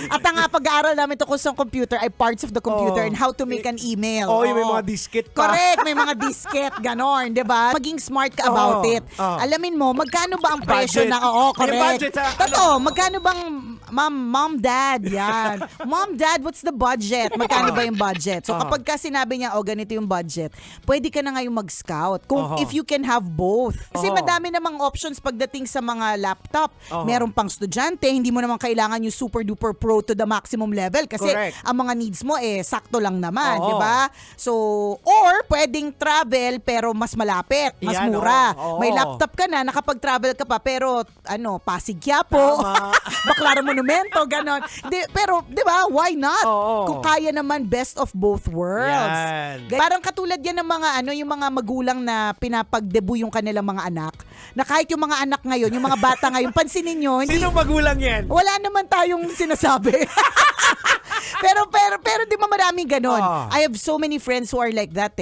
At ang pag-aaral namin tungkol sa computer ay parts of the computer and how to make an email. Oo, yung may mga disket pa. Correct, may mga disket, ganon, di ba? Maging smart ka about it. Alamin mo, magkano ba ang presyo Budget. ng, correct. Yung budget sa, Totoo, magkano bang, mom, dad, yan. Mom, dad, what's the budget? Magkano ba yung budget? So kapag ka sinabi niya, ganito yung budget, pwede ka na ngayong mag-scout. If you can have both. Kasi madami namang options pagdating sa mga laptop. Meron pang estudyante, hindi mo naman kailangan yung super duper pro to the maximum level kasi Correct. ang mga needs mo sakto lang naman, di ba? So, or pwedeng travel pero mas malapit, mas Yan, mura. oo. May laptop ka na, nakapag-travel ka pa pero Pasig Quiapo, Baclaran Monumento, ganon. Pero, di ba, why not? Kung kaya naman best of both worlds. Yan. Parang katulad yan ng mga yung mga magulang na pinapag-debut yung kanilang mga anak. Na kahit yung mga anak ngayon, yung mga bata ngayon, pansinin nyo, Sinong magulang yan? wala naman tayong sinasabi. pero di ba maraming ganon? I have so many friends who are like that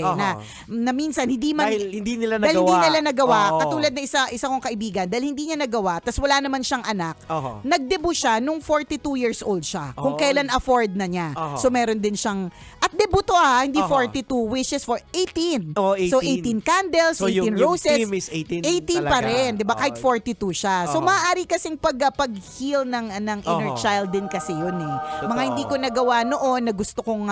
na minsan Dahil hindi nila dahil nagawa. hindi nila nagawa. Oo. Katulad na isa kong kaibigan, dahil hindi niya nagawa, tas wala naman siyang anak. Nag-debut siya nung 42 years old siya. Kung kailan afford na niya. So meron din siyang, at debut to hindi 42, wishes for 18. 18. So 18 candles, So, 18 yung roses. team is 18 pa talaga. rin, 'di ba? Kahit 42 siya. So maaari kasing pag-heal ng inner child din kasi 'yun eh. Mga hindi ko nagawa noon na gusto kong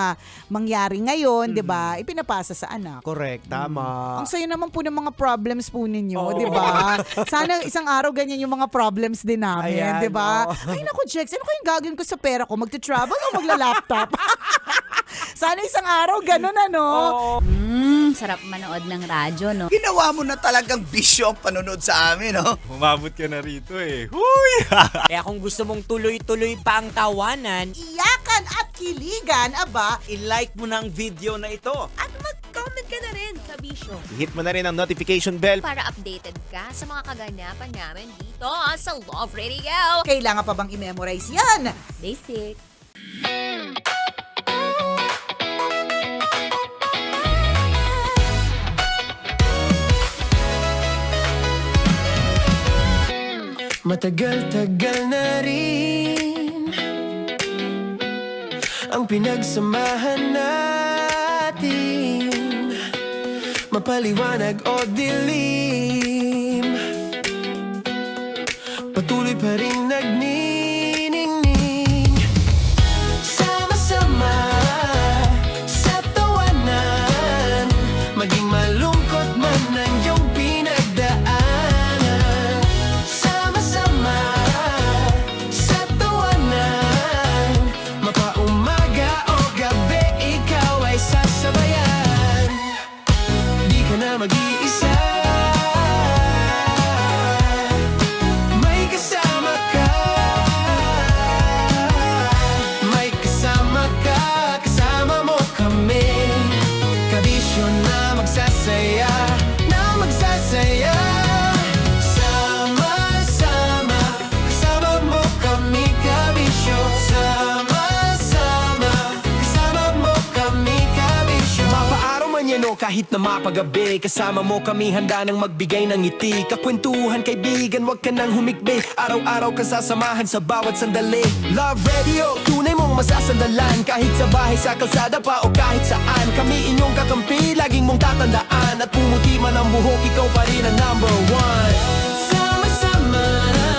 mangyari ngayon, 'di ba? Ipinapasa sa anak. Correct, tama. Ang sayo naman po ng mga problems po ninyo, 'di ba? Sana isang araw ganyan yung mga problems din namin, Ayan, 'di ba? Ay naku, Jex, ano kayong gagawin ko sa pera ko? Magte-travel o magla-laptop? Sana isang araw ganun Sarap manood ng radyo, no? Ginawa mo na talagang bisyo ang panonood sa amin, no? Umabot ka na rito eh. Huy! Kaya kung gusto mong tuloy-tuloy pa ang tawanan, Iyakan at kiligan, aba, I-like mo na ang video na ito. At mag-comment ka na rin sa Bisyo. Hit mo na rin ang notification bell. Para updated ka sa mga kaganapan namin dito sa Love Radio. kailangan pa bang i-memorize yan? Basic. Matagal-tagal na rin ang pinagsamahan natin, mapaliwanag o dilim, patuloy pa rin nagniningning. Sama-sama sa tawanan, maging malungkot man ang iyong pinagdaanan. Sama-sama sa tawanan, mapaumaga o gabi, ikaw ay sasabayan. Di ka na mag-iisa, may kasama ka. kahit na mapagabi. Kasama mo kami handa nang magbigay ng ngiti. Kakwentuhan kaibigan, wag ka nang humikbi. Araw-araw ka sasamahan sa bawat sandali. Love Radio, tunay mong masasandalan. Kahit sa bahay, sa kalsada pa o kahit saan. Kami inyong kakampi, laging mong tatandaan. At pumuti man ang buhok, ikaw pa rin ang number one. Sama-sama na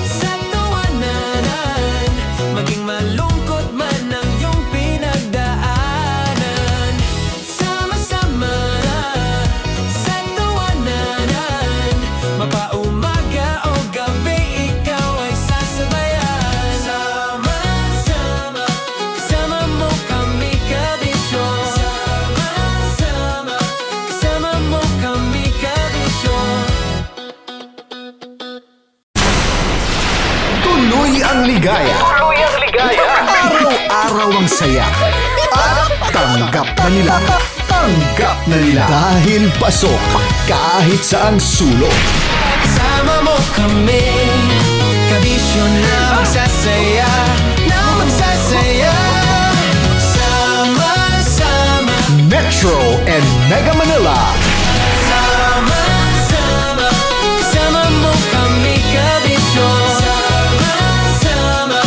sa tawanan, maging malungkot man ang iyong pinagdaanan. Sama-sama na sa tawanan, mapaumaga o gabi, ikaw ay sasabayan. Sama-sama, kasama mo kami kabisyon. Sama-sama, kasama mo kami kabisyon. Tuloy ang ligaya. Araw-araw ang saya. At tanggap na nila. Tanggap na nila. Dahil pasok kahit saang sulok. Kasama mo kami, kabisyon na magsasaya, na magsasaya. Sama-sama, Metro and Mega Manila. sama-sama, kasama mo kami kabisyon. Sama-sama,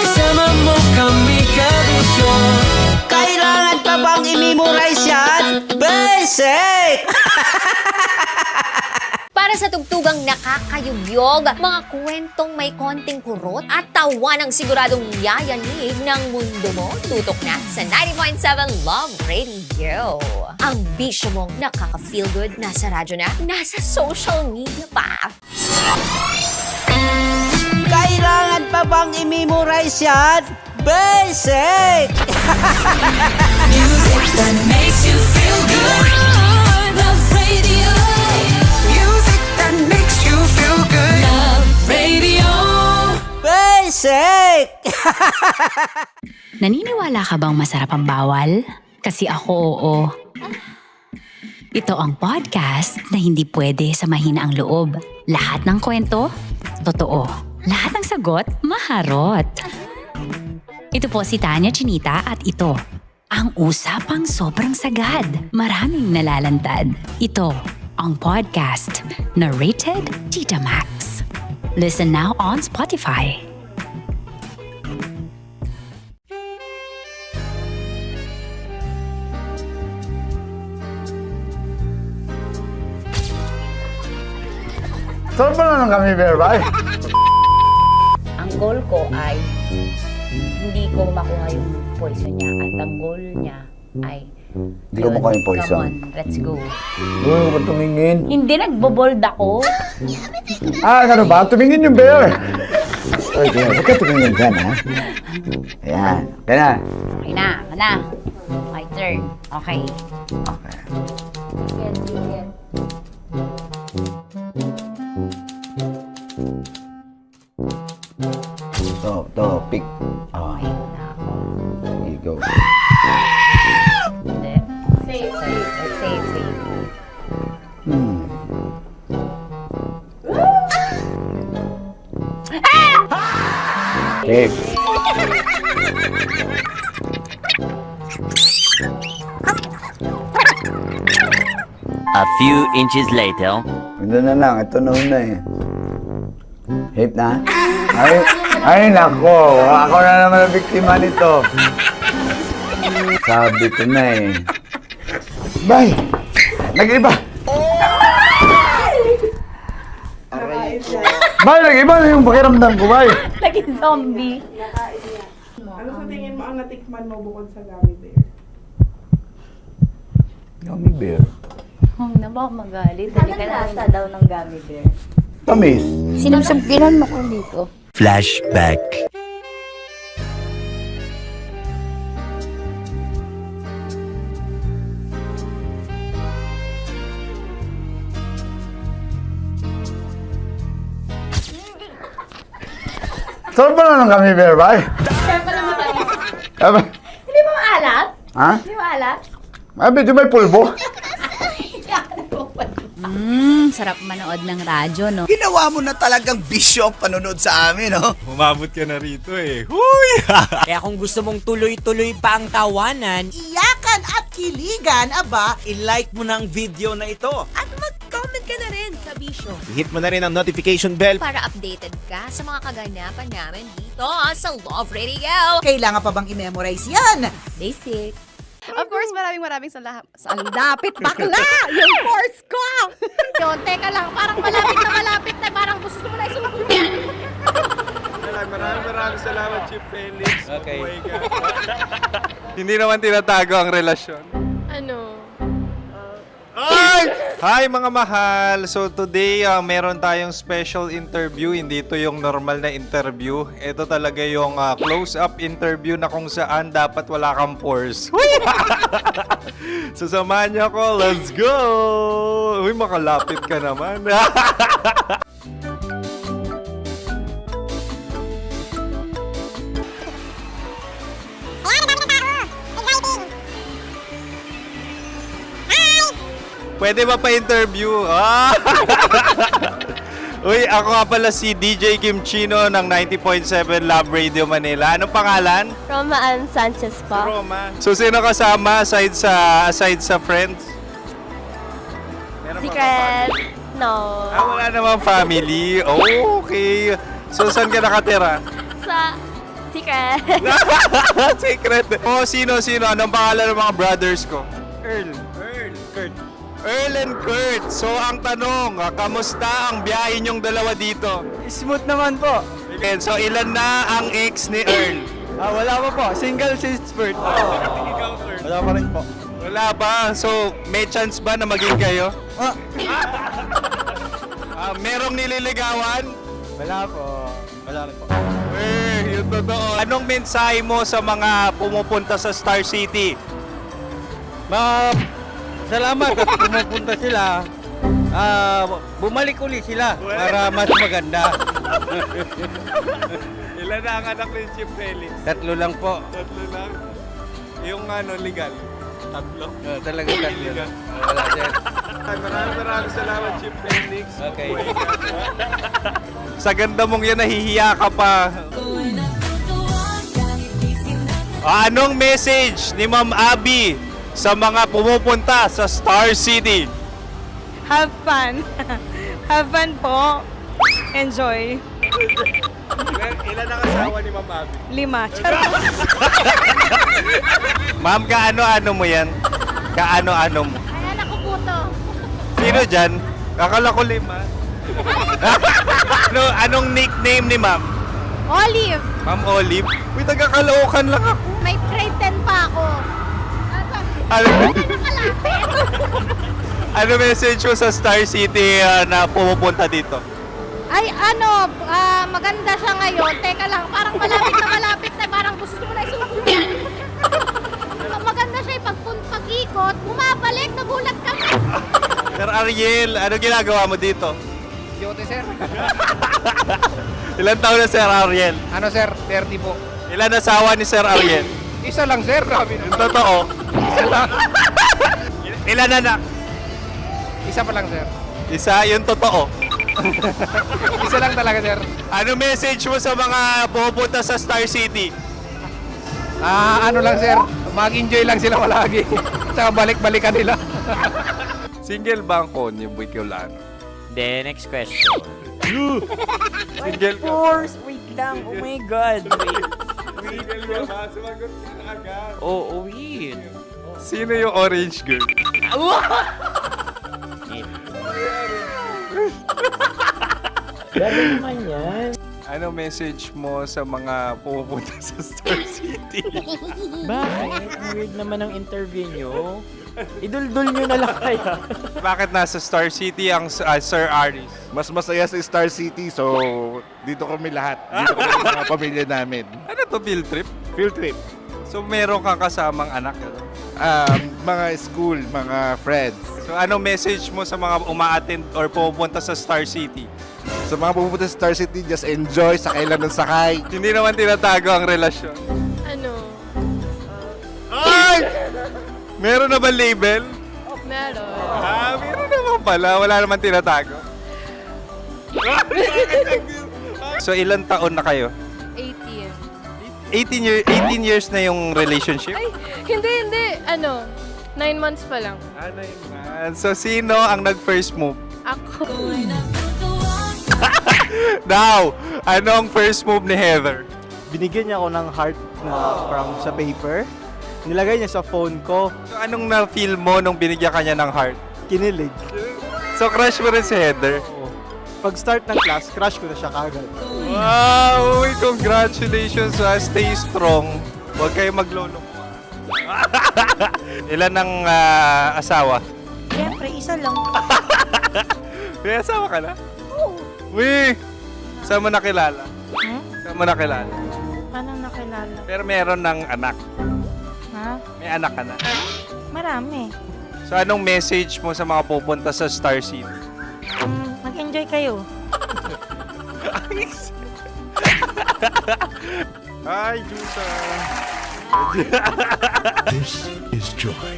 kasama mo kami kabisyon. Kailangan pa bang i-memorize yan? Basic! Para sa tugtugang nakakayugyog, mga kwentong may konting kurot at tawanang siguradong yayanig ng mundo mo, tutok na sa 90.7 Love Radio. Ang bisyo mong nakaka-feel good, nasa radyo na, nasa social media pa. Kailangan pa bang i-memorize yan? Basic! Music that makes you feel good. Love Radio. Music that makes you feel good. Love Radio. Basic! Naniniwala ka bang masarap ang bawal? Kasi ako oo. Ito ang podcast na hindi pwede sa mahina ang loob. Lahat ng kwento, totoo. Lahat ng sagot, maharot. Ito po si Tanya Chinita at ito, ang usapang sobrang sagad. Maraming nalalantad. Ito, ang podcast na Rated Tita Max. Listen now on Spotify. Saan ba na lang kami, Berbay? Ang goal ko ay hindi ko makuha yung poison niya at ang goal niya ay Hindi ko makuha yung poison. Come on, let's go. Huwag ko tumingin. Hindi, nagbobold ako. Ano ba? Tumingin yung bear. Story bear. Huwag ka tumingin dyan, ha? Ayan. Kaya na. Okay na, na. My turn. Okay. Okay. Yes, yes. To, pick. Oh. Okay na ako. There you go. Hindi. Safe, safe. Safe, safe. Safe. A few inches later. Ito na lang. Ito na una eh. Safe na? Ay, nako. Ako na naman ang biktima nito. Sabi ko na eh. Bay! Nag-iba! Bay, nag-iba na yung pakiramdam ko, bay! Naging zombie. Ano sa tingin mo ang natikman mo bukod sa gummy bear? Gummy bear? Oh, na ba magalit? Hindi ka nasa daw ng gummy bear. Tamis. Sinusumpilan mo ko dito. Flashback. Saan ba na lang kami, bear, bay? Saan pa naman kami? Aba, Hindi mo maalat? ha? Hindi mo maalat? Abi, di may pulbo. Hindi ako nagpapalbo. Sarap manood ng radyo, no? Ginawa mo na talagang bisyo ang panonood sa amin, no? Umabot ka na rito eh. Huy! Kaya kung gusto mong tuloy-tuloy pa ang tawanan, Iyakan at kiligan, aba, i-like mo na ang video na ito. At mag-comment ka na rin sa Bisyo. Hit mo na rin ang notification bell. Para updated ka sa mga kaganapan namin dito sa Love Radio. kailangan pa bang i-memorize yan? Basic. Of course, maraming salamat. Ang lapit bakla! Yung force ko! Yun, teka lang, parang malapit na, parang gusto mo na isumagot. Maraming salamat, Chief Felix. Okay. Hindi naman tinatago ang relasyon. Ano? Hi mga mahal! So today, meron tayong special interview. Hindi ito yung normal na interview. Ito talaga yung close-up interview na kung saan dapat wala kang pores. So samahan niyo ako. Let's go! Uy, makalapit ka naman. Pwede ba pa-interview? Uy, ako nga pala si DJ Kim Chino ng 90.7 Love Radio Manila. Anong pangalan? Roma Ann Sanchez po. Roma. So, sino kasama aside sa friends? Meron ba Secret. No. wala namang family. Oh, okay. So, saan ka nakatira? Sa Secret. Secret. Oh, sino? Anong pangalan ng mga brothers ko? Earl, Kurt. Earl and Kurt. So, ang tanong, kamusta ang biyahe niyong dalawa dito? Smooth naman po. Okay, so, ilan na ang ex ni Earl? Wala pa po. Single since birth. Wala pa rin po. Wala ba? So, may chance ba na maging kayo? Merong nililigawan? Wala po. Wala rin po. Yung totoo. Anong mensahe mo sa mga pumupunta sa Star City? Salamat at pumupunta sila. Bumalik uli sila para mas maganda. Ilan na ang anak ni Chief Felix? 3 lang po. 3 lang? Yung legal? 3? Talaga 3 lang. Wala sir. Maraming salamat, Chief Felix. Okay. Sa ganda mong yan, nahihiya ka pa. Anong message ni Ma'am Abby sa mga pumupunta sa Star City? Have fun. Have fun po. Enjoy. Ilan ang asawa ni Ma'am Abby? 5. Charot. Ma'am, kaano-ano mo yan? Kaano-ano mo? Ay, anak ko po to. Sino dyan? Akala ko 5. Anong nickname ni Ma'am? Olive. Ma'am Olive? Uy, taga-Caloocan lang ako. May grade 10 pa ako. Ano message mo sa Star City na pumupunta dito? Ay, maganda siya ngayon. Teka lang, parang malapit na, parang gusto mo na isumagot. Maganda siya pag-ikot, bumabalik, nagulat ka. Sir Ariel, ano ginagawa mo dito? Yote sir. Ilan taon na Sir Ariel? Ano sir? 30 po. Ilan asawa ni Sir Ariel? Isa lang sir. Yung totoo. Isa lang. Ilan anak? Isa pa lang sir. Isa, yung totoo. Isa lang talaga sir. Ano message mo sa mga pumupunta sa Star City? Ano lang sir. Mag-enjoy lang sila palagi. Tsaka balik-balikan nila. Single ba ang konyo, Boy Kiolano? Then, next question. Single ka? Wait lang. Oh my God. Single ka ba? Sumagot ka na agad. Oh, wait. Sino yung orange girl? Grabe naman yan. Ano message mo sa mga pumupunta sa Star City? Bakit? Ang weird naman ang interview nyo. Idul-dul nyo na lang kaya. Bakit nasa Star City ang Sir Aris? Mas masaya sa Star City, so dito kami lahat. Dito kami mga pamilya namin. Ano to, field trip? Field trip. So meron kang kasamang anak? Mga school, mga friends. So anong message mo sa mga uma-attend or pumupunta sa Star City? Sa mga pupunta sa Star City, just enjoy, sakay lang ng sakay. Hindi naman tinatago ang relasyon. Ano? Ay! Meron na ba label? Meron. Meron na ba naman pala, wala naman tinatago. So ilan taon na kayo? 18. 18 years na yung relationship? Ay, hindi. 9 months pa lang. 9 months. So sino ang nag-first move? Ako. Now, anong first move ni Heather? Binigyan niya ako ng heart na from sa paper. Nilagay niya sa phone ko. So anong na-feel mo nung binigyan ka niya ng heart? Kinilig. So crush mo rin si Heather? Pag-start ng class, crush ko na siya kagad. Wow! Uy, congratulations! Stay strong. Huwag kayo maglolo. Ilan ang asawa? Siyempre, isa lang. May asawa ka na? Oo. Uy! Saan mo nakilala? Saan mo nakilala? Paano nakilala? Pero meron ng anak. Ha? May anak ka na. Marami. So anong message mo sa mga pupunta sa Star City? Mag-enjoy kayo. Hi, Jusa! This is Joy.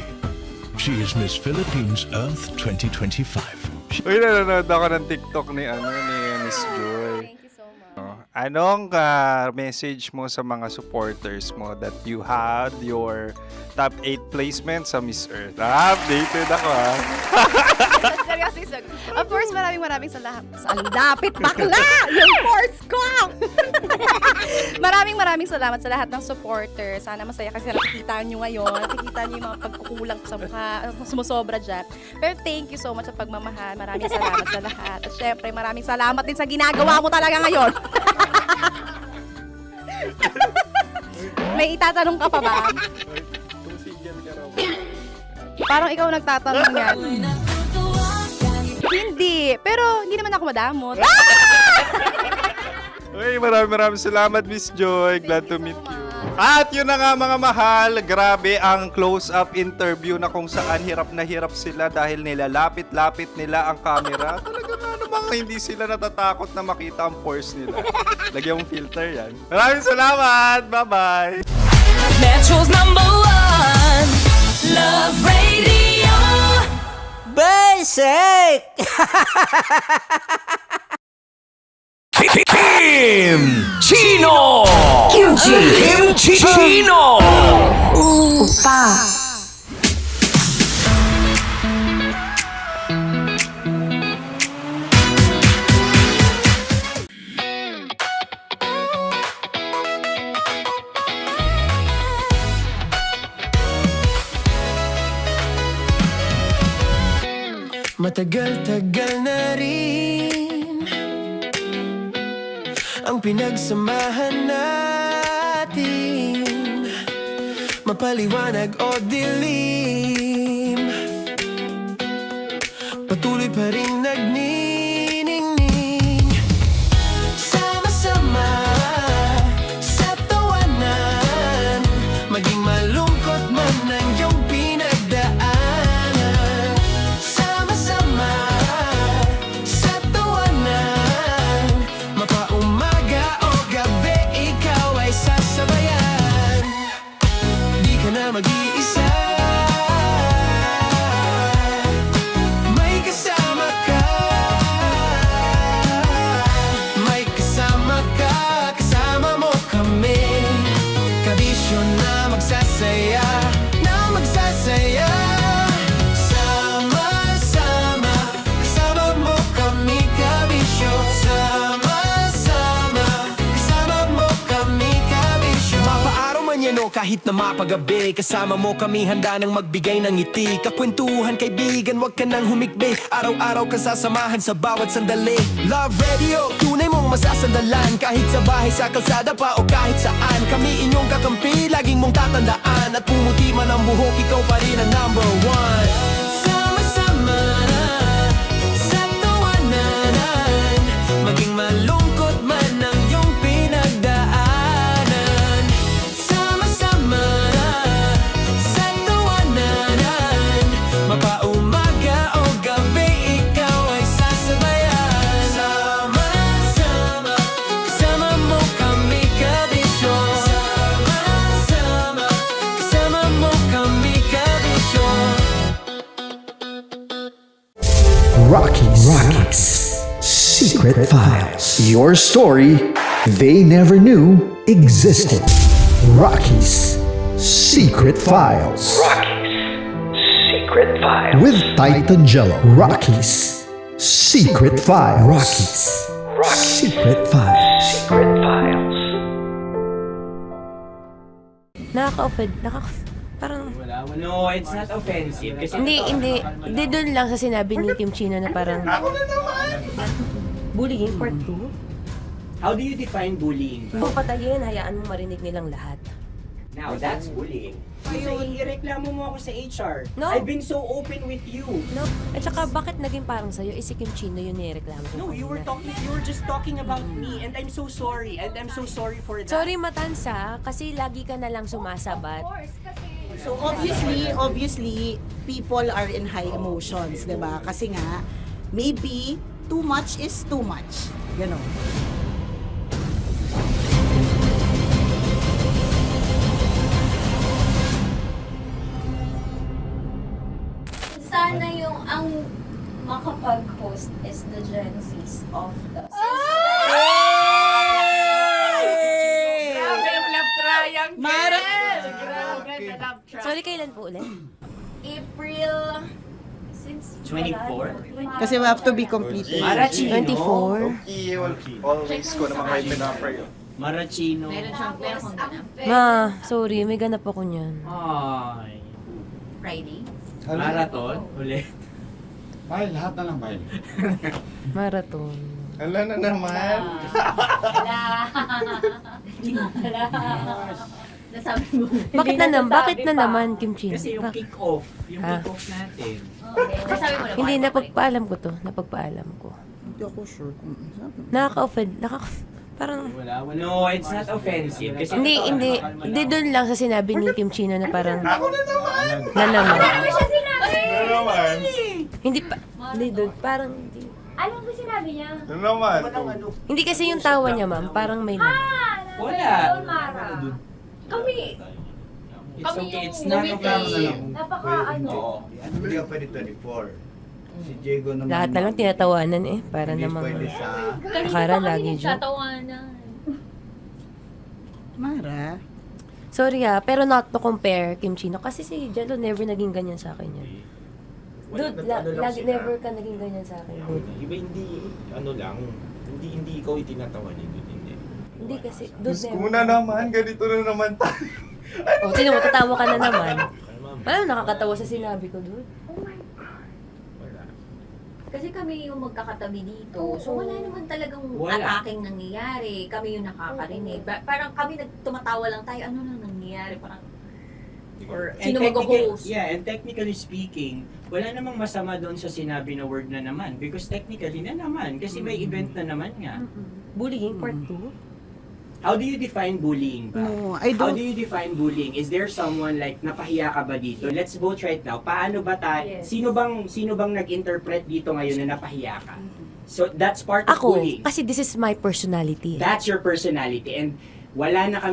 She is Miss Philippines Earth 2025. Uy, nanonood ako ng TikTok ni Miss Joy. Thank you so much. Anong message mo sa mga supporters mo that you had your top 8 placement sa Miss Earth? Updated ako Seryoso. Of course, maraming salamat. Ang dapit bakla! Yung course ko! maraming salamat sa lahat ng supporter. Sana masaya kasi nakikita nyo ngayon. Nakikita nyo yung mga pagkukulang sa mukha, sumusobra dyan. Pero thank you so much sa pagmamahal. Maraming salamat sa lahat. At syempre, maraming salamat din sa ginagawa mo talaga ngayon. May itatanong ka pa ba? Parang ikaw nagtatanong yan. Hindi. Pero hindi naman ako madamot. Uy, maraming salamat, Miss Joy. Glad to meet you. At yun na nga mga mahal, grabe ang close-up interview na kung saan hirap na hirap sila dahil nilalapit-lapit nila ang camera. Talaga nga namang hindi sila natatakot na makita ang pores nila. Lagyan mong filter yan. Maraming salamat! Bye-bye! Metro's #1 Love Radio Basic Kim Chino Kimchi Chino Upa Matagal-tagal na rin ang pinagsamahan natin, mapaliwanag o dilim, patuloy pa rin nagniningning, sama-sama sa tawanan, maging malungkot man ang iyong pinagdaanan. Sama-sama sa tawanan, mapaumaga o gabi, ikaw ay sasabayan. Di ka na mag-iisa, may kasama ka. May kasama ka, kasama mo kami. Kabisyo na magsasaya, na magsasaya. Sama-sama, kasama mo kami, kabisyo. Sama-sama, kasama mo kami, kabisyo. Mapaaraw man yan o kahit na mapagabi, kasama mo kami, handa nang magbigay ng ngiti. Kakwentuhan, kaibigan, wag ka nang humikbi. Araw-araw ka sasamahan sa bawat sandali. Love Radio, tunay mong masasandalan. Kahit sa bahay, sa kalsada pa o kahit saan, kami inyong kakampi, laging mong tatandaan. At pumuti man ang buhok, ikaw pa rin ang #1. Sama-sama sa tawanan, maging malungkot man ang iyong pinagdaanan. Sama-sama sa tawanan, mapaumaga o gabi, ikaw ay sasabayan. Sama-sama, kasama mo kami, kabisyo. Sama-sama, kasama mo kami, kabisyo. Secret Files. Your story they never knew existed. Rocky's Secret Files. Secret Files. With Titan Jello. Rocky's Secret Files. Rocky's Secret Files. Secret Files. Nakaka-offend. Parang... No, it's not offensive. Kasi Hindi doon lang sa sinabi ni Kim Chino na parang... Bullying, part 2? How do you define bullying? Kung patayin, hayaan mo marinig nilang lahat. Now, that's bullying. Kasi ireklamo mo ako sa HR. No. I've been so open with you. No? At saka, bakit naging parang sa'yo? Si Kim Chino yun nireklamo ko. No, you were just talking about me, and I'm so sorry. And I'm so sorry for that. Sorry, Matansa, kasi lagi ka na lang sumasabat. So obviously, people are in high emotions, 'di ba? Kasi nga maybe too much is too much. Ganon. Sana yung ang makapag-host is the Gen Zs of the Grabe yung love triangle! Grabe the love triangle! Sorry, kailan po ulit? April... 24? Kasi we have to be completed. Marachino. 24? Always ko naman kayo pinapray. Marachino. Ma, sorry, may ganap ako niyan. Ay. Friday? Marathon? Ulit. Mahal, lahat na lang mahal. Marathon. Ala na naman. Nasabi mo. Bakit na naman, Kim Chino? Kasi yung kick-off. Yung kick-off natin. Nasabi mo na. Hindi, napagpaalam ko to. Napagpaalam ko. Hindi ako sure kung Nakaka-offend. Parang... No, it's not offensive. Kasi Hindi doon lang sa sinabi ni Kim Chino na parang... Na naman. Hindi doon, parang... Ano ba sinabi niya? Ano naman? Hindi kasi yung tawa niya, ma'am. Parang may naman. Wala. Kami. It's okay. It's not offensive. Hindi ka pwede 24. Si Diego naman. Lahat na lang tinatawanan eh. Para Hindi namang... pwede sa... Akara lagi joke. Mara. Sorry pero not to compare, Kim Chino. Kasi si Jello never naging ganyan sa akin yan. Dude, never ka naging ganyan sa akin, dude. Iba hindi, hindi ikaw itinatawanin, Hindi kasi, dude, Diyos ko na naman, ganito na naman tayo. O, sino mo, tatawa ka na naman. Paano nakakatawa sa sinabi ko, dude? Kasi kami yung magkakatabi dito. So wala naman talagang Wala. ataking nangyayari. Kami yung nakakarinig. Parang kami tumatawa lang tayo. Ano nang nangyayari? Parang sino mag-host? Yeah, and technically speaking, wala namang masama doon sa sinabi na word na naman. Because technically na naman. Kasi may event na naman nga. Bullying, part 2? How do you define bullying ba? No, I How don't. do you define bullying? Is there someone like napahiya ka ba dito? Let's vote right now. Paano ba Yes. sino bang nag-interpret dito ngayon na napahiya ka? So that's part of Ako, bullying. kasi this is my personality. That's your personality, and wala ka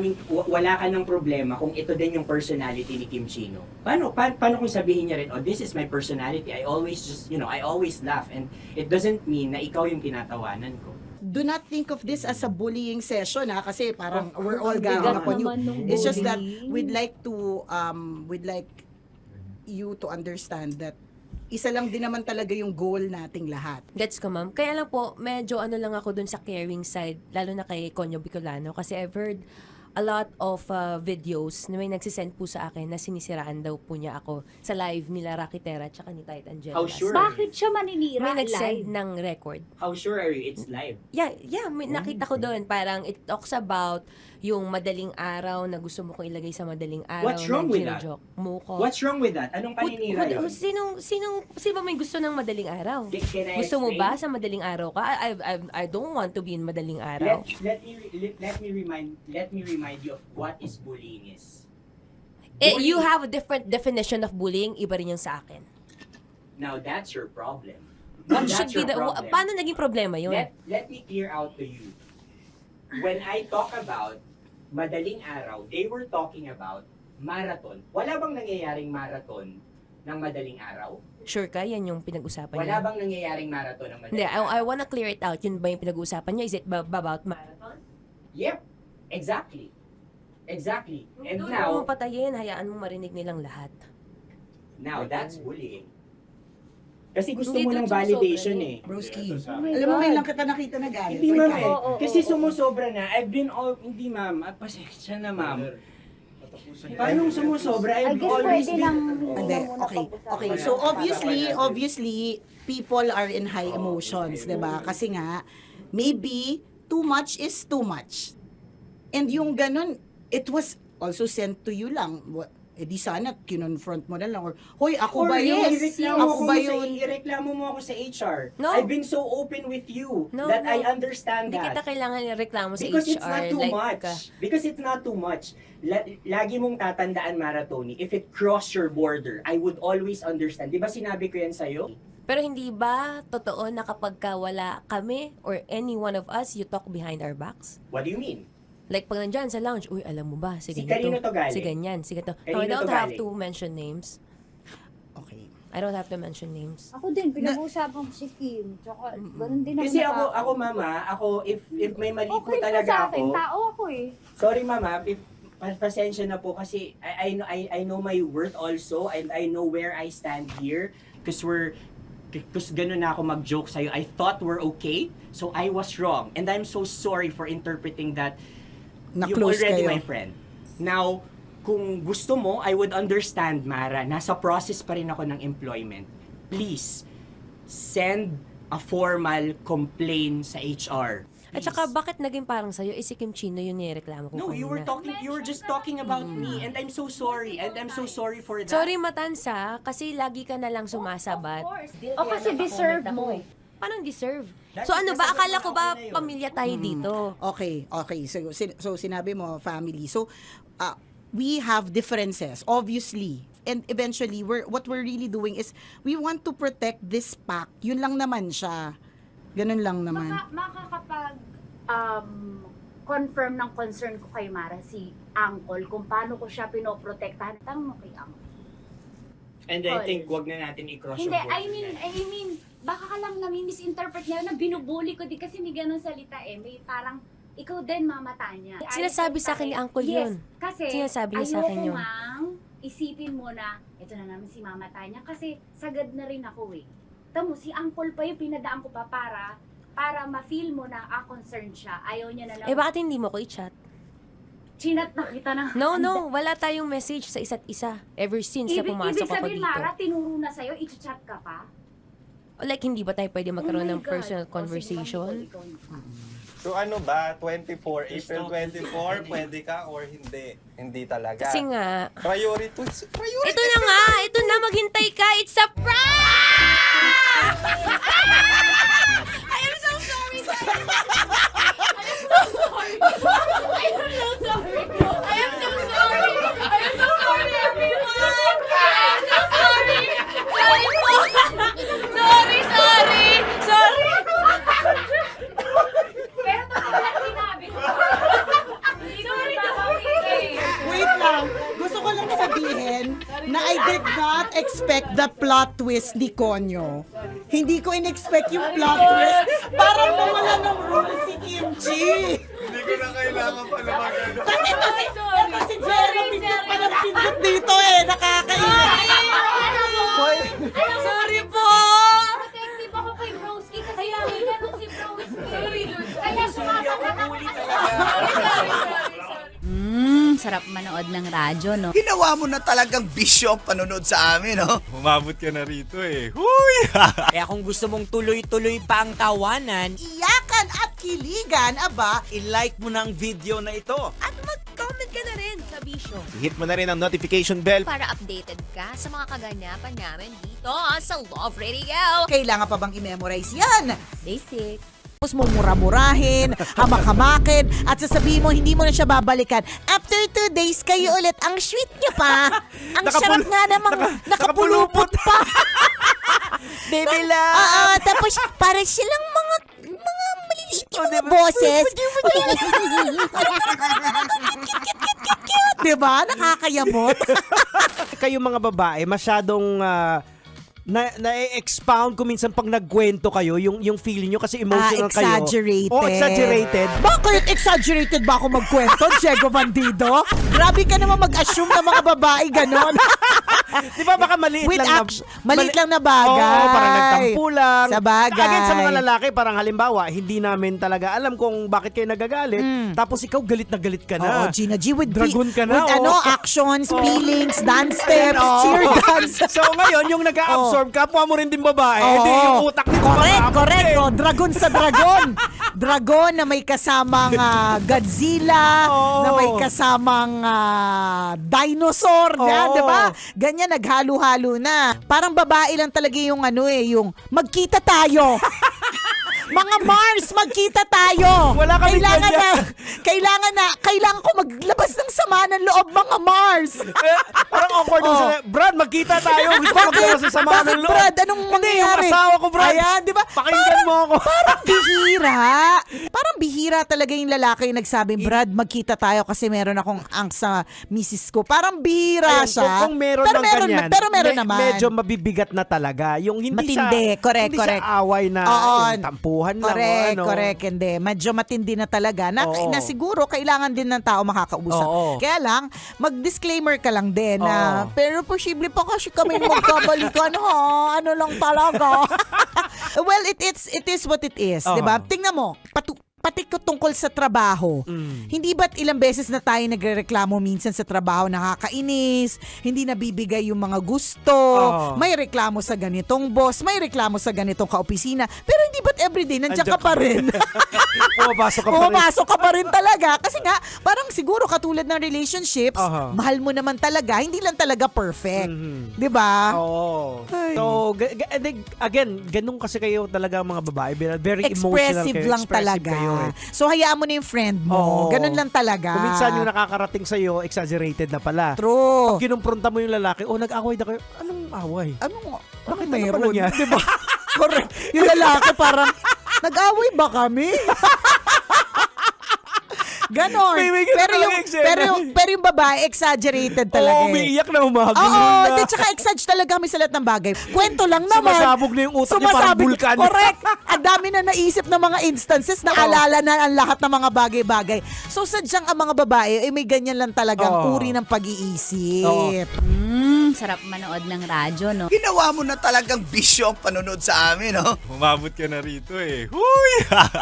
ng problema kung ito din yung personality ni Kim Chino. Paano kung sabihin niya rin, oh, this is my personality. I always I always laugh, and it doesn't mean na ikaw yung tinatawanan ko. Do not think of this as a bullying session kasi parang we're all gagging upon you. It's just that we'd like you to understand that isa lang din naman talaga yung goal nating lahat. Gets ko, ma'am. Kaya lang po, medyo lang ako dun sa caring side, lalo na kay Conyo Bicolano, kasi I've heard a lot of videos na may nagsisend po sa akin na sinisiraan daw po niya ako sa live nila Rocky Terra at ni Titan Jello. How sure? Bakit siya maninira May nag-send live? ng record. How sure are you it's live? Yeah, may nakita ko doon. Parang it talks about yung madaling araw na gusto mo kong ilagay sa madaling araw. What's wrong na with that? gino-joke mo ko. What's wrong with that? Anong paninira yun? Sino ba may gusto ng madaling araw? Can I Gusto mo explain? ba sa madaling araw ka? I don't want to be in madaling araw. Let me remind you of what is bullying is. You have a different definition of bullying, iba rin yung sa akin. Now that's your problem. What That's should be your the problem. paano naging problema yun? Let me clear out to you. When I talk about madaling araw, they were talking about marathon. Wala bang nangyayaring marathon ng madaling araw? Sure ka? Yan yung pinag-usapan Wala niya? bang nangyayaring marathon ng Hindi, madaling araw? I wanna clear it out. Yun ba yung pinag-usapan niya? Is it about marathon? Yep, exactly. Exactly. And Doon now, mo patayin, hayaan mo marinig nilang lahat. that's bullying. Kasi gusto Hindi, mo doon ng sumusobra validation eh. Broski. Oh my Alam mo, God. ngayon lang kita nakita na galit. Hindi ma'am eh. Oo, Kasi oo. sumusobra na. I've been all, hindi ma'am. Pasensya na ma'am. Paano sumusobra? I've always been... Hindi, okay. Okay, so obviously, people are in high emotions, 'di ba? Kasi nga, maybe too much is too much. And yung ganun, it was also sent to you lang. Eh di sana kinonfront mo na lang or hoy ako Or ba yun? ireklamo Ako ba yun? Ireklamo mo ako sa HR. No. I've been so open with you No, that no. I understand Hindi that. kita kailangan reklamo sa Because HR. it's not too like, much. Because it's not too much. Lagi mong tatandaan, Maratoni, if it cross your border, I would always understand. Di ba sinabi ko yan sa'yo? Pero hindi ba totoo na kapag ka wala kami or any one of us, you talk behind our backs? What do you mean? Like pag nandyan sa lounge, uy, alam mo ba, si Si ganito, kanino to galing? si ganyan, si ganito. Kanino No, I don't to have galing? to mention names. Okay. I don't have to mention names. Ako din, pinag-uusapan ko si Kim. Tsaka, ganun din Kasi ako mama, if may mali po talaga ako. Tao ako eh. Sorry mama, if pasensya na po kasi I know my worth also and I know where I stand here because ganun na ako mag-joke sa'yo. I thought we're okay, so I was wrong. And I'm so sorry for interpreting that you're Na-close already kayo. my friend. Now, kung gusto mo, I would understand, Mara. Nasa process pa rin ako ng employment. Please, send a formal complaint sa HR. At saka, bakit naging parang sa'yo, si Kim Chino yung nireklamo ko No, you were just talking about me and I'm so sorry. And I'm so sorry for that. Sorry, Matansa, kasi lagi ka na lang sumasabat. O kasi deserve mo. Parang deserve. That's So ano ba, because akala ko ba ako na yun. pamilya tayo dito? Okay. So sinabi mo family. So we have differences obviously. And eventually what we're really doing is we want to protect this pack. Yun lang naman siya. Ganun lang naman. Makakapag confirm ng concern ko kay Mara si Uncle kung paano ko siya pinoprotektahan. Tanong mo kay Uncle. And I think wag na natin i-cross Hindi, yung border. I mean, baka ka lang nami-misinterpret niya na binubuli ko di kasi may ganun salita eh. May parang, ikaw din mamata niya. Sinasabi sa akin ni Uncle yun. Kasi, Sinasabi niya sa akin yun. ayoko ngang isipin mo na, ito na naman si Mama Tanya kasi sagad na rin ako eh. Tamo, si Uncle pa yung pinadaan ko pa para ma-feel mo na concerned siya. Ayaw niya na lang. Eh, bakit hindi mo ko i-chat? Chinat na kita na. No, wala tayong message sa isa't isa ever since na pumasok Ibig ako sabihin, dito. Mara, tinuro na sa'yo, i-chat ka pa? Like, hindi ba tayo pwede magkaroon Oh my ng God. personal O, sige, conversation? ikaw. So ano ba, 24, April 24, pwede ka or hindi? Hindi talaga. Kasi nga, Priorities. ito na nga, ito na, maghintay ka, it's a prank! I am so sorry, guys! I am so sorry! I am so sorry! I am so sorry, everyone! I am so sorry! Sorry po! Sorry! Pero talaga sinabi ko. Hindi ko Wait lang. Gusto ko lang sabihin na I did not expect the plot twist ni Konyo. Hindi ko in-expect yung plot twist. Parang nawala ng role si Kimchi. Hindi ko na kailangan pa naman ano. Kasi ito si Jerry, pindot pa ng pindot dito eh. Nakakainis. Sorry po! Protective ako kay Broski kasi kanina nung si Broski. Kaya sumasagot ako kasi. Sarap manood ng radyo, no? Ginawa mo na talagang bisyo ang panonood sa amin, no? Umabot ka na rito eh. Huy! Kaya kung gusto mong tuloy-tuloy pa ang tawanan, Iyakan at kiligan, aba. i-like mo ng video na ito. At mag-comment ka na rin sa Bisyo. Hit mo na rin ang notification bell. Para updated ka sa mga kaganapan namin dito sa Love Radio. Kailangan pa bang i-memorize yan? Basic. Tapos mo mura-murahin, hamak-hamakin, at sasabihin mo hindi mo na siya babalikan. After 2 days, kayo ulit. Ang sweet niyo pa. Ang sarap nga namang nakapulupot pa. Baby love! Oo, tapos para silang mga maliliit yung mga boses. Diba? Nakakayamot. kayo mga babae masyadong na-expound ko minsan pag nagkwento kayo, yung feeling nyo kasi emotional kayo. Exaggerated. Oh, exaggerated. Bakit exaggerated ba ako magkwento, Diego Bandido? Grabe ka naman mag-assume na mga babae ganon. Di ba baka maliit lang maliit lang na bagay. Oo, parang nagtampo lang. Sa bagay. Again, sa mga lalaki, parang halimbawa, hindi namin talaga alam kung bakit kayo nagagalit. Tapos ikaw galit na galit ka na. Oo, Gina G, with Dragon ka na. with actions, feelings, dance steps, cheer dance. So ngayon, yung nag-a-absorb, kapwa mo rin din babae. Oo. Hindi, yung utak nito Correct. Oh, dragon sa dragon. Dragon na may kasamang Godzilla, na may kasamang dinosaur, di ba? Ganyan, naghalo-halo na. Parang babae lang talaga yung yung magkita tayo. Mga Mars, magkita tayo. Wala kami kailangan ko maglabas ng sama ng loob, mga Mars. Parang awkward yung sila. Brad, magkita tayo. Gusto ko maglabas ng sama ng loob. Brad, anong mangyayari? Hindi, yung asawa ko, Brad. Ayan, di ba? Pakinggan mo ako. Parang bihira talaga yung lalaki yung nagsabing, Brad, magkita tayo kasi meron akong angst sa misis ko. Parang bihira Ayan, siya. Kung meron pero ng ganyan, pero meron naman. Medyo mabibigat na talaga. Yung hindi matindi, correct. siya away na yung tampuhan lang. Correct, hindi. Medyo matindi na talaga. Na siguro, kailangan din ng tao makakausap. Kaya lang, mag-disclaimer ka lang din na, pero posible pa kasi kami magkabalikan, ha? Ano lang talaga. Well, it is what it is, di ba? Tingnan mo, pati tungkol sa trabaho. Hindi ba't ilang beses na tayo nagrereklamo minsan sa trabaho, nakakainis, hindi nabibigay yung mga gusto, may reklamo sa ganitong boss, may reklamo sa ganitong kaopisina, pero hindi ba't everyday nandiyan ka pa rin? Pumapasok ka pa rin talaga. Kasi nga, parang siguro katulad ng relationships, mahal mo naman talaga, hindi lang talaga perfect. Di ba? Oo. So, again, ganun kasi kayo talaga mga babae. Very emotional expressive kayo. lang talaga. Kayo, eh. So, hayaan mo na yung friend mo. Ganun lang talaga. Kung minsan yung nakakarating sa'yo, exaggerated na pala. True. Pag kinumpronta mo yung lalaki, nag-away na kayo. Anong away? Bakit mayroon? Diba? Correct. Yung lalaki parang, nag-away ba kami? Ganon. Pero yung babae, exaggerated talaga. Umiiyak na umagin. Oo, tsaka exagge talaga kami sa lahat ng bagay. Kwento lang naman. Sumasabog na yung utak niya, parang vulkan. Correct. Ang dami na naisip ng mga instances, naalala na ang lahat ng mga bagay-bagay. So, sadyang ang mga babae, may ganyan lang talagang uri ng pag-iisip. Sarap manood ng radyo, no? Ginawa mo na talagang bisyo ang panonood sa amin, no? Umabot ka na rito eh. Huy!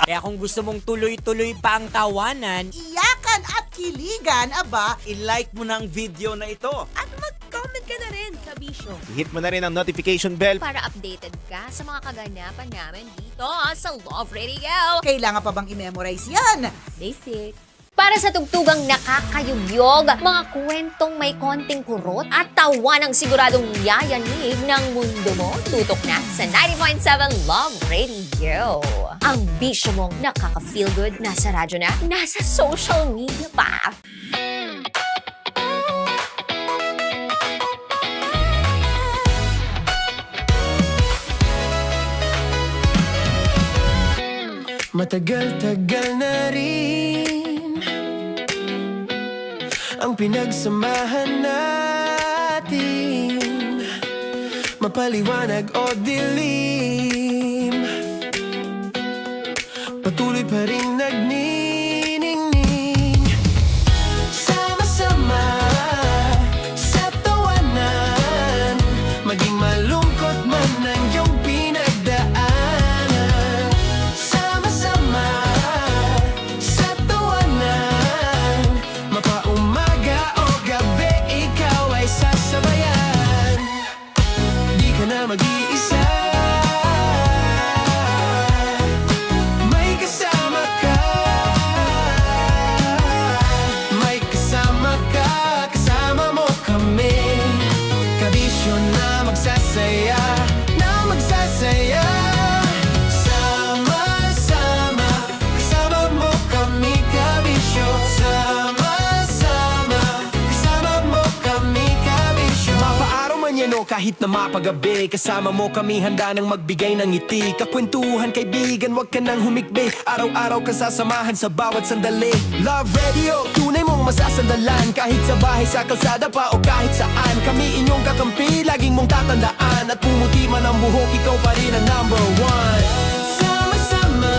Kaya kung gusto mong tuloy-tuloy pa ang tawanan, iyakan at kiligan, aba, i-like mo na ang video na ito. At mag-comment ka na rin sa Bisyo. Hit mo na rin ang notification bell. Para updated ka sa mga kaganapan namin dito sa Love Radio. Kailangan pa bang i-memorize yan? Basic. Para sa tugtugang nakakayugyog, mga kwentong may konting kurot at tawa ng siguradong yayanig ng mundo mo, tutok na sa 90.7 Love Radio. Ang bisyo mong nakaka-feel good, nasa radyo na, nasa social media pa. Matagal-tagal na rin ang pinagsamahan natin, mapaliwanag o dilim, patuloy pa rin nagniningning. Sama-sama sa tawanan, maging malungkot man ang iyong pinagdaanan. Sama-sama sa tawanan, mapaumaga o gabi, ikaw ay sasabayan. Di ka na mag-iisa, may kasama ka. kahit na mapagabi. Kasama mo kami handa nang magbigay ng ngiti. Kakwentuhan kaibigan, wag ka nang humikbi. Araw-araw kasasamahan sa bawat sandali. Love Radio, tunay mong masasandalan. Kahit sa bahay, sa kalsada pa o kahit saan. Kami inyong kakampi, laging mong tatandaan. At pumuti man ang buhok, ikaw pa rin ang number one. Sama-sama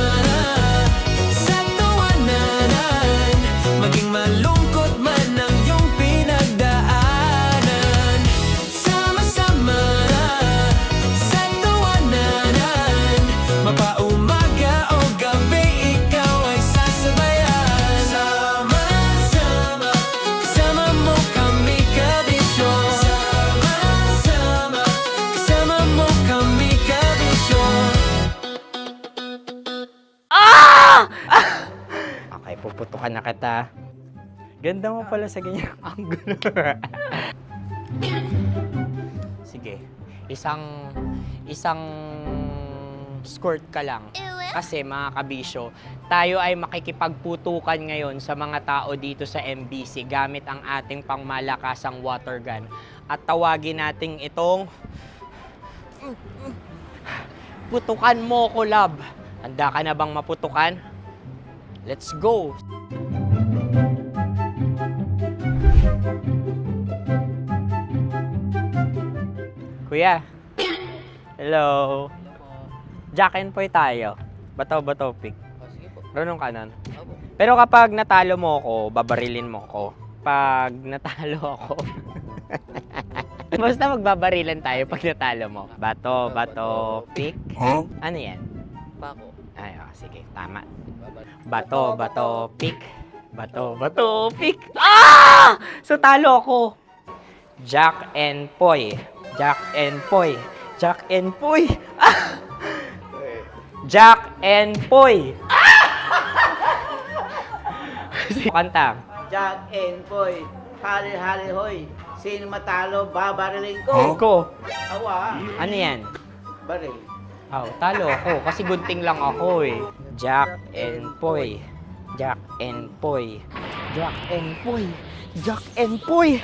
sa tawanan, maging malungkot man ang iyong pinagdaanan. Sama-sama sa tawanan, mapaumaga o gabi, ikaw ay sasabayan. Sama-sama, kasama mo kami kabisyo. Sama-sama, kasama mo kami kabisyo. Okay, puputukan na kita. Ganda mo pala sa ganyang angulo. Sige, isang skirt ka lang. Kasi mga kabisyo, tayo ay makikipagputukan ngayon sa mga tao dito sa MBC gamit ang ating pangmalakasang water gun. At tawagin natin itong putukan mo ko, love. Handa ka na bang maputukan? Let's go! Kuya. Hello. Jack and Poy tayo. Bato-bato pick. Runong ka nun. Pero kapag natalo mo ako, babarilin mo ako. Pag natalo ako, basta magbabarilan tayo pag natalo mo. Bato, pick. Huh? Ano yan? Bako. Ay, sige, tama. Bato, pick. Bato, pick. Ah! So, talo ako. Jack and Poy. Jack and Poy. Jack and Poy. Ah! Jack and Poy. Kanta. Jack and Poy, hali-hali hoy. Sino matalo, babariling ko. Ko. Awa. Ano yan? Baril. Oh, talo ako kasi gunting lang ako eh. Jack and Poy. Jack and Poy. Jack and Poy. Jack and Poy.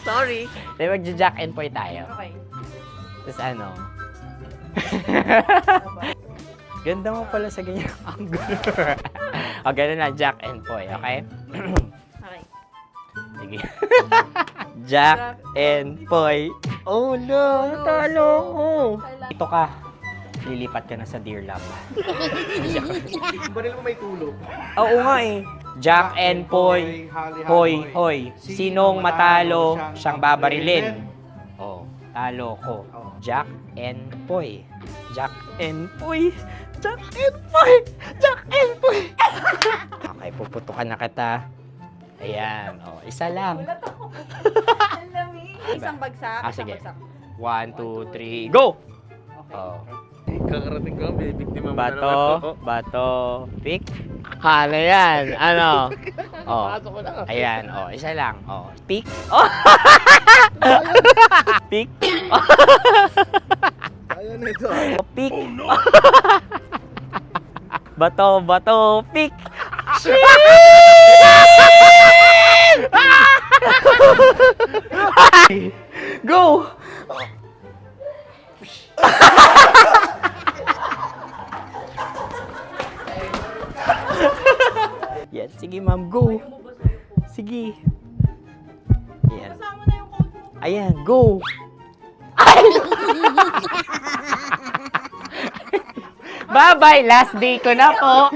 Sorry. Di ba Jack and Poy tayo? Okay. Tapos ano? Ganda mo pala sa ganyang angulo. O, ganun na, Jack and Poy, okay? Okay. Sige. Jack and Poy. Oh, no, talo ko. Ito ka. Lilipat ka na sa Dear Love. Baril mo may tulog. Oo nga eh. Jack and Poy. Hoy, hoy. Sinong matalo, siyang babarilin. Oh, talo ko. Jack and Poy. Jack and Poy. Jack and Poy. Jack and Poy. Okay, puputukan na kita. Ayan. Oh, isa lang. Isang bagsak. Sige. 1, 2, 3, go! Oh. Kakarating ko, binibiktima mo Bato, pick. Ano yan? Ano? Oh. Ayan, oh, isa lang. Oh, pick. Oh. Pick. Ayaw na ito. Pick. Bato, pick. Go! Yan, sige ma'am, go. Sige. Yan. Ayan, go. Bye-bye, last day ko na po.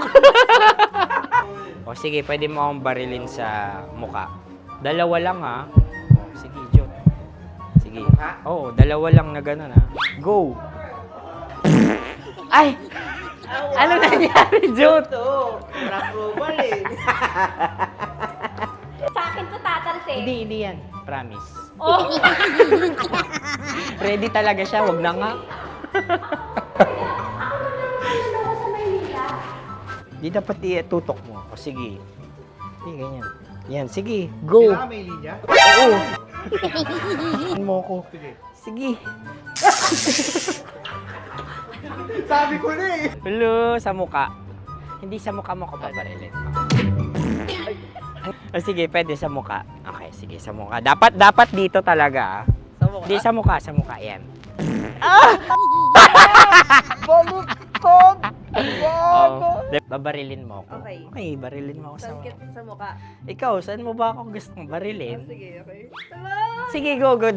O sige, pwede mo akong barilin sa muka. Dalawa lang ha. O, sige, Jot. Sige. Oo, dalawa lang na gano'n ha. Go. Ay! Ano nangyari, Jot? Approval eh. Sa akin to tatalsik. Hindi yan. Promise. Oh. Ready talaga siya, wag na nga. Di dapat tutok mo. O sige. Sige, ganyan. Yan, sige. Go. Kailangan may linya? Oo. Mo ko. Sige. Sabi ko na eh. Hello, sa muka. Hindi sa muka mo ko paparilin. O sige, pwede sa muka. Okay, sige, sa muka. Dapat dito talaga. Sa Hindi, sa mukha, yan. Baluktot! Oh, babarilin mo ako. Okay. Okay, barilin mo ako sa mukha. Sa mukha. Ikaw, saan mo ba ako gustong barilin? Sige, okay. Sige, go, go.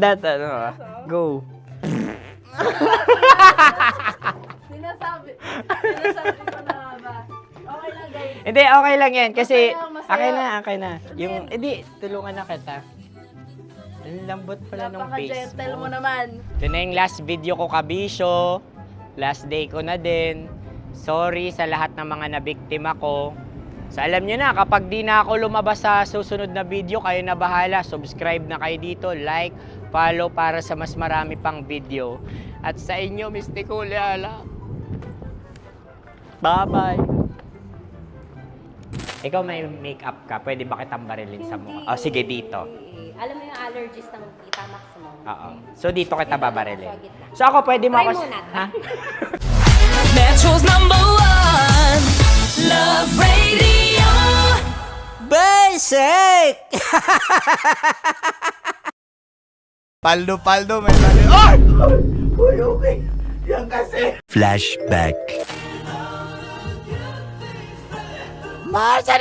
Sinasabi ko na ba? Okay lang, guys. Hindi, okay lang yan. Kasi, Masaya, masaya. okay na. Yung, hindi, tulungan na kita. Ang lambot pala nung face Napaka-gentle mo. mo naman. Ito na yung last video ko, kabisyo. Last day ko na din. Sorry sa lahat ng mga nabiktima ko. So alam nyo na, kapag di na ako lumabas sa susunod na video, kayo na bahala. Subscribe na kayo dito, like, follow para sa mas marami pang video. At sa inyo, Mistiko Leala. Bye-bye. Ikaw may makeup ka, pwede ba kitang barilin sa mukha? Oh, sige, dito. Alam mo yung allergies ng tita Max mo? Oo. So dito kita babarilin. So ako pwede mo Try ako... muna. Ha? Metro's #1 Love Radio Basic! Paldo, may mali. Ay! Uy, okay. Yan kasi. Flashback. Mars,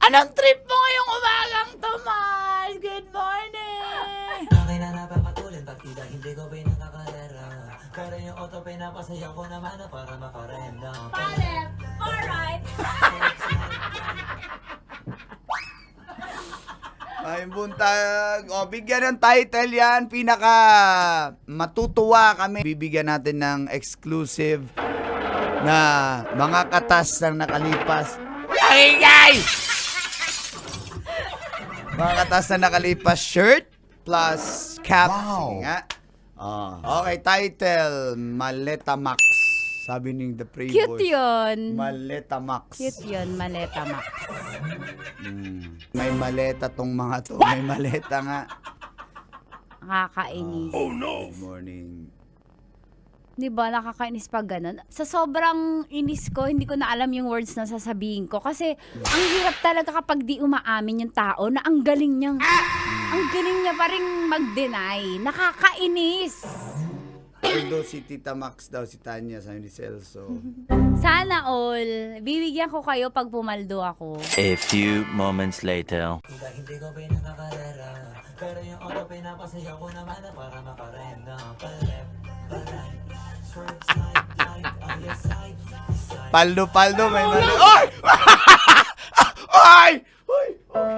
anong trip mo ngayong umagang to, Mars? Good morning! Akin na napapatulin, partida hindi ko pinakakarera. Pero yung auto pinapasaya ko naman na para makarenda. Palit! Alright! Ay, buntag. O, bigyan ng title yan. Pinaka matutuwa kami. Bibigyan natin ng exclusive na mga katas ng nakalipas. Ay, guys! Mga katas na nakalipas shirt plus cap. Sige nga. Okay, title, Maleta Max. Sabi ni The Playboy. Cute yun. Maleta Max. Cute yun, Maleta Max. May maleta tong mga to. May maleta nga. Nakakainis. Oh no! Good morning. Di ba, nakakainis pag ganun. Sa sobrang inis ko, hindi ko na alam yung words na sasabihin ko. Kasi, ang hirap talaga kapag di umaamin yung tao na ang galing niyang, ang galing niya pa rin mag-deny. Nakakainis. Although si Tita Max daw, si Tanya, sabi ni Celso. Sana all, bibigyan ko kayo pag pumaldo ako. A few moments later. Hindi ko pinakakarera. Pero yung auto pinapasaya ko naman na para makarenda. Palep, right, swerve, slide, on your side. Paldo, may mali. Ay! Ay! Ay!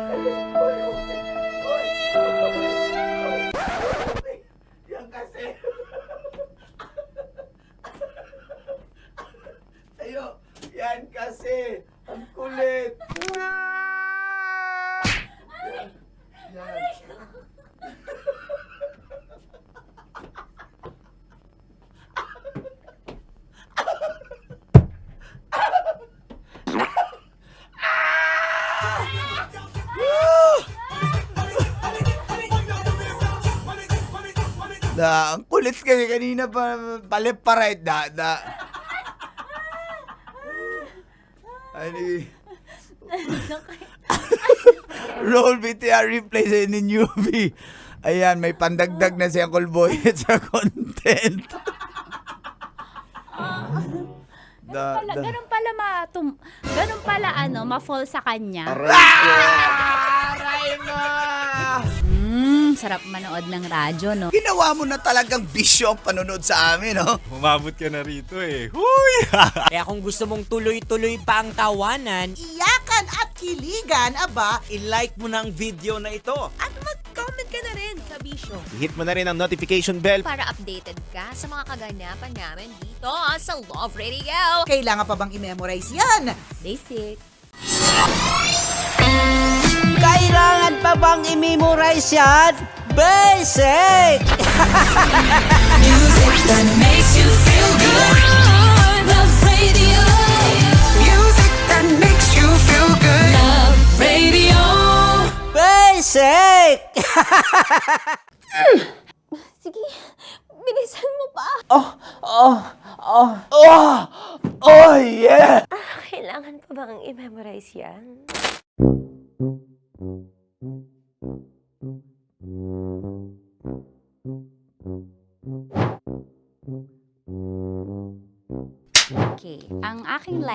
Yan kasi. Ayo, yan kasi. Ang kulit. Yan. Ang kulit kasi kanina pa paliparate da. Ani. Roll BTR replay sa ni newbie. Ayan, may pandagdag na si Uncle Boy sa content. Ganun pala ma-fall sa kanya. Aray mo! Sarap manood ng radyo, no? Ginawa mo na talagang bisyo ang panonood sa amin, no? Umabot ka na rito eh. Huy! Kaya kung gusto mong tuloy-tuloy pa ang tawanan, Iyakan at kiligan, aba, i-like mo na ang video na ito. at mag-comment ka na rin sa bisyo. Hit mo na rin ang notification bell. Para updated ka sa mga kaganapan namin dito sa Love Radio. Kailangan pa bang i-memorize yan? Basic. Kailangan pa bang i-memorize yan? Basic! Music that makes you feel good. Love Radio. Music that makes you feel good. Love Radio. Basic! Sige, bilisan mo pa. Oh, yeah! Kailangan pa bang i-memorize yan?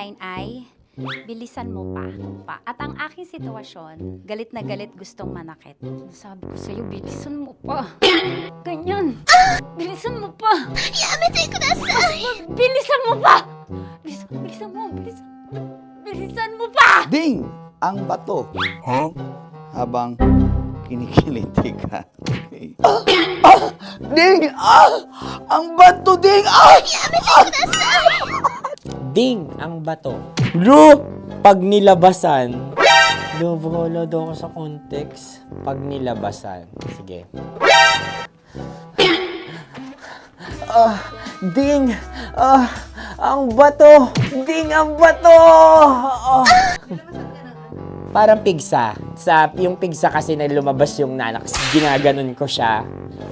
punchline ay, bilisan mo pa. At ang aking sitwasyon, galit na galit gustong manakit. Sabi ko sa'yo, bilisan mo pa. Ganyan. Bilisan mo pa. Yamitay ko na sa... Bilisan mo pa! Bilisan mo pa! Ding! Ang bato. Habang kinikiliti ka. Okay. Ding! Ang bato, Ding! Ding ang bato. Bro, pag nilabasan. Wala daw ako sa context. Pag nilabasan. Sige. Ding! Ang bato! Ding ang bato! Parang pigsa. Yung pigsa kasi na lumabas yung nanak. Ginaganon ko siya.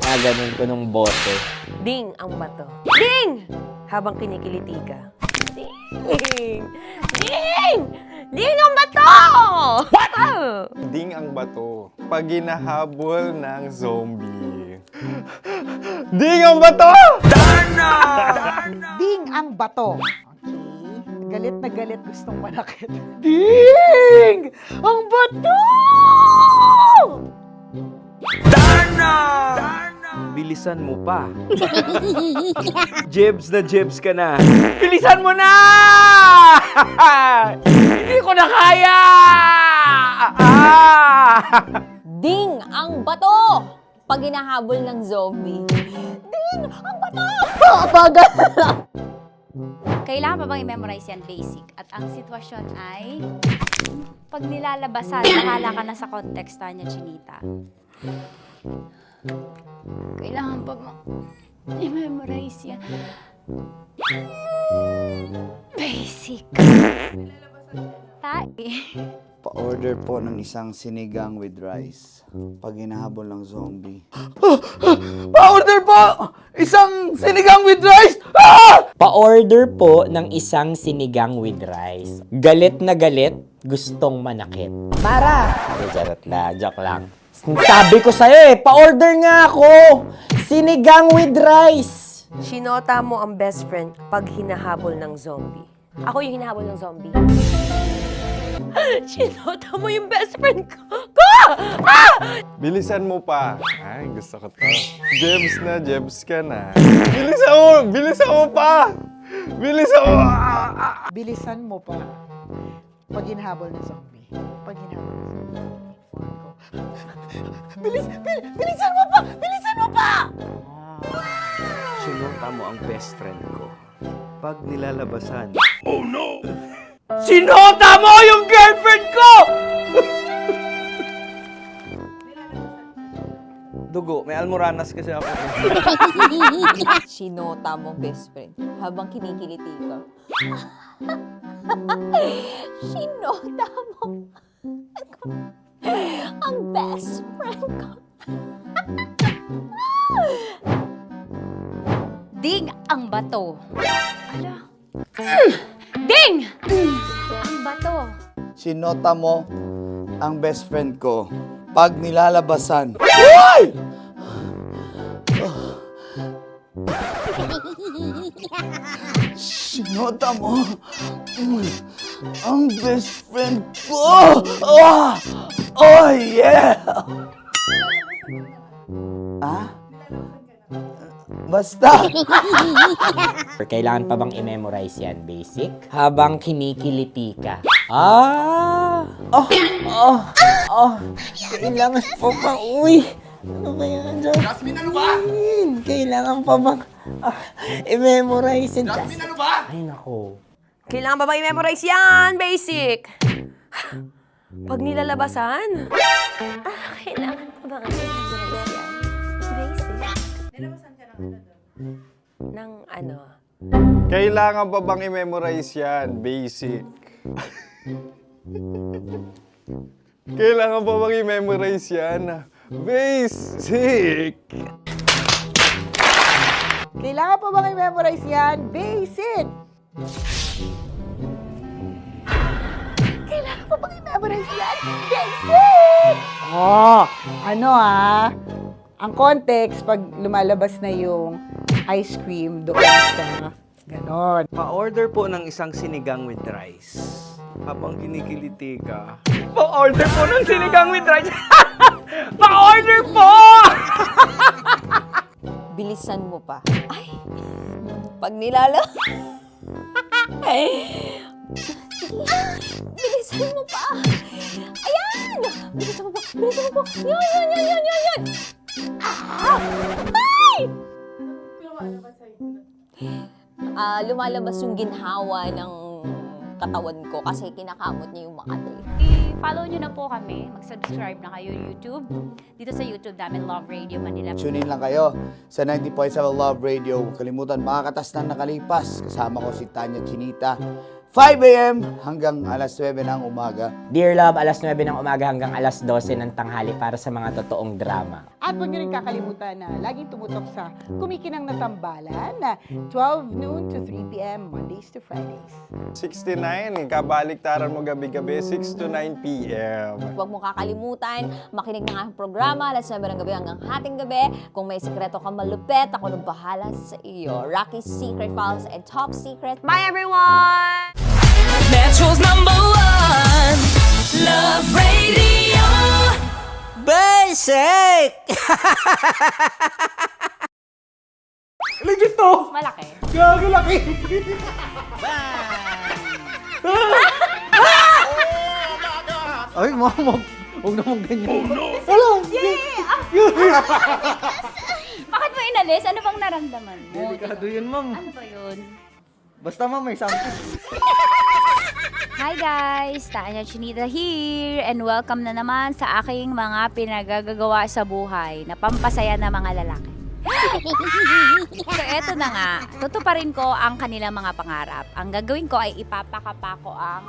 Ginaganon ko nung bote. Ding ang bato. Ding! Habang kinikiliti ka. Ding! Ding! Ding ang bato! What? Ding ang bato. Pag hinahabol ng zombie. Ding ang bato! Ding ang bato. Okay. Galit na galit gustong manakit. Ding! Ang bato! Bilisan mo pa. Jebs ka na. Bilisan mo na! Hindi ko na kaya! Ding ang bato! Pag hinahabol ng zombie. Ding ang bato! Bagal! Kailangan pa bang i-memorize yan basic? At ang sitwasyon ay, pag nilalabasan, nakala ka na sa context niya, Chinita. Kailangan pa bang i-memorize yan? Basic. Pa-order po ng isang sinigang with rice. Pag hinahabol ng zombie. Pa-order po! Isang sinigang with rice! Pa-order po ng isang sinigang with rice. Galit na galit, gustong manakit. Para! Charot na, joke lang. Sabi ko sa'yo pa-order nga ako! Sinigang with rice! Sinota mo ang best friend pag hinahabol ng zombie. Ako yung hinahabol ng zombie. Sinota mo yung best friend ko! Bilisan mo pa. Ay, gusto ko to. Jebs ka na. Bilisan mo pa! Bilisan mo! Bilisan mo pa. Pag hinahabol ng zombie. Pag hinahabol ng zombie. Bilisan mo pa! Bilisan mo pa! Sinota mo ang best friend ko. Pag nilalabasan. Oh no! Sinota mo yung girlfriend ko! Dugo, may almoranas kasi ako. Sinota mo best friend habang kinikiliti ka. Sinota mo ang best friend ko. Ding ang bato. Ala. Ding! Ang bato. Sinota mo ang best friend ko. Pag nilalabasan. Uy! Sinota mo ang best friend ko. Oh yeah! Basta. Kailangan pa bang i-memorize yan, basic? Habang kinikiliti ka. Kailangan pa bang, ano ba yan, Jasmine, ano ba? Kailangan pa bang i-memorize yan, Jasmine, ano ba? Ay, nako. Kailangan ba i-memorize yan? Basic! Pag nilalabasan? Kailangan pa ba i-memorize yan? Basic. Nilabasan ka ng ano? Kailangan pa bang i-memorize yan? Basic. Kailangan pa bang i-memorize yan? Basic. Kailangan pa bang i-memorize yan? Basic! Kailangan pa bang i-memorize yan? Basic! Ang context, pag lumalabas na yung ice cream doon sa Ganon. Pa-order po ng isang sinigang with rice. Habang kinikiliti ka. Pa-order po ng sinigang with rice. Pa-order po! Bilisan mo pa. Ay! Pag nilalo... Ay! Bilisan mo pa! Ayan! Bilisan mo pa! Bilisan mo pa! Yan! Ah! Ay! Lumalabas yung ginhawa ng katawan ko kasi kinakamot niya yung Makati. I-follow nyo na po kami. Mag-subscribe na kayo YouTube. Dito sa YouTube namin, Love Radio Manila. Tune in lang kayo sa 90.7 Love Radio. Huwag kalimutan, makakatas na nakalipas. Kasama ko si Tanya Chinita. 5 a.m. hanggang alas 9 ng umaga. Dear Love, alas 9 ng umaga hanggang alas 12 ng tanghali para sa mga totoong drama. At huwag nyo rin kakalimutan na laging tumutok sa Kumikinang na Tambalan na 12 noon to 3 p.m. Mondays to Fridays. 69, kabaliktaran mo gabi-gabi, 6 to 9 p.m. Huwag mo kakalimutan, makinig ng aking programa, alas 9 ng gabi hanggang hating gabi. Kung may sikreto kang malupet, ako nang bahala sa iyo. Rocky's Secret Files and Top Secret. Bye everyone! Metro's #1 Love Radio. Basic! Legit to! Malaki. Gago laki! Ay, mamag. Huwag naman ganyan. Wala! Bakit mo inalis? Ano bang naramdaman mo? Delikado yun, ma'am. Ano ba yun? Basta, ma'am, may sample. Hi guys! Tanya Chinita here and welcome na naman sa aking mga pinagagagawa sa buhay na pampasaya ng mga lalaki. So eto na nga, tutuparin ko ang kanilang mga pangarap. Ang gagawin ko ay ipapakapa ko ang...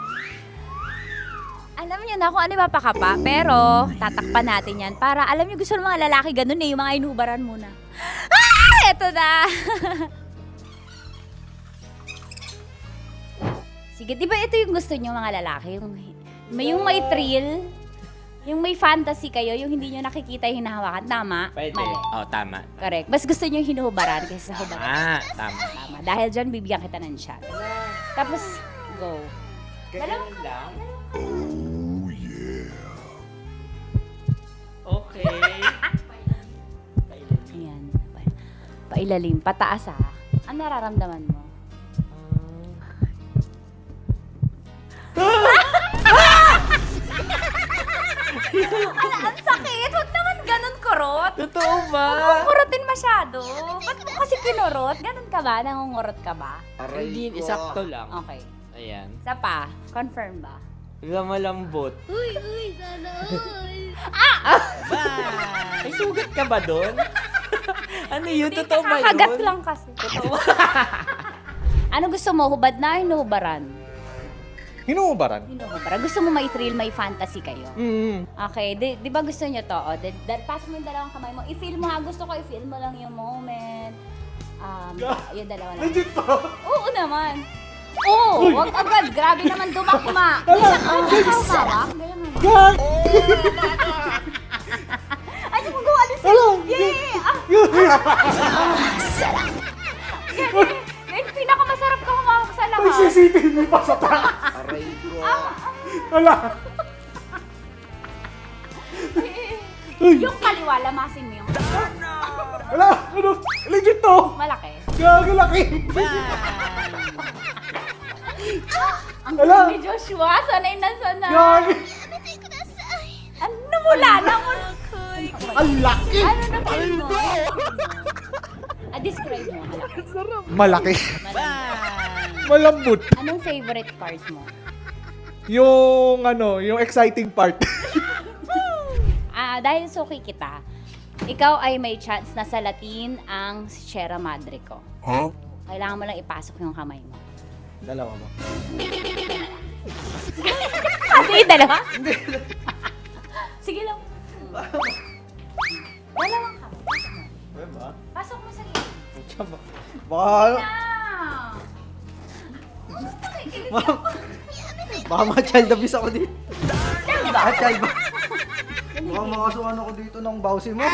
Alam niyo na kung ano ipapakapa, pero tatakpan natin yan para alam niyo gusto ng mga lalaki ganun eh, yung mga inubaran muna. Ah! Eto na! Sige, di ba ito yung gusto niyo mga lalaki? Yung may thrill, yung may fantasy kayo, yung hindi nyo nakikita yung hinahawakan. Tama? Pwede. Mali. Oh, tama. Correct. Mas gusto nyo yung hinuhubaran kaysa sa hubaran. Tama. Tama. Dahil dyan, bibigyan kita ng shot. Tapos, go. Ganun lang. Okay. Ayan. Pailalim. Pataas Ano nararamdaman mo? Ang sakit! Huwag naman ganun kurot! Totoo ba? Huwag mong kurutin masyado. Ba't mo kasi kinurot? Ganun ka ba? Nangungurot ka ba? Hindi, isakto lang. Okay. Ayan. Isa pa. Confirm ba? Malambot. Uy, sana all. May sugat ka ba doon? Ano yun? Hindi, Totoo ba yun? nakakagat lang kasi. Totoo. Ano gusto mo? Hubad na o hinuhubaran? Hinuhubaran? Hinuhubaran. Gusto mo may thrill, may fantasy kayo? Okay. Di ba gusto nyo to? Pass mo yung dalawang kamay mo. I-feel mo ha. Gusto ko i-feel mo lang yung moment. Yung dalawa lang. Legit to! Oo naman. Oo! Wag agad. Grabe naman dumakma. Hawak. Gag! Ano mo gawa din Hello! Yan, pinakamasarap ka humawak sa lahat. May CCTV pa sa taas! Aray ko. Wala! Yung kaliwa, lamasin mo yung... Wala! Ano? Legit to! Malaki. Gago laki! Ang Wala. galing ni Joshua, sanay na sanay. Gago! Ano namula? Ang laki! Ano na feel mo? Describe mo. Malaki. Malambot. Anong favorite part mo? Yung yung exciting part. Dahil suki kita, ikaw ay may chance na salatin ang Sierra Madre ko. Huh? Kailangan mo lang ipasok yung kamay mo. Dalawa mo. Hindi, dalawa? Sige lang. Dalawang kamay. Diba? Pasok mo sa gilid. Baka... Baka ma-child abuse ako dito. Baka child ba? Baka makasuhan ako dito ng bawsi mo.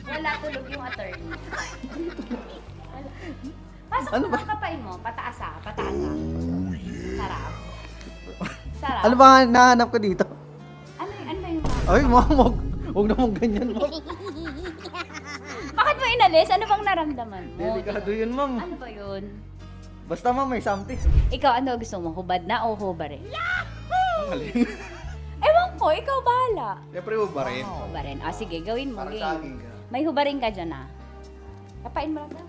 Wala tulog yung attorney. Wala. Pasok mo ang kapain mo. Pataas ah. Pataas ah. Sarap. Sarap. Ano ba nga nahanap ko dito? Ano yung Ay, huwag na mong ganyan, ma'am. Bakit mo inalis? Ano bang naramdaman mo? Delikado yun, ma'am. Ano ba yun? Basta, ma'am, may something. Ikaw, ano gusto mo? Hubad na o hubarin? Ang galing. Ewan ko, ikaw bahala. Siyempre, huwag ba rin? Oo, hubarin. O sige, gawin mo. Para Game. sa akin ka. May hubarin ka dyan ah. Kapain mo lang daw.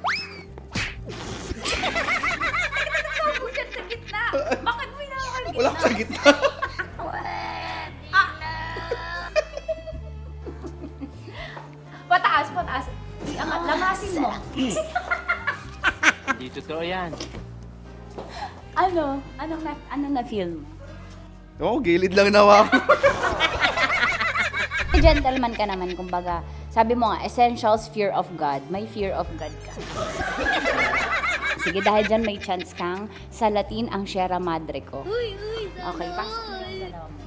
Bakit sa gitna? Bakit mo inaakal gitna? Wala ko sa gitna. Pataas, pataas. Iangat, lamasin mo. Hindi totoo yan. Ano? Anong na-feel mo? Oo, gilid lang nawa ako. Gentleman ka naman, kumbaga. Sabi mo nga, essentials, fear of God. May fear of God ka. Sige, dahil dyan may chance kang salatin ang Sierra Madre ko. Okay, pasok mo lang sa dalawa mo.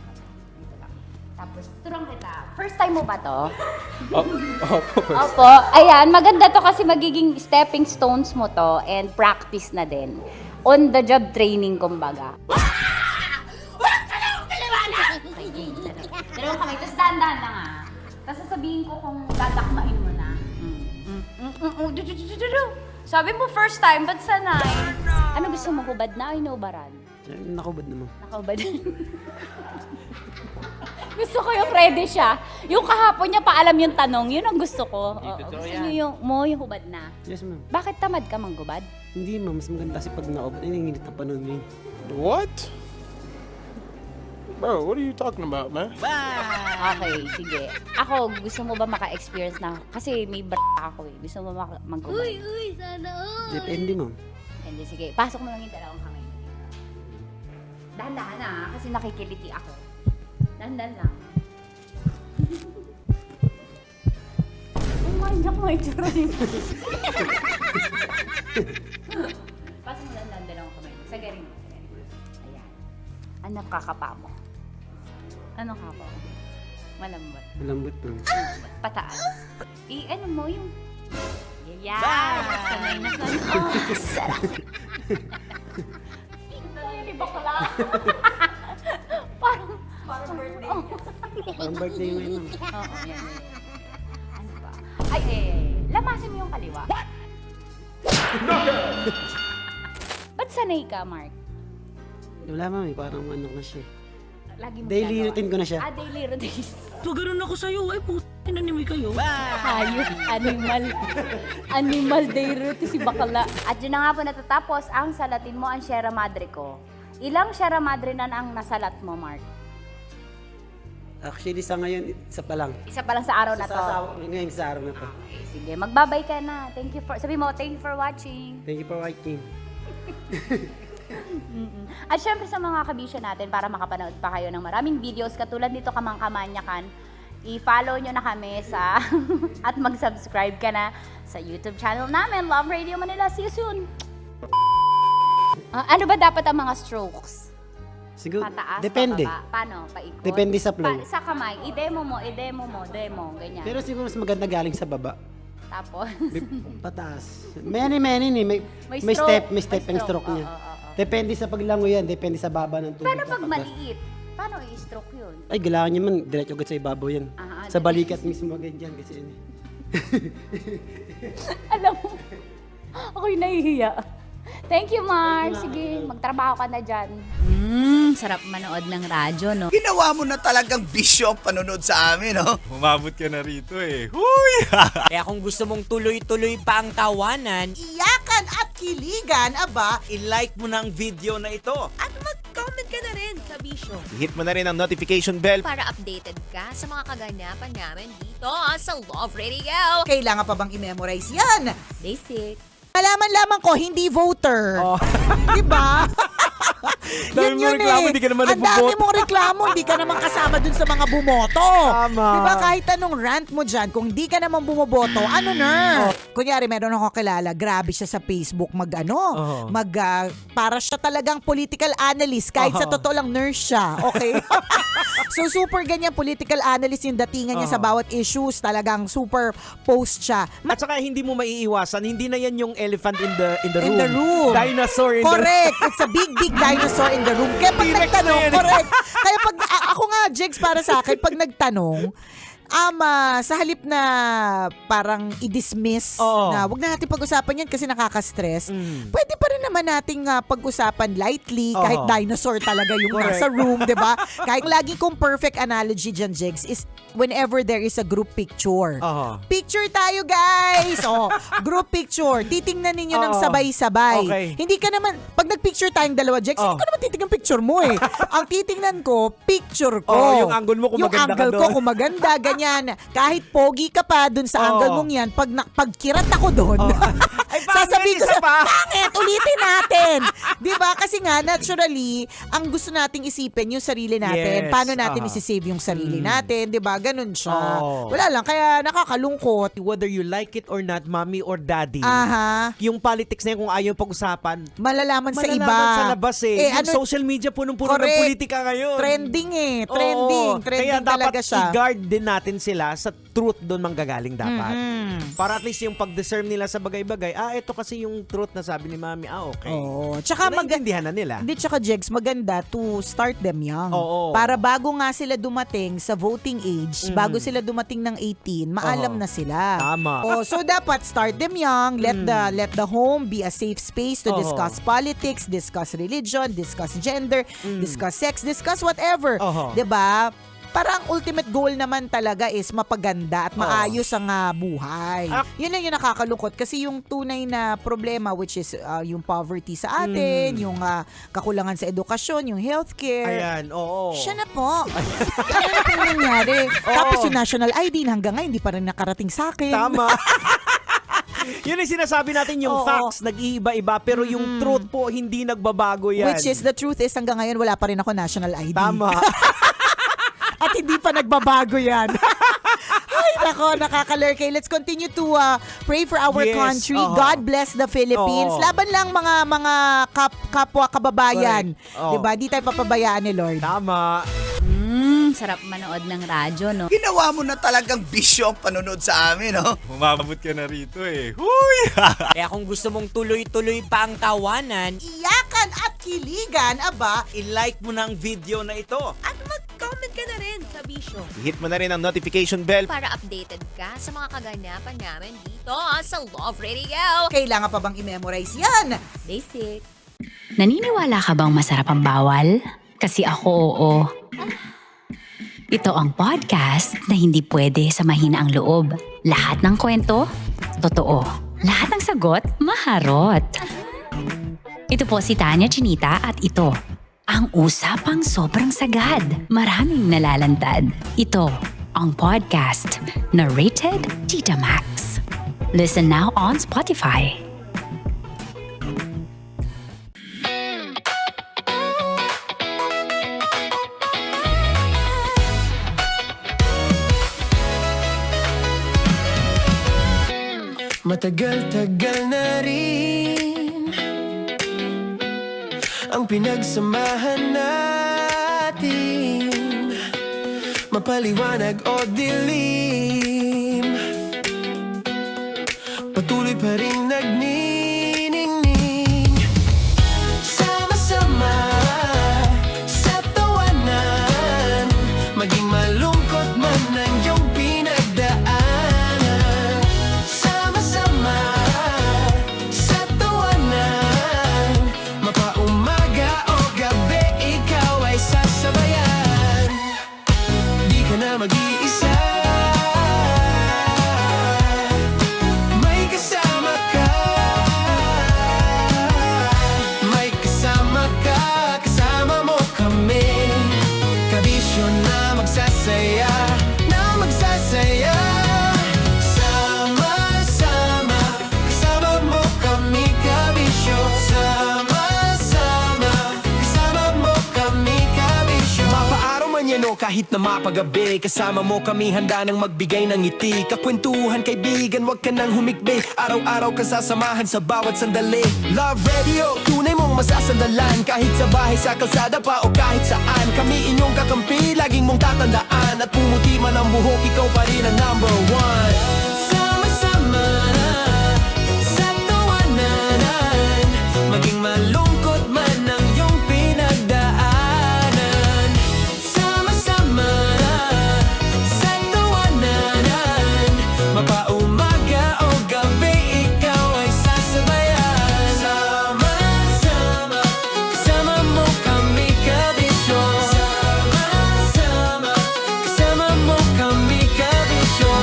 Dito lang. Tapos, turang kita. First time mo ba to? Opo. Ayan, maganda to kasi magiging stepping stones mo to and practice na din. On the job training, kumbaga. Okay, game. Dalawang kamay. Tapos dahan-dahan lang ah. Tapos sasabihin ko kung dadakmain mo na. Sabi mo first time, ba't sanay? Ano gusto mo, hubad na o inubaran? Nakubad naman. Nakahubad. Gusto ko yung ready siya. Yung kahapon niya pa alam yung tanong, yun ang gusto ko. Oo, gusto niyo yung hubad na. Yes, ma'am. Bakit tamad ka manggubad? Hindi, ma'am. Mas maganda kasi pag naubad. Ay, nanginit na panahon ngayon. What? Bro, what are you talking about, man? Okay, sige. Ako, gusto mo ba maka-experience na? Kasi may ako eh. Gusto mo manggubad? sana all. Depende, ma'am. Hindi, sige. Pasok mo lang yung dalawang kamay. Dahan-dahan na, kasi nakikiliti ako. Dahan-dahan lang. Oh my God, may itsura rin. Pasok mo lang dalawang kamay. Sagarin mo. Ayan. Ano kakapa mo? Ano kapa mo? Malambot. Malambot, ma'am. Pataas. Ano mo yung... Yeah! Sanay na sanay. Oh, sarap! Hindi bakla. Parang birthday niya. Parang birthday yung ngayon, ma'am. Oo, yan. Ano ba? Ay, lamasin mo yung kaliwa. Ba't sanay ka, Mark? Wala, ma'am. Parang ano na siya. Lagi mo Daily ginagawa. routine ko na siya. Daily routine. So, ganun ako sa'yo. Ay, inanimoy kayo. Hayop, animal day routine si bakala. At yun na nga po natatapos ang salatin mo ang Sierra Madre ko. Ilang Sierra Madre na ang nasalat mo, Mark? Actually, sa ngayon, isa pa lang. Isa pa lang sa araw na to. Ngayon sa araw na to. Okay, sige, magbabay ka na. Sabi mo, thank you for watching. Thank you for watching. At syempre sa mga kabisyo natin, para makapanood pa kayo ng maraming videos katulad nito Kamangkamanyakan, i-follow nyo na kami sa at mag-subscribe ka na sa YouTube channel namin, Love Radio Manila. See you soon! Ano ba dapat ang mga strokes? Siguro, Pataas, depende. pababa? Paano? Paikot? Depende sa flow. Sa kamay, i-demo mo, demo, ganyan. Pero siguro mas maganda galing sa baba. Tapos? Pataas. Many ni. May stroke, step may ang stroke. stroke niya. Oo. Depende sa paglango yan. Depende sa baba ng tubig. Paano pag maliit? Paano i-stroke yun? Ay, kailangan niya man. Diretso agad sa ibabaw yan. Sa balikat mismo agad yan. Kasi yun. Alam mo, ako'y nahihiya. Thank you, Mark. Sige, magtrabaho ka na dyan. Sarap manood ng radyo, no? Ginawa mo na talagang bisyo ang panonood sa amin, no? Umabot ka na rito eh. Huy! Kaya kung gusto mong tuloy-tuloy pa ang tawanan, Iyakan at kiligan, aba, i-like mo na ang video na ito. At mag-comment ka na rin sa Bisyo. Hit mo na rin ang notification bell. Para updated ka sa mga kaganapan namin dito sa Love Radio. kailangan pa bang i-memorize yan? Basic. Malaman lamang ko, hindi voter. Diba? Dami mo reklamo, hindi ka naman Ang dami nagboboto. mong reklamo, hindi ka naman kasama dun sa mga bumoto. Tama. Diba kahit anong rant mo dyan, kung di ka naman bumoboto, ano na? Kunyari, meron ako kilala, grabe siya sa Facebook para siya talagang political analyst, kahit sa totoo lang nurse siya, okay? So super ganyan political analyst yung datingan niya sa bawat issues, talagang super post siya. At saka hindi mo maiiwasan, hindi na yan yung elephant in the room. In the room. Dinosaur in the room. Correct. It's a big dinosaur in the room. Kaya pag T-Rex nagtanong, na yan. correct. Kaya pag, ako nga, Jegs, para sa akin, pag nagtanong, sa halip na parang i-dismiss na wag na natin pag-usapan yan kasi nakaka-stress, pwede pa rin naman nating pag-usapan lightly kahit dinosaur talaga yung nasa room, di ba? Kahit lagi kong perfect analogy dyan, Jegs, is whenever there is a group picture. Picture tayo, guys! Group picture. Titingnan ninyo ng sabay-sabay. Okay. Hindi ka naman, pag nag-picture tayong dalawa, Jegs, hindi ko naman titingnan picture mo eh. Ang titingnan ko, picture ko. Yung angle mo kung yung maganda ka angle ko doon. kung maganda, ganyan. Kahit pogi ka pa dun sa angle mong yan, pag kirat ako doon, sasabihin ko sa pangit, ulitin natin. Diba? Kasi nga, naturally, ang gusto nating isipin yung sarili natin. Yes. Paano natin isisave yung sarili natin. Diba? Ganun siya. Wala lang, kaya nakakalungkot. Whether you like it or not, mommy or daddy, yung politics na yan, kung ayaw pag-usapan, malalaman sa iba. sa labas eh. Yung ano, social media punong-puno ng correct. politika ngayon. Trending eh. Trending. Trending Kaya talaga dapat siya. i-guard din natin sila sa truth doon manggagaling dapat. Para at least yung pag-discern nila sa bagay-bagay, ito kasi yung truth na sabi ni mami, okay. Tsaka naiintindihan na nila. Hindi, tsaka Jegs, maganda to start them young. Para bago nga sila dumating sa voting age, bago sila dumating ng 18, maalam na sila. Tama. So dapat start them young, let the home be a safe space to discuss politics, discuss religion, discuss gender, discuss sex, discuss whatever. 'Di ba? Para ang ultimate goal naman talaga is mapaganda at maayos ang buhay. Yun lang yung nakakalungkot kasi yung tunay na problema, which is yung poverty sa atin, yung kakulangan sa edukasyon, yung healthcare. Ayan, Siya na po. Ano na po nangyari? Tapos yung national ID hanggang ngayon hindi pa rin nakarating sa akin. Tama. Yun yung sinasabi natin, yung facts nag-iiba-iba, pero yung truth po hindi nagbabago yan. Which is, the truth is hanggang ngayon wala pa rin ako national ID. Tama. At hindi pa nagbabago yan. Ay, nako, nakakalurkay. Let's continue to pray for our country. God bless the Philippines. Laban lang mga kapwa kababayan. Diba? Di tayo papabayaan ni Lord. Tama. Sarap manood ng radyo, no? Ginawa mo na talagang bisyo ang panonood sa amin, no? Umabot ka na rito eh. Huy! Kaya kung gusto mong tuloy-tuloy pa ang tawanan, Iyakan at kiligan, aba, I-like mo na ang video na ito. At mag-comment ka na rin sa Bisyo. Hit mo na rin ang notification bell. Para updated ka sa mga kaganapan namin dito sa Love Radio. kailangan pa bang i-memorize yan? Basic. Naniniwala ka bang masarap ang bawal? Kasi ako oo. Ito ang podcast na hindi pwede sa mahina ang loob. Lahat ng kwento, totoo. Lahat ng sagot, maharot. Ito po si Tanya Chinita at ito, ang usapang sobrang sagad. Maraming nalalantad. Ito, ang podcast na Rated Tita Max. Listen now on Spotify. Matagal-tagal na rin ang pinagsamahan natin, mapaliwanag o dilim, patuloy pa rin nagniningning. Sama-sama sa tawanan, maging malungkot man ang iyong pinagdaanan. Sama-sama sa tawanan, mapaumaga o gabi, ikaw ay sasabayan. Di ka na mag-iisa, may kasama ka. May kasama ka, kasama mo kami. Kabisyo na magsasaya, na magsasaya. Sama-sama, kasama mo kami, kabisyo. Sama-sama, ganyan o kahit na mapagabi, kasama mo kami handa nang magbigay ng ngiti. Kakwentuhan kaibigan, wag ka nang humikbi, araw-araw ka sasamahan sa bawat sandali. Love Radio, tunay mong masasandalan, kahit sa bahay, sa kalsada pa o kahit saan. Kami inyong kakampi, laging mong tatandaan, at pumuti man ang buhok, ikaw pa rin ang number one. Sama-sama sa tawanan, maging malungkot man ang iyong pinagdaanan. Sama-sama sa tawanan, mapaumaga o gabi, ikaw ay sasabayan. Sama-sama, kasama mo kami kabisyo. Sama-sama, kasama mo kami kabisyo.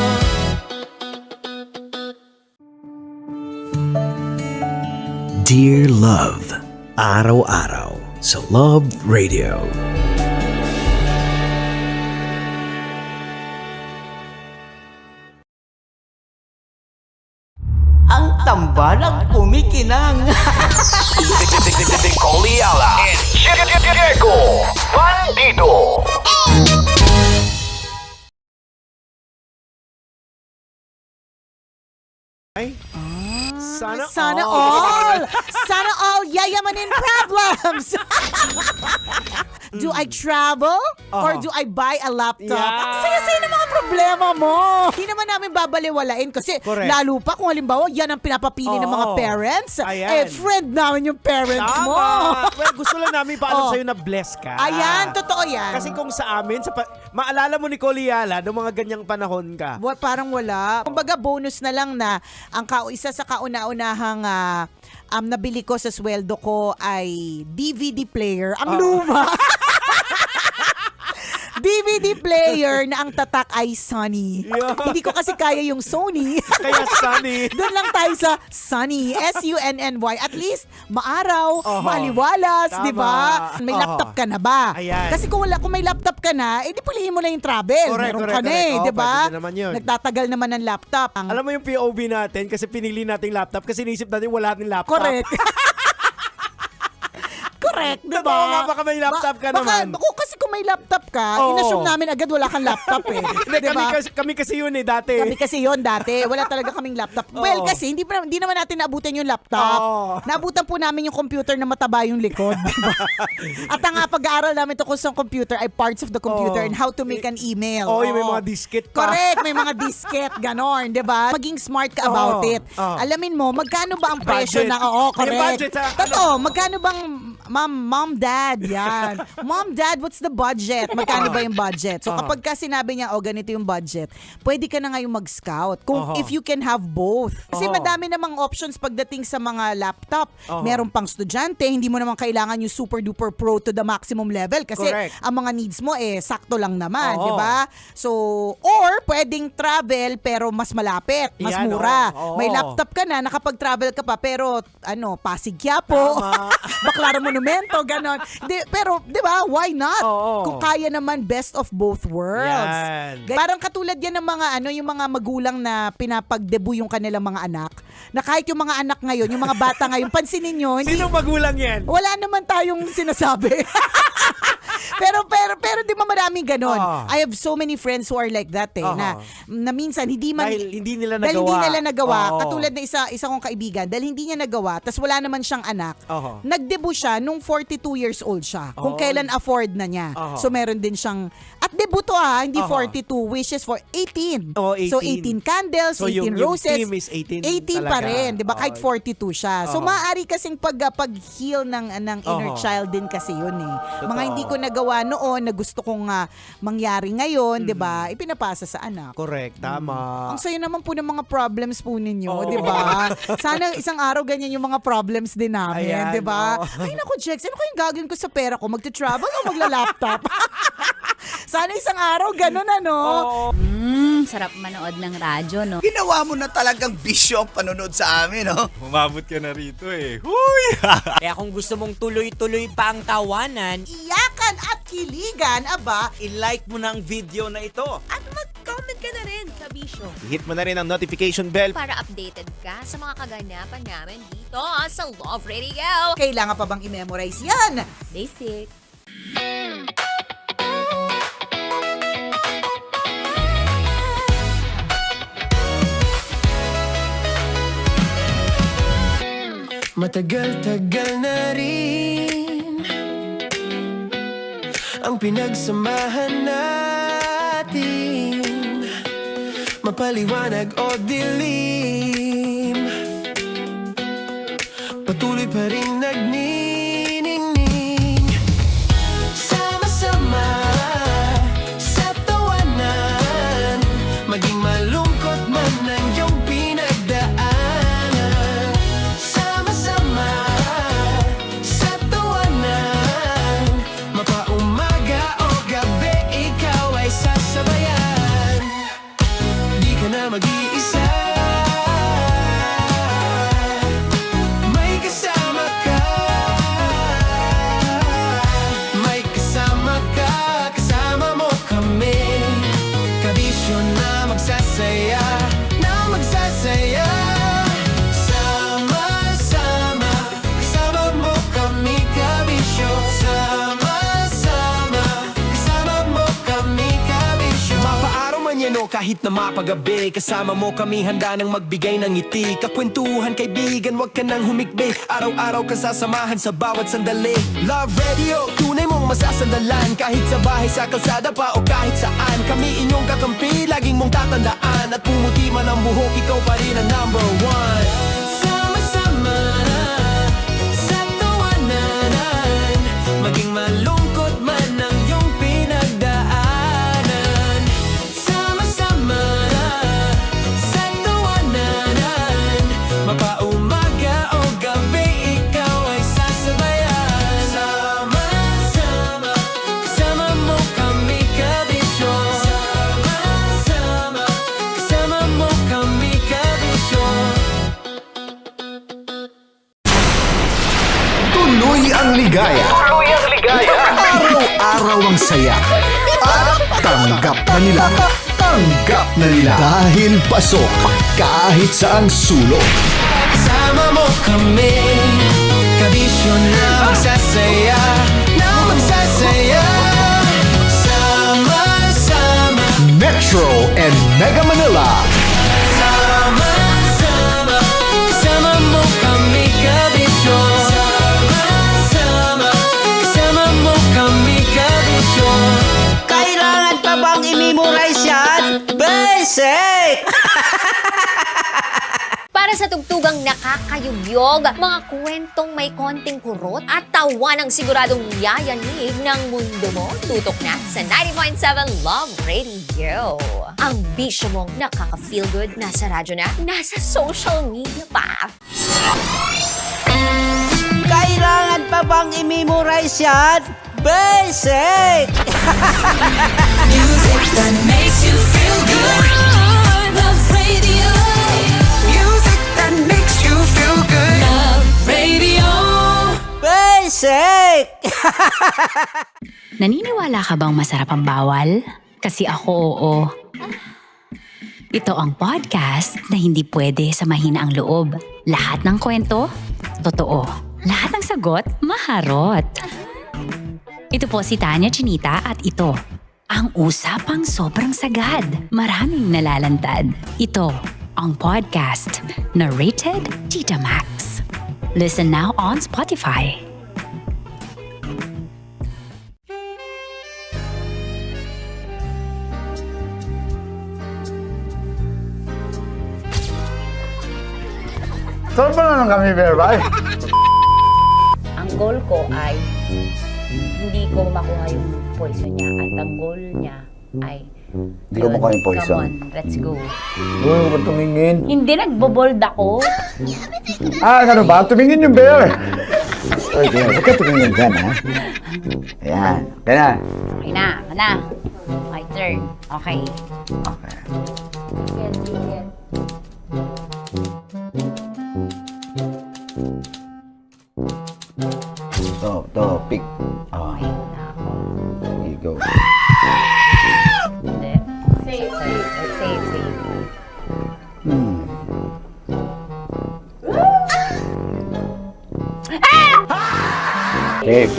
Dear Love, araw-araw sa Love Radio. Ang tambalang kumikinang. Coliala and Diego Bandido. Sana all! Sana all yayamanin problems! Do I travel? Or do I buy a laptop? Ang saya-saya ng mga problema mo! Hindi naman namin babaliwalain kasi Correct. lalo pa kung halimbawa yan ang pinapapili ng mga parents. Ayan. Friend namin yung parents mo. Well, gusto lang namin paalam sa'yo na bless ka. Ayan, totoo yan. Kasi kung sa amin, maalala mo ni Coliala, noong mga ganyang panahon ka. Parang wala. Kumbaga bonus na lang na ang isa sa kauna-unahang nabili ko sa sweldo ko ay DVD player. Ang luma. DVD player na ang tatak ay Sony. Hindi ko kasi kaya yung Sony. Kaya Sony. Doon lang tayo sa Sony. S-U-N-N-Y. At least, maaraw, maliwalas, di ba? May laptop ka na ba? Ayan. Kasi kung may laptop ka na, edi pulihin mo na yung travel. Meron ka na correct. di ba? Pwede naman yun. Nagtatagal naman ng laptop. Alam mo yung POV natin kasi pinili nating laptop kasi naisip natin wala nating laptop. Correct. Correct, di ba? Totoo nga, baka may laptop ka naman. Kasi kung may laptop ka, inassume namin agad wala kang laptop eh. Hindi, kami kasi yun eh, dati. Kami kasi yun dati. Wala talaga kaming laptop. Well, kasi hindi naman natin naabutan yung laptop. Naabutan po namin yung computer na mataba yung likod. Diba? At ang pag-aaral namin tungkol sa computer ay parts of the computer and how to make an email. Yung may mga disket pa. Correct, may mga disket, ganon, di ba? Maging smart ka about it. Alamin mo, magkano ba ang presyo Budget. ng, correct. May budget sa, Totoo, magkano bang, mom, dad, yan. Mom, dad, what's the budget? Magkano ba yung budget? So kapag ka sinabi niya, ganito yung budget, pwede ka na ngayong mag-scout. If you can have both. Kasi madami namang options pagdating sa mga laptop. Meron pang estudyante, hindi mo naman kailangan yung super duper pro to the maximum level kasi Correct. ang mga needs mo sakto lang naman, di ba? So, or pwedeng travel pero mas malapit, mas Yan, mura. oo. May laptop ka na, nakapag-travel ka pa pero Pasig Quiapo, Baclaran Monumento, ganon. Pero, di ba, why not? Kung kaya naman, best of both worlds. Yan. Parang katulad yan ng mga yung mga magulang na pinapag-debut yung kanilang mga anak. Na kahit yung mga anak ngayon, yung mga bata ngayon, pansinin nyo, Sinong magulang yan? wala naman tayong sinasabi. pero di ba maraming ganon? I have so many friends who are like that na minsan Dahil hindi nila nagawa. Oo. Katulad na isa kong kaibigan, dahil hindi niya nagawa, tas wala naman siyang anak. Nag-debut siya nung 42 years old siya. Kung kailan afford na niya. So meron din siyang, at debuto hindi 42, wishes for 18. 18. So 18 candles, So, 18 yung roses. team is 18 18 pa talaga. rin, 'di ba? Kahit 42 siya. So maaari kasing pag-heal ng inner child din kasi 'yun eh. Mga hindi ko nagawa noon na gusto kong mangyari ngayon, 'di ba? Ipinapasa sa anak. Correct, tama. Ang sayo naman po ng mga problems po ninyo, 'di ba? Sana isang araw ganyan yung mga problems din namin, Ayan, 'di ba? Ay naku, Jex, ano kayong gagawin ko sa pera ko? Magte-travel o magla-laptop? Sana isang araw ganun Sarap manood ng radyo, no? Ginawa mo na talagang bisyo ang panonood sa amin, no? Umabot ka na rito eh. Huy! Kaya kung gusto mong tuloy-tuloy pa ang tawanan, Iyakan at kiligan, aba, I-like mo na ang video na ito. At mag-comment ka na rin, Kabisyo. Hit mo na rin ang notification bell. Para updated ka sa mga kaganapan namin dito sa Love Radio. kailangan pa bang i-memorize yan? Basic. Matagal-tagal na rin ang pinagsamahan natin, mapaliwanag o dilim, patuloy pa rin nagniningning. Sama-sama sa tawanan, maging malungkot man ang iyong pinagdaanan. Sama-sama sa tawanan, mapaumaga o gabi, ikaw ay sasabayan. Di ka na mag-iisa, may kasama ka. May kasama ka, kasama mo kami. Kabisyo na magsasaya, na magsasaya. Sama-sama, kasama mo kami, kabisyo. Sama-sama, kasama mo kami, kabisyo. Mapaaraw man yan o kahit na mapagabi, kasama mo kami, handa nang magbigay ng ngiti. Kakwentuhan, kaibigan, wag ka nang humikbi. Araw-araw ka sasamahan sa bawat sandali. Love Radio, tunay mong masasandalan. Kahit sa bahay, sa kalsada pa o kahit saan, kami inyong kakampi, laging mong tatandaan. At pumuti man ang buhok, ikaw pa rin ang number one. Sama-sama sa tawanan, maging malungkot man ang iyong pinagdaanan. Sama-sama sa tawanan, mapaumaga o gabi, ikaw ay sasabayan. Sama-sama, kasama mo kami, kabisyo. Sama-sama, kasama mo kami, kabisyo. Tuloy ang ligaya. Araw-araw ang saya. At tanggap na nila. Tanggap na nila. Dahil pasok kahit saang sulok. Kasama mo kami, kabisyo na magsasaya, na magsasaya. Sama-sama, Metro and Mega Manila. sama-sama, kasama mo kami, kabisyo. Sama-sama, kasama mo kami, kabisyo. Kailangan pa bang i-memorize yan? Basic! Para sa tugtugang nakakayugyog, mga kwentong may konting kurot at tawa ng siguradong yayanig ng mundo mo, tutok na sa 90.7 Love Radio. Ang bisyo mong nakaka-feel good, nasa radyo na, nasa social media pa. Kailangan pa bang i-memorize yan? Basic! Music that makes you feel good. Love Radio. Music that makes you feel good. Love Radio. Basic! Naniniwala ka bang masarap ang bawal? Kasi ako oo. Ito ang podcast na hindi pwede sa mahina ang loob. Lahat ng kwento, totoo. Lahat ng sagot, maharot. Ito po si Tanya Chinita at ito, ang usapang sobrang sagad. Maraming nalalantad. Ito, ang podcast na rated Tita Max. Listen now on Spotify. Saan ba na lang kami, Berbay? Ang goal ko ay hindi ko makuha yung poison niya at ang goal niya ay Hindi ko makuha yung poison. Come on, let's go. Huwag ka tumingin. Hindi, nagbobold ako. Ano ba? Tumingin yung bear. Oy, bear. Huwag ka tumingin dyan, ha? Ayan. Kaya na. Okay na, na. My turn. Okay. Okay. Tigil. To, pick. Oh. There you go. Hindi. Safe. Safe.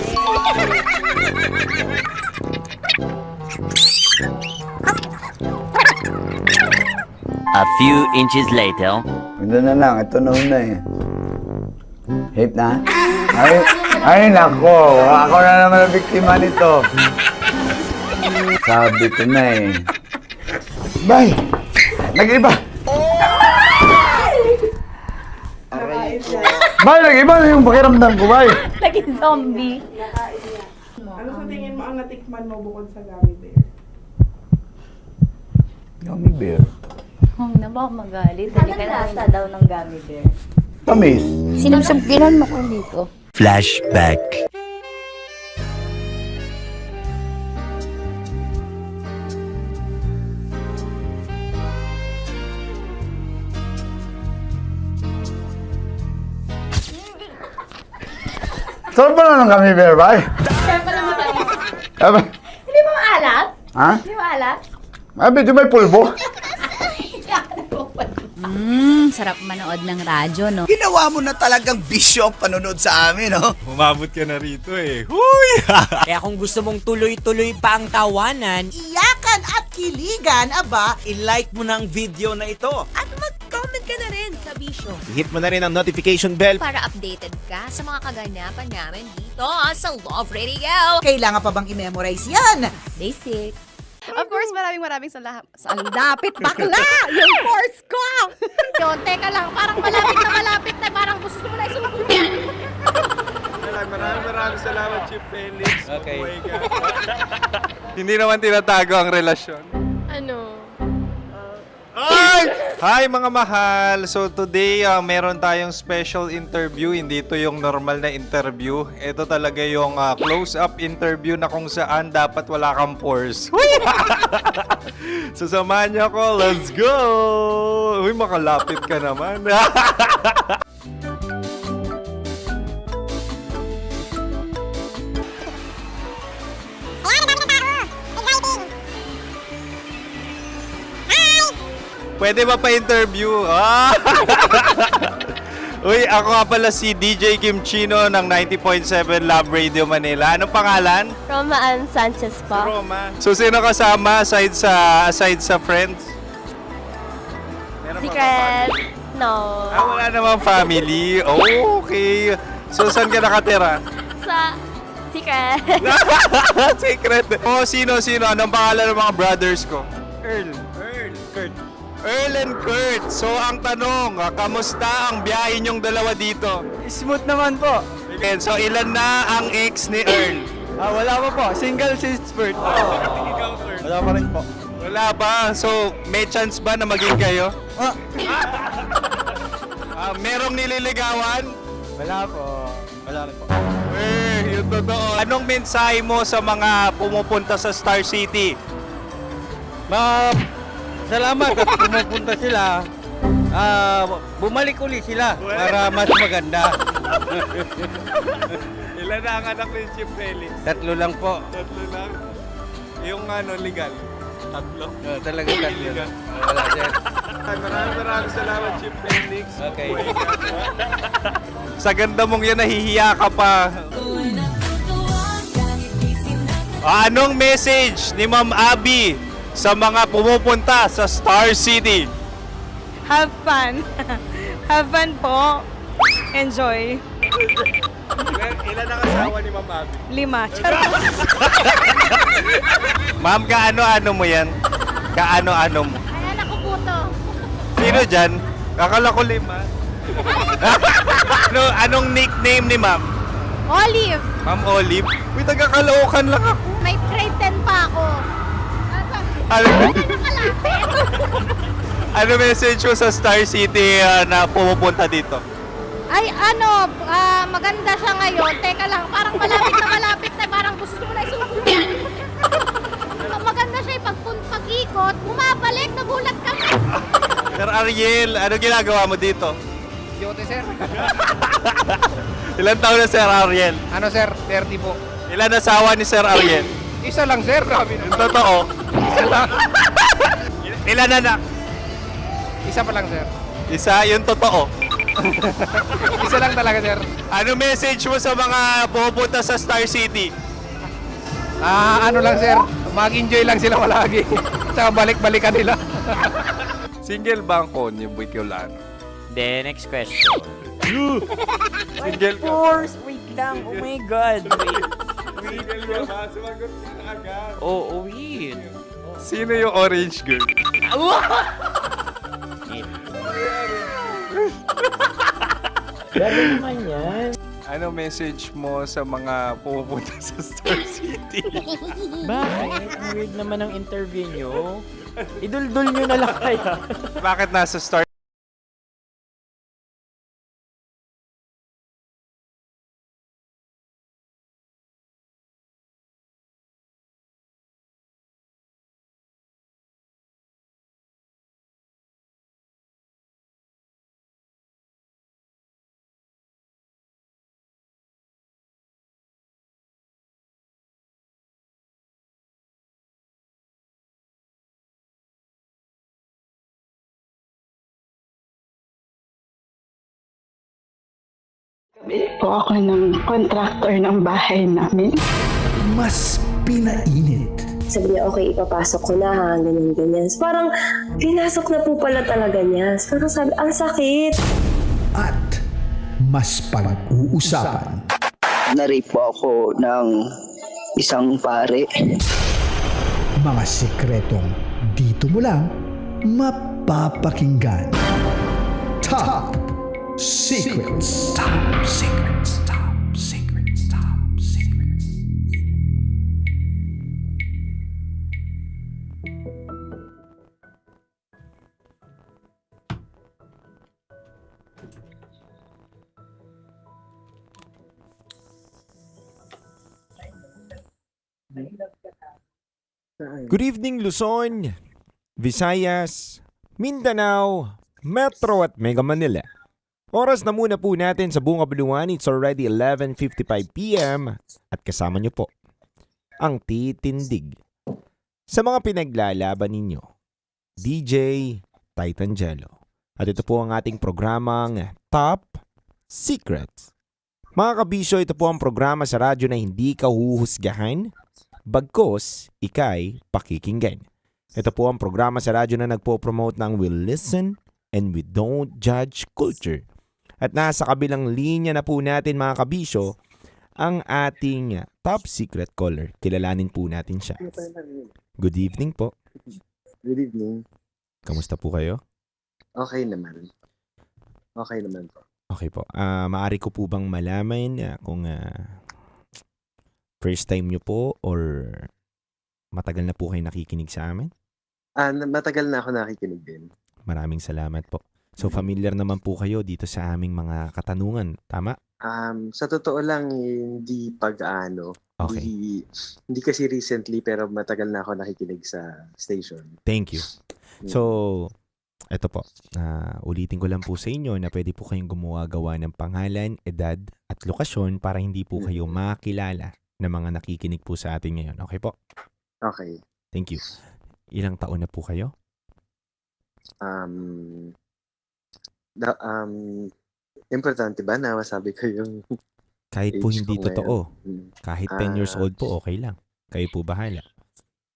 A few inches later. Ito na lang. Ito na una eh. Hate na? Ay nako, ako na naman ang biktima nito. Sabi ko na eh. Bay! Nag-iba! Bay, nag-iba na yung pakiramdam ko, bay! Naging zombie. Ano sa tingin mo ang natikman mo bukod sa gummy bear? Gummy bear? Oh, na baka magalit. Hindi ka nasa daw ng gummy bear. Tamis. Sinumsumpilan mo ko dito. Flashback. Saan pa na ng gummy bear, bay? Hindi mo maalat? Ha? Hindi mo maalat? Ay, medyo may pulbo. Sarap manood ng radyo, no? Ginawa mo na talagang bisyo ang panonood sa amin, no? Umabot ka na rito eh. Huy! Kaya kung gusto mong tuloy-tuloy pa ang tawanan, Iyakan at kiligan, aba, I-like mo na ang video na ito. At mag-comment ka na rin sa Bisyo. Hit mo na rin ang notification bell. Para updated ka sa mga kaganapan namin dito sa Love Radio. kailangan pa bang i-memorize yan? Basic. Of course, maraming lapit bakla! Yung course ko! Yun, teka lang, parang malapit na, parang gusto mo na isulat. Maraming salamat, Chief Felix. Okay. Oh my God. Hindi naman tinatago ang relasyon. Ano? Ay! Hi mga mahal! So today, meron tayong special interview. Hindi ito yung normal na interview. Ito talaga yung close-up interview na kung saan dapat wala kang pores. So samahan niyo ako. Let's go! Uy, makalapit ka naman. Pwede ba pa-interview? Ah! Uy, ako nga pala si DJ Kim Chino ng 90.7 Love Radio Manila. Anong pangalan? Roma Ann Sanchez po. Roma. So, sino kasama aside sa friends? Meron ba Secret. No. wala namang family. Oh, okay. So, saan ka nakatira? Sa secret. Secret. Oh, sino? Anong pangalan ng mga brothers ko? Earl, Kurt. Earl and Kurt. So, ang tanong, kamusta ang biyahe niyong dalawa dito? Smooth naman po. Okay, so ilan na ang ex ni Earl? Wala pa po. Single since birth. Wala pa rin po. Wala ba? So, may chance ba na maging kayo? Merong nililigawan? Wala po. Wala rin po. Yung totoo. Anong mensahe mo sa mga pumupunta sa Star City? Salamat at pumupunta sila. Bumalik uli sila para mas maganda. Ilan na ang anak ni Chief Felix? 3 lang po. 3 lang. Yung legal? 3? Talaga 3 lang. Wala sir. Maraming salamat, Chief Felix. Okay. Sa ganda mong yan, nahihiya ka pa. Anong message ni Ma'am Abby sa mga pumupunta sa Star City? Have fun. Have fun po. Enjoy. Ilan ang asawa ni Ma'am Abby? 5. Charot. Ma'am, kaano-ano mo yan? Kaano-ano mo? Ay, anak ko po to. Sino dyan? Kakala ko 5. Anong nickname ni Ma'am? Olive. Ma'am Olive? Uy, taga-Caloocan lang ako. May grade 10 pa ako. Ano message mo sa Star City na pumupunta dito? Ay, maganda siya ngayon. Teka lang, parang malapit na, parang gusto mo na isulat. Maganda siya pag-ikot, bumabalik, nagulat ka. Sir Ariel, ano ginagawa mo dito? Yote sir. Ilan taon na Sir Ariel? Ano sir? 30 po. Ilan asawa ni Sir Ariel? Isa lang sir. Grabe Yung totoo. Isa lang. Ilan anak? Isa pa lang sir. Isa, yung totoo. Isa lang talaga sir. Ano message mo sa mga pumupunta sa Star City? Ano lang sir. Mag-enjoy lang sila palagi. Tsaka balik-balikan nila. Single ba ang konyo, Boy Kiolano? the next question. Single ka. course! Wait lang. Oh my God. Wait. Single ka ba? Sumagot ka na agad. Oh, wait. Sino yung orange girl? Grabe naman yan. Ano message mo sa mga pupunta sa Star City? Bakit? Ang weird naman ng interview nyo. Iduldul nyo na lang kaya. Bakit nasa Star Bili po ako ng contractor ng bahay namin. Mas pinainit. Sabi niya, okay, ipapasok ko na ha, ganyan. Parang, pinasok na po pala talaga niya. Parang sabi, ang sakit. At mas pag-uusapan. Na-rape po ako ng isang pare. Mga sikretong dito mo lang mapapakinggan. Top Secrets. Top Secrets. Top Secrets. Top Secrets. Good evening Luzon, Visayas, Mindanao, Metro at Mega Manila. Oras na muna po natin sa buong kabuluhan. It's already 11:55 PM at kasama niyo po ang titindig sa mga pinaglalaban ninyo, DJ Titan Jello. At ito po ang ating programang Top Secrets. Mga kabisyo, ito po ang programa sa radyo na hindi ka huhusgahan, bagkos ikay pakikinggan. Ito po ang programa sa radyo na nagpo-promote ng We Listen and We Don't Judge Culture. At nasa kabilang linya na po natin mga kabisyo ang ating top secret caller. Kilalanin po natin siya. Good evening po. Good evening. Kamusta po kayo? Okay naman. Okay naman po. Okay po. Maari ko po bang malaman kung first time nyo po or matagal na po kayo nakikinig sa amin? Matagal na ako nakikinig din. Maraming salamat po. So familiar naman po kayo dito sa aming mga katanungan, tama? Sa totoo lang, hindi pag-ano. Okay. Hindi kasi recently pero matagal na ako nakikinig sa station. Thank you. So, eto po. Ulitin ko lang po sa inyo na pwede po kayong gumawa-gawa ng pangalan, edad, at lokasyon para hindi po kayo makilala ng mga nakikinig po sa atin ngayon. Okay po? Okay. Thank you. Ilang taon na po kayo? Importante ba na masabi ko yung Kahit po age hindi ko totoo. ngayon? Kahit 10 years old po, okay lang. Kayo po bahala.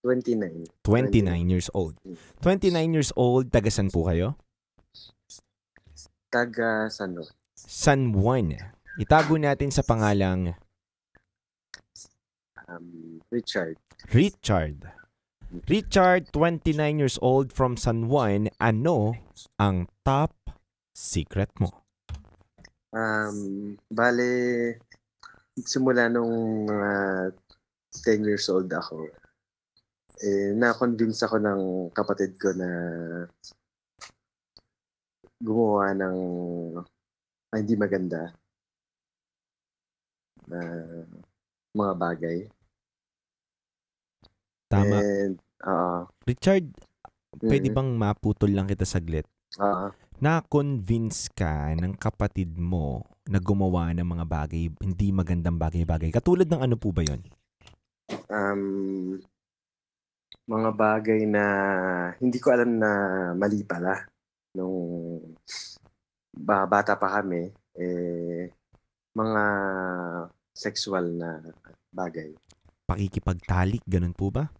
29. 29 years old. 29 years old, tagasan po kayo? Taga San Juan. San Juan. Itago natin sa pangalang Richard. Richard. Richard, 29 years old from San Juan. Ano ang top secret mo? Bale, simula nung mga 10 years old ako, na-convince ako ng kapatid ko na gumawa ng hindi maganda na mga bagay. Tama. And, Richard, pwede bang maputol lang kita saglit? Na-convince ka ng kapatid mo na gumawa ng mga bagay, hindi magandang bagay-bagay. Katulad ng ano po ba yun? Mga bagay na hindi ko alam na mali pala. Nung bata pa kami, mga sexual na bagay. Pakikipagtalik, ganun po ba?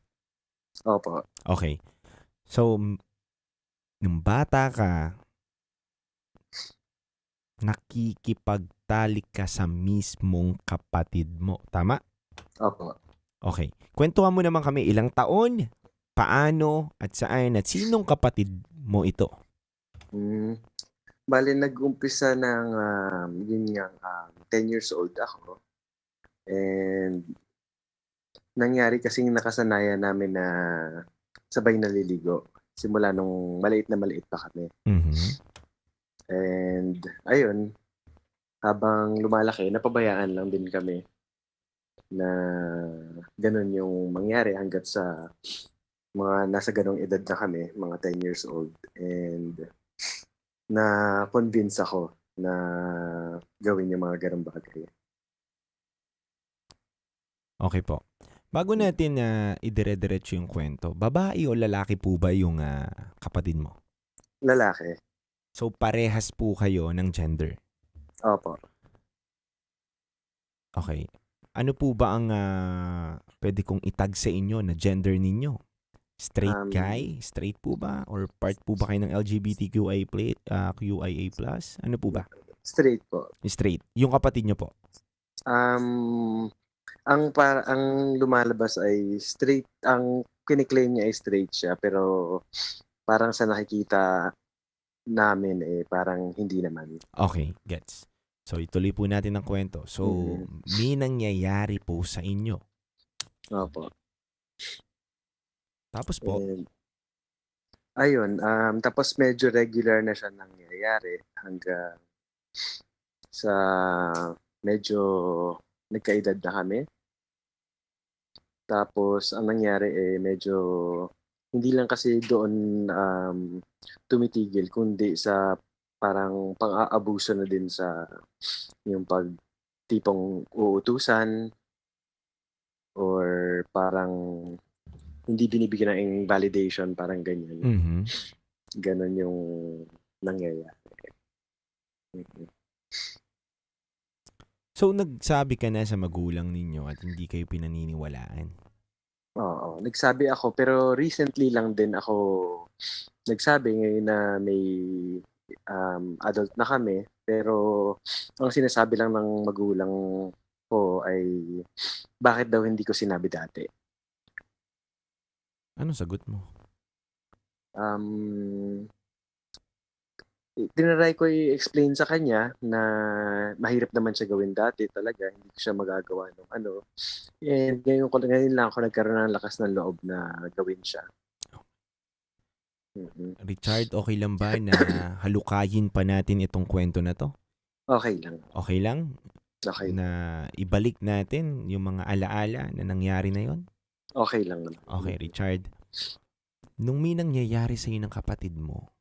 Opo. Okay. So, nung bata ka, nakikipagtalik ka sa mismong kapatid mo. Tama? Opo. Okay. Kwentuhan mo naman kami ilang taon, paano, at saan, at sinong kapatid mo ito? Bale, nag-umpisa ng, yun nga, 10 years old ako. And nangyari kasing nakasanayan namin na sabay naliligo. Simula nung maliit pa kami. And ayun, habang lumalaki, napabayaan lang din kami na ganun yung mangyari hanggat sa mga nasa ganong edad na kami, mga 10 years old. And na-convince ako na gawin yung mga ganong bagay. Okay po. Bago natin idire-diretso yung kwento, babae o lalaki po ba yung kapatid mo? Lalaki. So parehas po kayo ng gender? Opo. Okay. Ano po ba ang pwede kong itag sa inyo na gender ninyo? Straight guy? Straight po ba? Or part po ba kayo ng LGBTQIA+? Ano po ba? Straight po. Straight. Yung kapatid nyo po? Ang lumalabas ay straight, ang kiniklaim niya ay straight siya, pero parang sa nakikita namin parang hindi naman. Okay, gets. So ituloy po natin ang kwento. So may nangyayari po sa inyo. Opo. Tapos po? Ayun, tapos medyo regular na siya nangyayari hanggang sa medyo nagkaedad na kami. Tapos ang nangyari medyo hindi lang kasi doon tumitigil, kundi sa parang pang-aabuso na din sa yung tipong uutusan or parang hindi binibigyan ng validation, parang ganyan. Ganon yung nangyayari. So nagsabi ka na sa magulang ninyo at hindi kayo pinaniniwalaan? Oo, nagsabi ako, pero recently lang din ako nagsabi ngayon na may adult na kami, pero ang sinasabi lang ng magulang ko ay bakit daw hindi ko sinabi dati. Anong sagot mo? Tinaray ko i-explain sa kanya na mahirap naman siya gawin dati talaga, hindi ko siya magagawa ng ano. And ngayon lang ako nagkaroon ng lakas ng loob na gawin siya. Richard, okay lang ba na halukayin pa natin itong kwento na to? Okay lang. Okay lang? Okay. Na ibalik natin yung mga alaala na nangyari na yon? Okay lang naman. Okay, Richard. Nung may nangyayari sa iyo ng kapatid mo,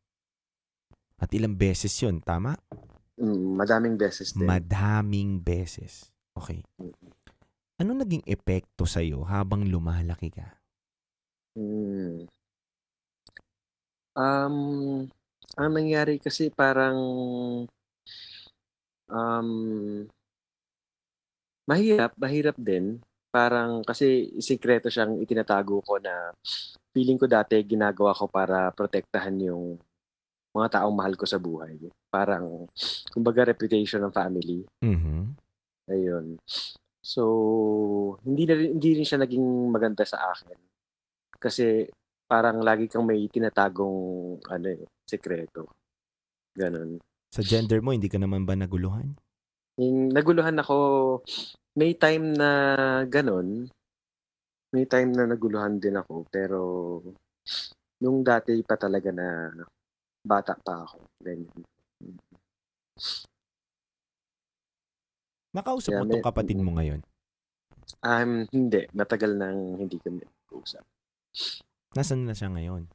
at ilang beses yun, tama? Madaming beses din. Madaming beses. Okay. Ano naging epekto sa iyo habang lumalaki ka? Ang nangyari kasi parang mahirap din. Parang kasi sikreto siyang itinatago ko na feeling ko dati ginagawa ko para protektahan yung mga taong mahal ko sa buhay. Parang, kumbaga, reputation ng family. Ayun. So, hindi rin siya naging maganda sa akin. Kasi, parang lagi kang may tinatagong, sekreto. Ganon. Sa gender mo, hindi ka naman ba naguluhan? Naguluhan ako, may time na ganon. May time na naguluhan din ako. Pero, nung dati pa talaga na bata pa ako. Ganyan. Nakausap mo itong kapatid mo ngayon? Hindi. Matagal nang hindi kami nag-usap. Nasaan na siya ngayon?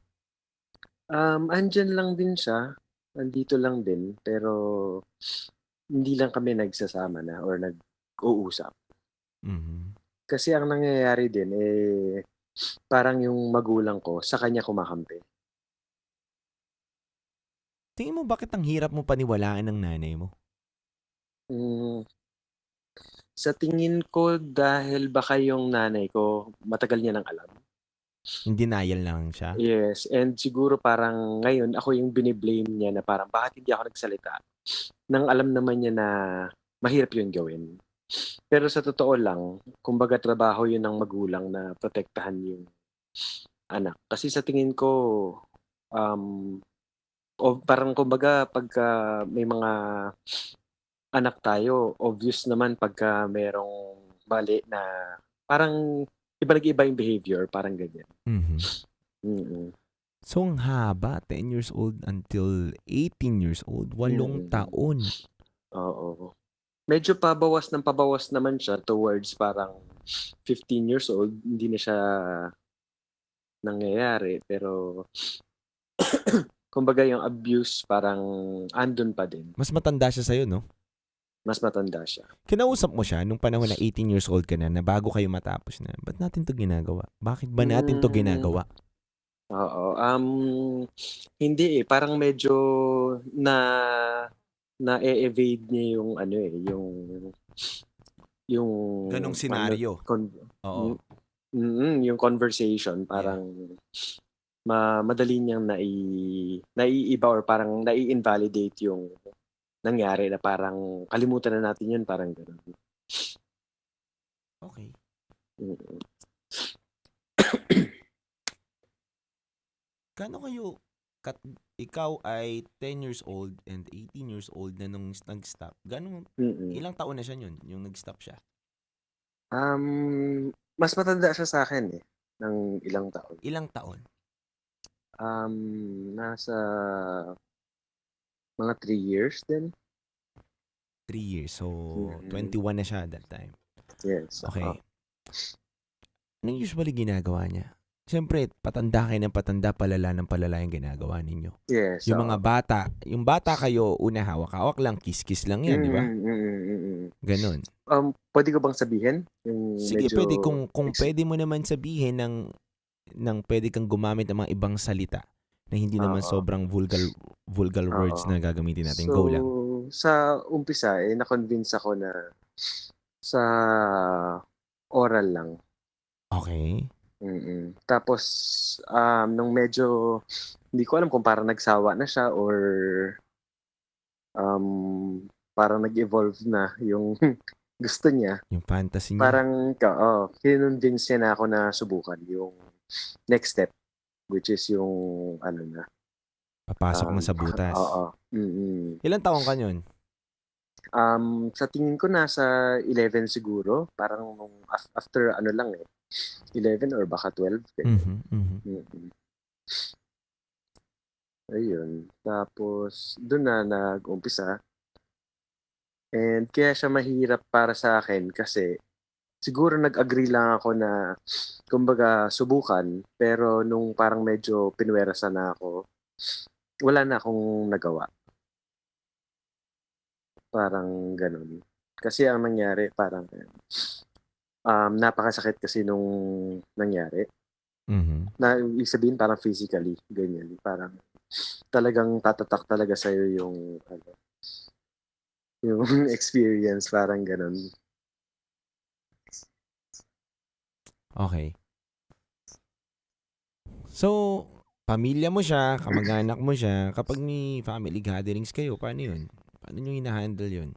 Andyan lang din siya. Andito lang din. Pero hindi lang kami nagsasama na or nag-uusap. Kasi ang nangyayari din, parang yung magulang ko, sa kanya kumakampi. Tingin mo bakit ang hirap mo paniwalaan ng nanay mo? Sa tingin ko dahil baka yung nanay ko matagal niya nang alam. In denial lang siya? Yes, and siguro parang ngayon ako yung biniblame niya na parang bakit hindi ako nagsalita. nang alam naman niya na mahirap yung gawin. Pero sa totoo lang, kumbaga trabaho yun ng magulang na protektahan yung anak. Kasi sa tingin ko, o parang kumbaga pagka may mga anak tayo, obvious naman pagka merong mali na parang iba yung behavior, parang ganyan. Mm-mm. So, ang haba, 10 years old until 18 years old, 8 taon. Oo. Medyo pabawas naman siya towards parang 15 years old, hindi na siya nangyayari. Pero, kumbaga yung abuse parang andun pa din. Mas matanda siya sa'yo, no? Mas matanda siya. Kinausap mo siya nung panahon na 18 years old ka na bago kayo matapos na, ba't natin to ginagawa? Bakit ba natin to ginagawa? Oo. Hindi eh. Parang medyo na-evade niya yung ano eh, yung Ganong senaryo. Oo. Yung conversation parang madali niyang naiiba or parang nai-invalidate yung nangyari na parang kalimutan na natin yun, parang gano'n. Okay. Kano kayo, ikaw ay 10 years old and 18 years old na nung nag-stop. Ilang taon na siya yun, yung nag-stop siya? Mas matanda siya sa akin eh, ng ilang taon. Ilang taon? Nasa mga 3 years din. 3 years. So, 21 na siya that time. Yes. Okay. Anong usually ginagawa niya? Siyempre, patanda kayo ng patanda, palala ng palala yung ginagawa ninyo. Yes. Yung mga bata, yung bata kayo, una hawak-hawak lang, kiss-kiss lang yan, di ba? Ganon. Pwede ko bang sabihin? Sige, pwede. Kung pwede mo naman sabihin ng pwede kang gumamit ng mga ibang salita na hindi naman sobrang vulgar words na gagamitin natin. Go lang. Sa umpisa, na-convince ako na sa oral lang. Okay. Tapos, nung medyo, hindi ko alam kung parang nagsawa na siya or parang nag-evolve na yung gusto niya. Yung fantasy niya. Parang, kinonvince niya na ako na subukan yung next step, which is yung, papasok na sa butas. Oo. Ilang taon ka yun? Sa tingin ko nasa 11 siguro. Parang after 11 or baka 12. Ayun. Tapos, doon na nag-umpisa. And kaya siya mahirap para sa akin kasi siguro nag-agree lang ako na kumbaga subukan, pero nung parang medyo pinwerasan na ako, wala na akong nagawa. Parang ganun. Kasi ang nangyari parang napakasakit kasi nung nangyari. Na ibig sabihin parang physically, ganyan. Parang talagang tatatak talaga sa'yo yung yung experience, parang ganun. Okay. So, pamilya mo siya, kamag-anak mo siya, kapag may family gatherings kayo, paano yun? Paano nyo hina-handle yun?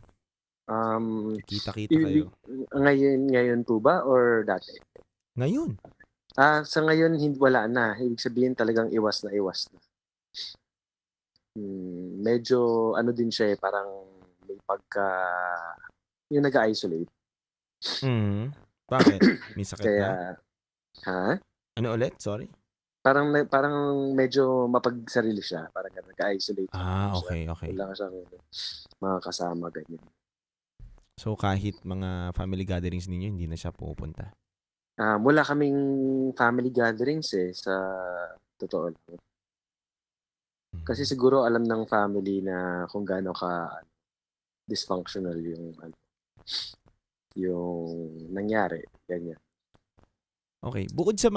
Kita-kita kayo. Ngayon po ba or dati? Ngayon. Sa ngayon, wala na. Ibig sabihin talagang iwas na. Medyo din siya eh, parang may pagka yung nag-isolate. Bakit? May sakit Kaya, na? Ha? Ano ulit? Sorry? Parang medyo mapagsarili siya. Parang nag-isolate. Okay. Wala siyang mga kasama, ganyan. So, kahit mga family gatherings ninyo, hindi na siya pupunta? Wala kaming family gatherings sa totoo lang. Kasi siguro alam ng family na kung gaano ka dysfunctional yung nangyari, ganyan. Okay, bukod sa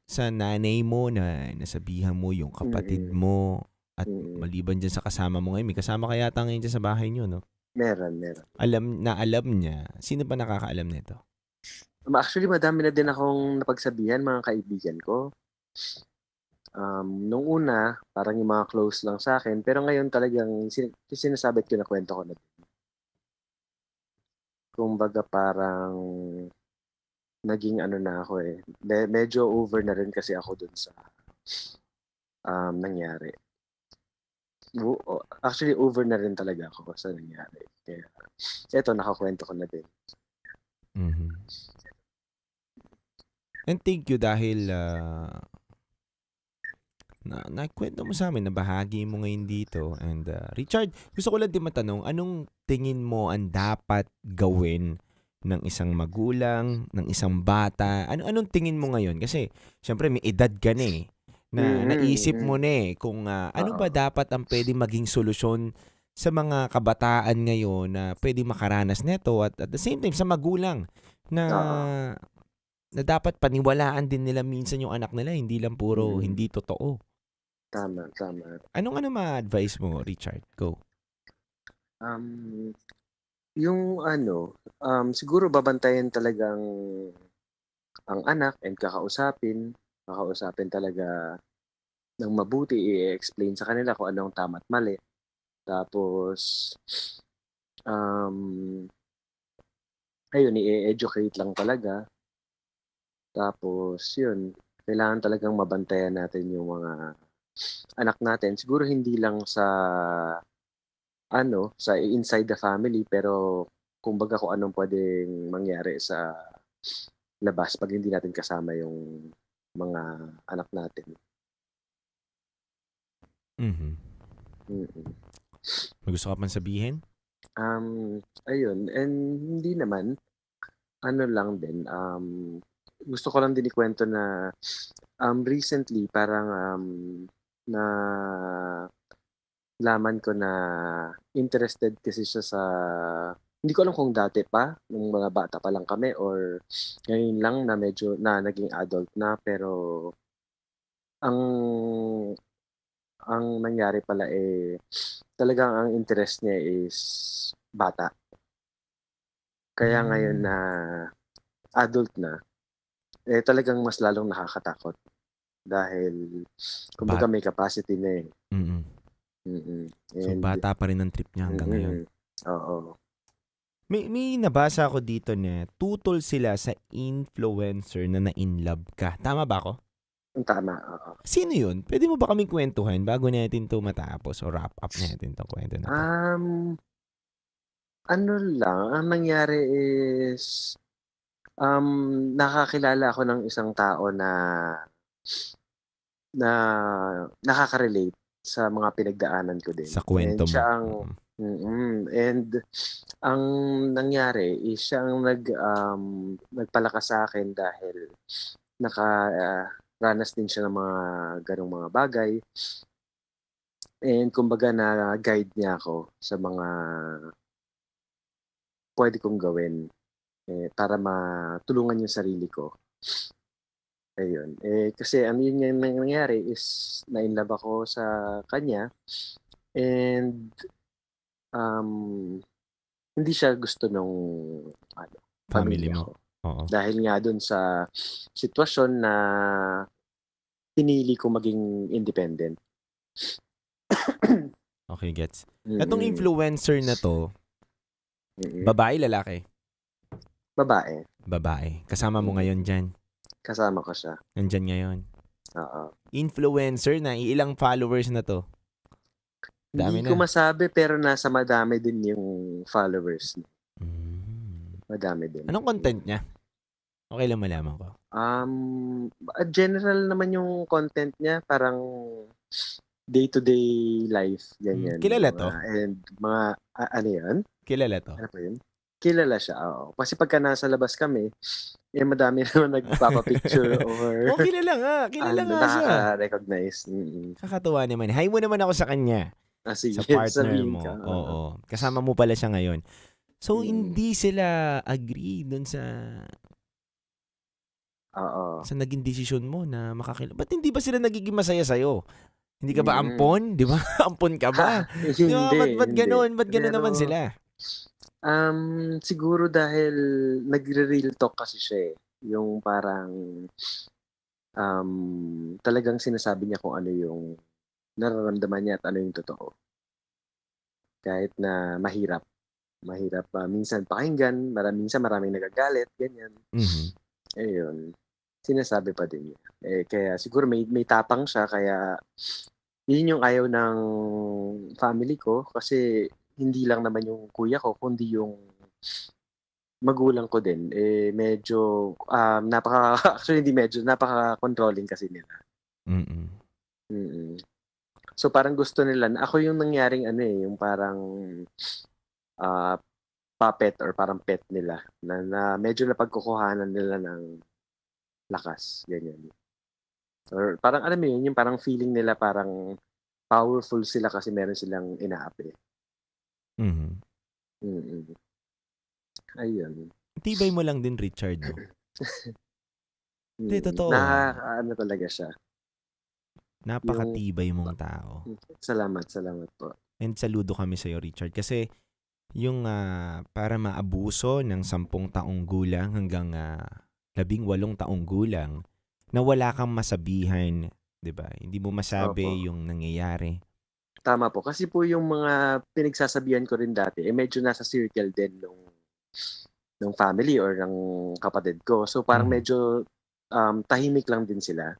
sa nanay mo na nasabihan mo yung kapatid mo at maliban dyan sa kasama mo ngayon, may kasama ka yata ngayon dyan sa bahay nyo, no? Meron. Alam niya. Sino pa nakakaalam nito? Actually, madami na din akong napagsabihan, mga kaibigan ko. Nung una, parang yung mga close lang sa akin, pero ngayon talagang sinasabi at kinakwento ko na. Kumbaga parang naging ano na ako eh. Medyo over na rin kasi ako dun sa nangyari. Actually, over na rin talaga ako sa nangyari. Kaya, eto, nakakwento ko na din. Mhm. And thank you dahil nakwento mo sa amin, nabahagi mo ngayon dito. And Richard, gusto ko lang din matanong, anong tingin mo ang dapat gawin ng isang magulang, ng isang bata? Anong tingin mo ngayon? Kasi, syempre, may edad ka na eh. Naisip mo na eh kung ano ba dapat ang pwede maging solusyon sa mga kabataan ngayon na pwede makaranas nito at the same time sa magulang na dapat paniwalaan din nila minsan yung anak nila, hindi lang puro hindi totoo. Tama. Anong ma-advise mo, Richard? Go. Yung siguro babantayan talagang ang anak and kakausapin talaga ng mabuti, i-explain sa kanila kung anong tama at mali. Tapos, ayun, i-educate lang talaga. Tapos, yun, kailangan talagang mabantayan natin yung mga anak natin. Siguro hindi lang sa inside the family, pero kumbaga kung anong pwedeng mangyari sa labas pag hindi natin kasama yung mga anak natin. May gusto ka pang sabihin? Ayun, and hindi naman, lang din, gusto ko lang din ikwento na recently parang na laman ko na interested kasi siya sa, hindi ko alam kung dati pa, nung mga bata pa lang kami or ngayon lang na medyo na naging adult na, pero ang nangyari pala talagang ang interest niya is bata. Kaya ngayon na adult na, talagang mas lalong nakakatakot. Dahil, kumbaga may capacity na eh. So, bata pa rin ang trip niya hanggang ngayon. Oo. May nabasa ako dito na tutol sila sa influencer na na-inlove ka. Tama ba ako? Tama, oo. Sino yun? Pwede mo ba kaming kwentuhan bago natin to matapos o wrap up natin to kwento na to? Ang nangyari is, nakakilala ako ng isang tao na nakaka-relate sa mga pinagdaanan ko din. Sa kwento And siya mo. and ang nangyari is siya ang nagpalakas sa akin dahil nakaranas din siya ng mga ganong mga bagay. And kumbaga na-guide niya ako sa mga pwede kong gawin para matulungan yung sarili ko. Ayun. Kasi yun yung nangyari is na-inlove ako sa kanya and hindi siya gusto nung Family mo. ko. Oo. Dahil nga dun sa sitwasyon na pinili ko maging independent. Okay, gets. Etong influencer na to, babae, lalaki? Babae. Babae. Kasama mo ngayon dyan? Kasama ko siya. Nandyan ngayon? Oo. Influencer na, ilang followers na to? Dami Hindi ko na. masabi pero nasa madami din yung followers. Madami din. Anong content niya? Okay lang malaman ko. General naman yung content niya, parang day-to-day life, ganyan. Kilala to? And mga, ano yun? Kilala to? Ano pa yun? Kilala siya, oo. Kasi pagka nasa labas kami, madami naman nagpapapicture or... kilala nga. Kilala nga siya. Nakaka-recognize. Kakatuwa naman. Hi mo naman ako sa kanya. Sige, sa partner sabihin mo. ka. Oo. Kasama mo pala siya ngayon. So, hindi sila agree dun sa... Oo. Sa naging desisyon mo na makakilala. Ba't hindi ba sila nagiging masaya sa'yo? Hindi ka ba ampon? Di ba? Ampon ka ba? Di ba? Ba't ganun? Ba't ganun naman sila? Siguro dahil nagre-real talk kasi siya eh. Yung parang talagang sinasabi niya kung ano yung nararamdaman niya at ano yung totoo. Kahit na mahirap. Mahirap minsan pakinggan, minsan maraming nagagalit, ganyan. Ayun, sinasabi pa din niya. Kaya siguro may tapang siya, kaya yun yung ayaw ng family ko kasi hindi lang naman yung kuya ko, kundi yung magulang ko din. Medyo, actually hindi medyo, napaka-controlling kasi nila. Mm. So parang gusto nila, ako yung nangyaring yung parang puppet or parang pet nila na medyo napagkukuhanan nila ng lakas, ganyan. Or parang alam mo yun, yung parang feeling nila parang powerful sila kasi meron silang inaapi. Ayun. Tibay mo lang din, Richard. No? Hindi, totoo. Ano talaga siya. Napakatibay mong tao. Salamat po. And saludo kami sa'yo, Richard. Kasi yung para maabuso ng 10 taong gulang hanggang 18 taong gulang na wala kang masabihan, 'di ba? Hindi mo masabi yung nangyayari. Tama po. Kasi po yung mga pinagsasabihan ko rin dati, medyo nasa circle din ng family or ng kapatid ko. So parang medyo tahimik lang din sila.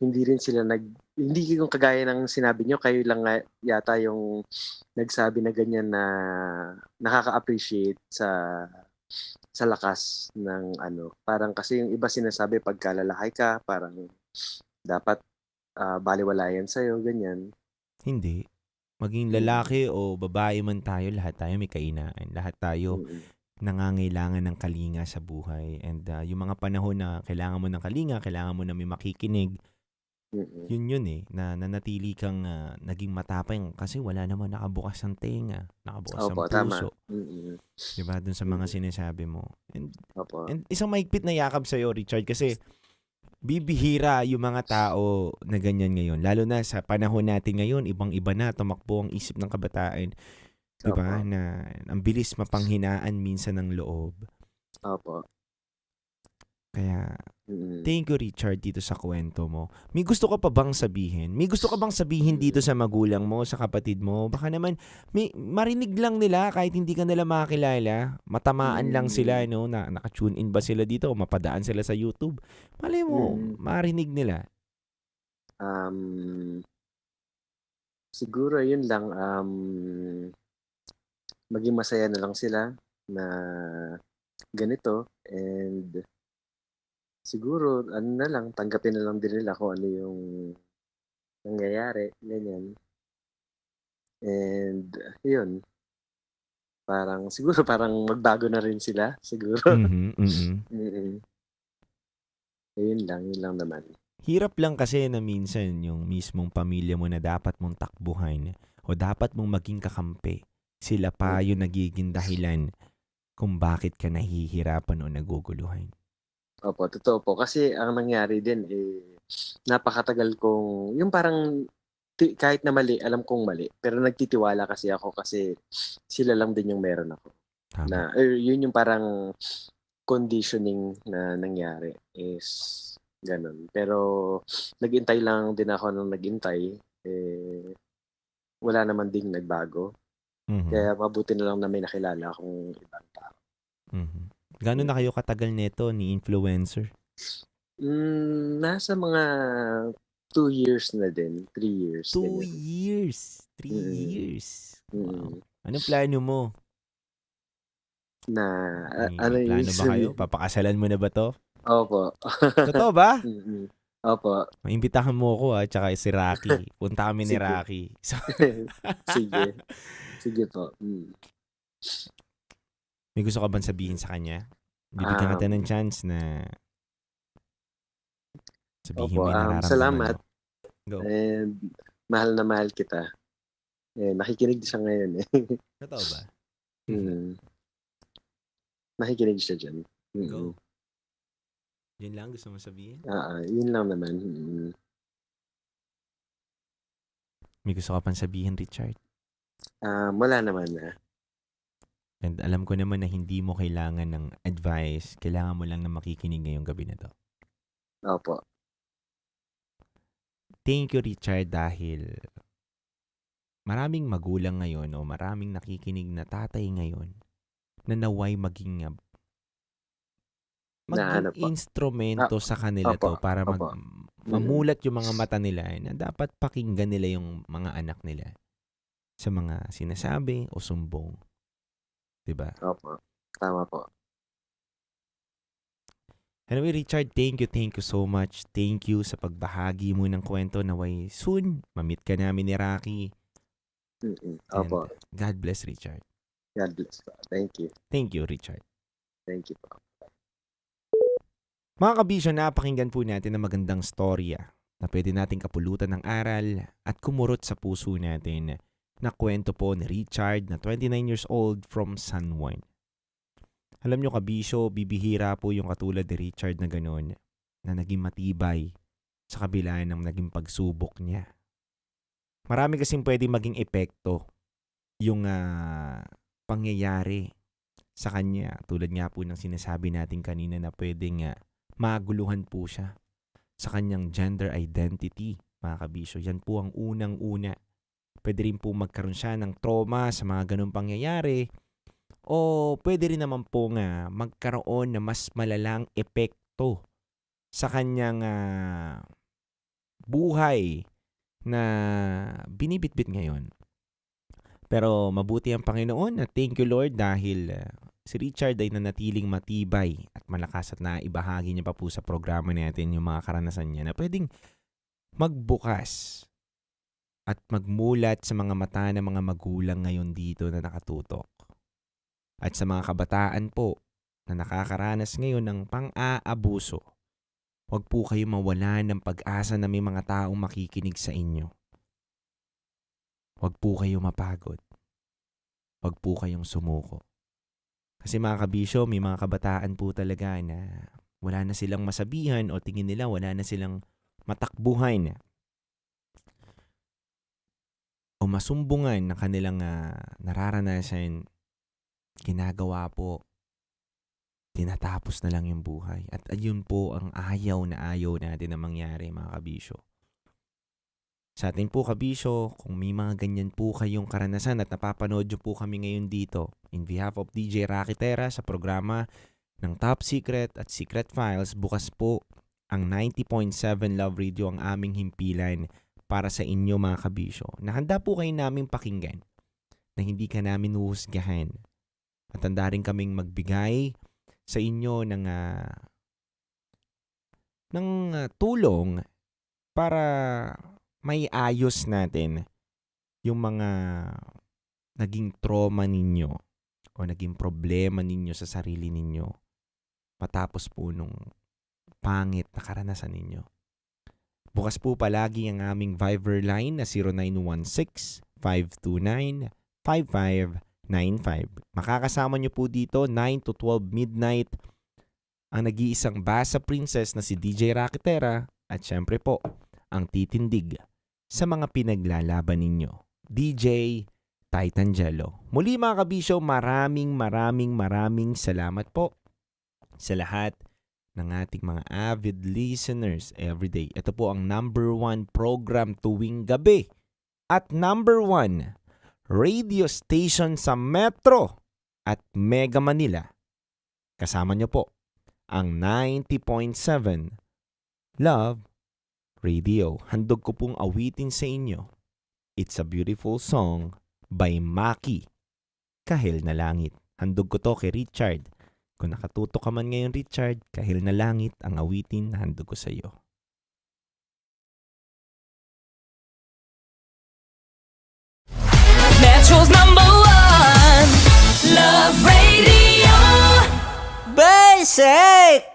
Hindi rin sila hindi yung kagaya ng sinabi nyo, kayo lang yata yung nagsabi na ganyan na nakaka-appreciate sa lakas ng Parang kasi yung iba sinasabi pagka lalaki ka, parang dapat baliwalayan sa'yo, ganyan. Hindi. Maging lalaki o babae man tayo, lahat tayo may kainaan. Lahat tayo nangangailangan ng kalinga sa buhay. And yung mga panahon na kailangan mo ng kalinga, kailangan mo na may makikinig, yun na nanatili kang naging matapang kasi wala naman nakabukas ng tenga, nakabukas ng puso. Diba? Dun sa mga sinasabi mo. And isang maigpit na yakap sa'yo, Richard, kasi bibihira yung mga tao na ganyan ngayon. Lalo na sa panahon natin ngayon, ibang-iba na, tumakbo ang isip ng kabataan. Diba? Na ang bilis mapanghinaan minsan ng loob. Kaya, thank you, Richard, dito sa kwento mo. May gusto ka pa bang sabihin? May gusto ka bang sabihin dito sa magulang mo, sa kapatid mo? Baka naman, marinig lang nila kahit hindi ka nila makakilala. Matamaan lang sila, no? Naka-tune in ba sila dito o mapadaan sila sa YouTube? Malay mo, marinig nila. Siguro yun lang, maging masaya na lang sila na ganito, and siguro na lang, tanggapin na lang din nila kung ano yung nangyayari, ganyan. And yun, siguro parang magbago na rin sila, siguro. Yun lang naman. Hirap lang kasi na minsan yung mismong pamilya mo na dapat mong takbuhan o dapat mong maging kakampi, sila pa yung nagiging dahilan kung bakit ka nahihirapan o naguguluhan. Opo, totoo po. Kasi ang nangyari din, napakatagal kong, yung parang kahit na mali, alam kong mali. Pero nagtitiwala kasi ako kasi sila lang din yung meron ako. Yun yung parang conditioning na nangyari is ganun. Pero nag-intay lang din ako nung nag-intay. Wala naman ding nagbago. Kaya mabuti na lang na may nakilala akong ibang tao. Gano'n na kayo katagal nito ni influencer? Nasa mga 2 years na din. 3 years. 2 years? 3 years? Wow. Anong plano mo? May plano ba kayo? Papakasalan mo na ba to? Opo. Totoo ba? Opo. Maimbitahan mo ako tsaka si Rocky. Punta kami ni Rocky. Sige po. May gusto ka bang sabihin sa kanya? Bibigyan kita ng chance na sabihin mo yung nararamdaman salamat. Go. And mahal na mahal kita. Nakikinig siya ngayon. Totoo ba? Nakikinig siya dyan. Go. Yun lang gusto mo sabihin? Yun lang naman. May gusto ka pang sabihin, Richard? Wala naman na. And alam ko naman na hindi mo kailangan ng advice. Kailangan mo lang na makikinig ngayong gabi na to. Opo. Thank you, Richard, dahil maraming magulang ngayon o maraming nakikinig na tatay ngayon na naway maging Nahanap po. instrumento sa kanila Opo, to para opo. mamulat yung mga mata nila na dapat pakinggan nila yung mga anak nila sa mga sinasabi o sumbong. Diba? Opo. Tama po. Anyway, Richard, thank you so much. Thank you sa pagbahagi mo ng kwento. Naway soon, mamit ka namin ni Rocky. Opo. And God bless, Richard. God bless po. Thank you. Thank you, Richard. Thank you po. Mga kabisyo, napakinggan po natin ang magandang storya na pwede nating kapulutan ng aral at kumurot sa puso natin na kwento po ni Richard na 29 years old from San Juan. Alam nyo kabisyo, bibihira po yung katulad ni Richard na gano'n na naging matibay sa kabila ng naging pagsubok niya. Marami kasing pwede maging epekto yung pangyayari sa kanya. Tulad nga po ng sinasabi natin kanina na pwedeng maguluhan po siya sa kanyang gender identity, mga kabisyo. Yan po ang unang-una. Pwede rin po magkaroon siya ng trauma sa mga ganung pangyayari o pwede rin naman po magkaroon na mas malalang epekto sa kanyang buhay na binibitbit ngayon. Pero mabuti ang Panginoon at thank you Lord dahil si Richard ay nanatiling matibay at malakas at naibahagi niya pa po sa programa natin yung mga karanasan niya na pwedeng magbukas at magmulat sa mga mata ng mga magulang ngayon dito na nakatutok. At sa mga kabataan po na nakakaranas ngayon ng pang-aabuso, huwag po kayo mawalan ng pag-asa na may mga taong makikinig sa inyo. Huwag po kayo mapagod. Huwag po kayong sumuko. Kasi mga kabisyo, may mga kabataan po talaga na wala na silang masabihan o tingin nila wala na silang matakbuhan o masumbungan na kanilang nararanasan, ginagawa po, tinatapos na lang yung buhay. At ayun po ang ayaw natin na mangyari mga kabisyo. Sa atin po kabisyo, kung may mga ganyan po kayong karanasan at napapanood nyo po kami ngayon dito, in behalf of DJ Rocky Terra sa programa ng Top Secret at Secret Files, bukas po ang 90.7 Love Radio ang aming himpilan para sa inyo mga kabisyo. Nahanda po kayo naming pakinggan na hindi ka namin huhusgahan. At handa rin kaming magbigay sa inyo ng tulong para may ayos natin yung mga naging trauma ninyo o naging problema ninyo sa sarili ninyo matapos po nung pangit na karanasan ninyo. Bukas po palagi ang aming Viber line na 0916-529-5595. Makakasama nyo po dito 9 to 12 midnight ang nag-iisang basa princess na si DJ Rocky Terra at syempre po ang titindig sa mga pinaglalaban ninyo, DJ Titangelo. Muli mga kabisyo, maraming salamat po sa lahat ng ating mga avid listeners everyday. Ito po ang #1 program tuwing gabi at #1 radio station sa Metro at Mega Manila. Kasama nyo po ang 90.7 Love Radio. Handog ko pong awitin sa inyo. It's a Beautiful Song by Maki, Kahil na Langit. Handog ko to kay Richard. Kung nakatuto ka man ngayon Richard, Kahil na Langit ang awitin na handog ko sa iyo. Metro's #1 Love Radio. Basic!